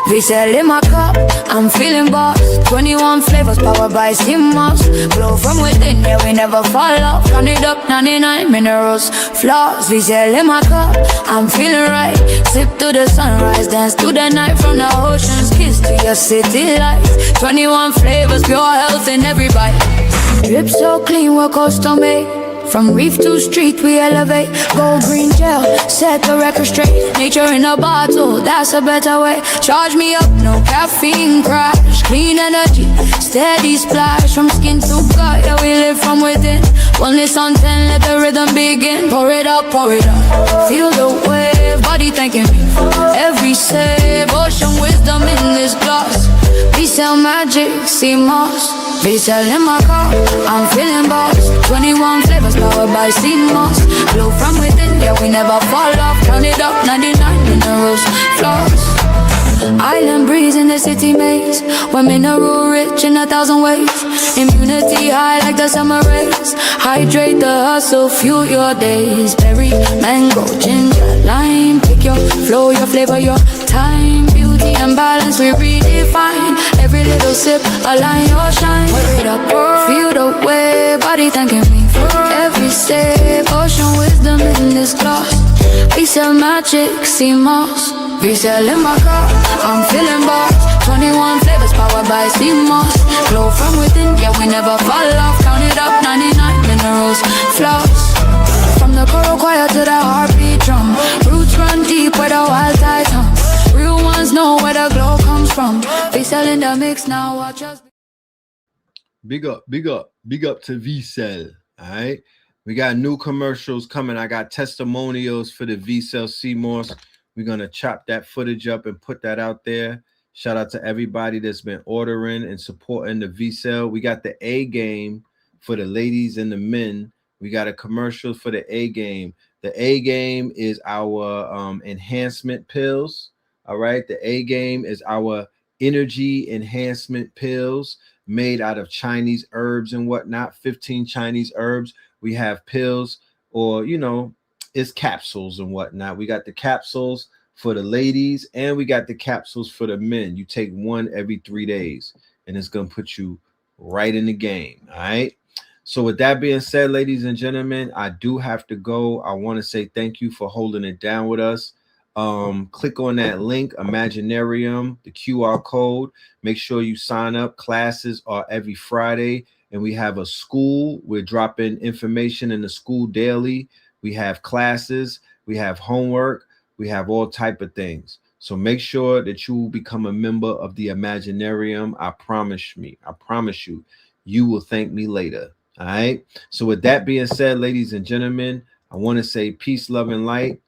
V-Cell in my cup, I'm feeling boss. 21 flavors powered by Simmons. Blow from within, yeah, we never fall off. Count it up, 99 minerals, flaws. V-Cell in my cup, I'm feeling right. Sip to the sunrise, dance to the night. From the ocean's kiss to your city lights. 21 flavors, pure health in every bite. Drip so clean, we're custom made. From reef to street, we elevate. Gold green gel, set the record straight. Nature in a bottle, that's a better way. Charge me up, no caffeine crash. Clean energy, steady splash. From skin to gut, yeah, we live from within. Only on 10, let the rhythm begin. Pour it up, pour it up. Feel the wave, body thanking me for every sip. Ocean wisdom in this glass. We sell magic, sea moss. We sell in my car, I'm feeling boss. 21 flavors powered by sea moss. Glow from within, yeah, we never fall off. Count it up, 99 minerals, floss. Island breeze in the city maze. We're mineral rich in 1,000 ways. Immunity high like the summer rays. Hydrate the hustle, fuel your days. Berry, mango, ginger, lime. Pick your flow, your flavor, your time. Beauty and balance we redefine. Every little sip, align your shine. Wait up, feel the way. Body thanking me for every step. Ocean wisdom in this glass. We sell magic, sea moss. We sell in my car, I'm feeling boss. 21 flavors powered by sea moss. Glow from within, yeah, we never fall off. Count it up, 99 minerals, floss. From the coral choir to the heartbeat drum. Roots run deep where the wild tides hum. Real ones know where the glow comes from. We sell in the mix now, watch us. Big up to V-Cell. All right. We got new commercials coming. I got testimonials for the V-Cell CMOS. We're going to chop that footage up and put that out there. Shout out to everybody that's been ordering and supporting the V-Cell. We got the A game for the ladies and the men. We got a commercial for the A game. The A game is our enhancement pills. All right. The A game is our energy enhancement pills made out of Chinese herbs and whatnot. 15 Chinese herbs. We have pills, or, you know, it's capsules and whatnot. We got the capsules for the ladies and we got the capsules for the men. You take one every 3 days and it's going to put you right in the game. All right. So with that being said, ladies and gentlemen, I do have to go. I want to say thank you for holding it down with us. Click on that link, Imaginarium, the QR code. Make sure you sign up. Classes are every Friday. And we have a school. We're dropping information in the school daily. We have classes. We have homework. We have all type of things. So make sure that you become a member of the Imaginarium. I promise you, you will thank me later. All right. So with that being said, ladies and gentlemen, I want to say peace, love, and light.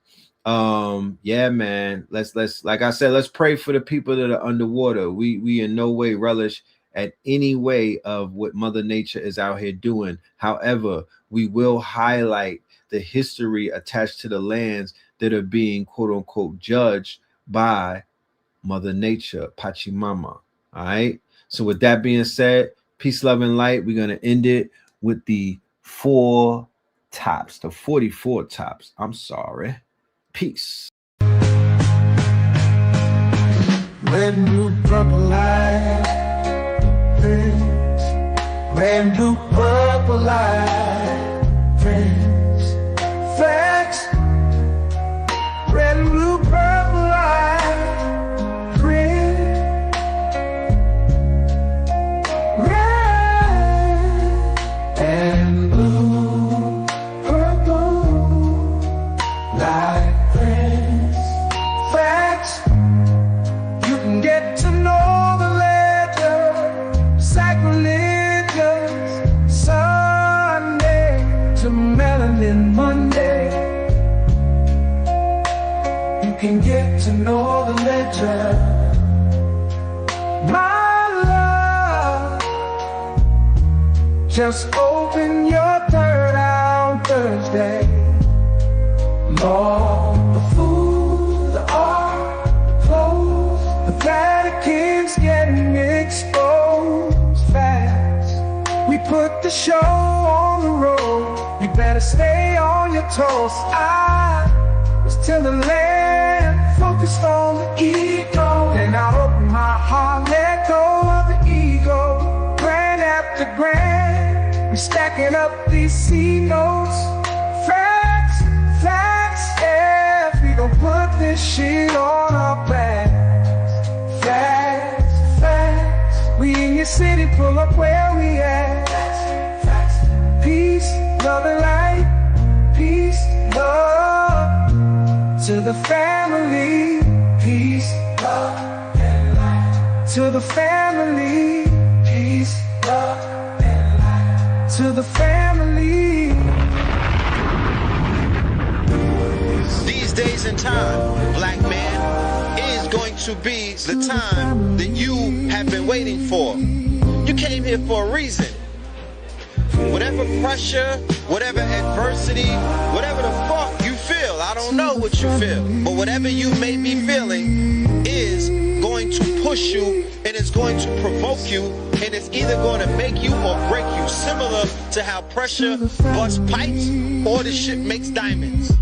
Yeah, man. Let's like I said, let's pray for the people that are underwater. We in no way relish at any way of what Mother Nature is out here doing. However, we will highlight the history attached to the lands that are being quote unquote judged by Mother Nature, Pachamama. All right. So with that being said, peace, love, and light. We're going to end it with the 4 tops, the 44 tops. I'm sorry. Peace. Red, blue, purple light. Red, blue, purple light. Friends, facts. Red, blue, purple light. Friends, red and blue, purple light. Friends, facts. You can get to know the ledger. Sacrilegious Sunday to Melanin Monday. You can get to know the ledger. My love, just open your third eye on Thursday. Lord, the food, the art, the clothes, the Vatican's getting exposed fast. We put the show on the road. You better stay on your toes. I was till the land focused on the ego. Then I opened my heart, let go of the ego. Grand after grand, we stacking up these C notes. Facts, facts, yeah. We gon' put this shit on our backs. Facts, facts. We in your city, pull up where we at. Facts, facts. Peace, love, and light. Peace, love. To the family, peace, love, and light. To the family, peace, love, and light. To the family. These days and time, black man, is going to be the time that you have been waiting for. You came here for a reason. Whatever pressure, whatever adversity, whatever the fuck you feel, I don't know what you feel, but whatever you may be feeling is going to push you, and it's going to provoke you, and it's either going to make you or break you, similar to how pressure busts pipes or the shit makes diamonds.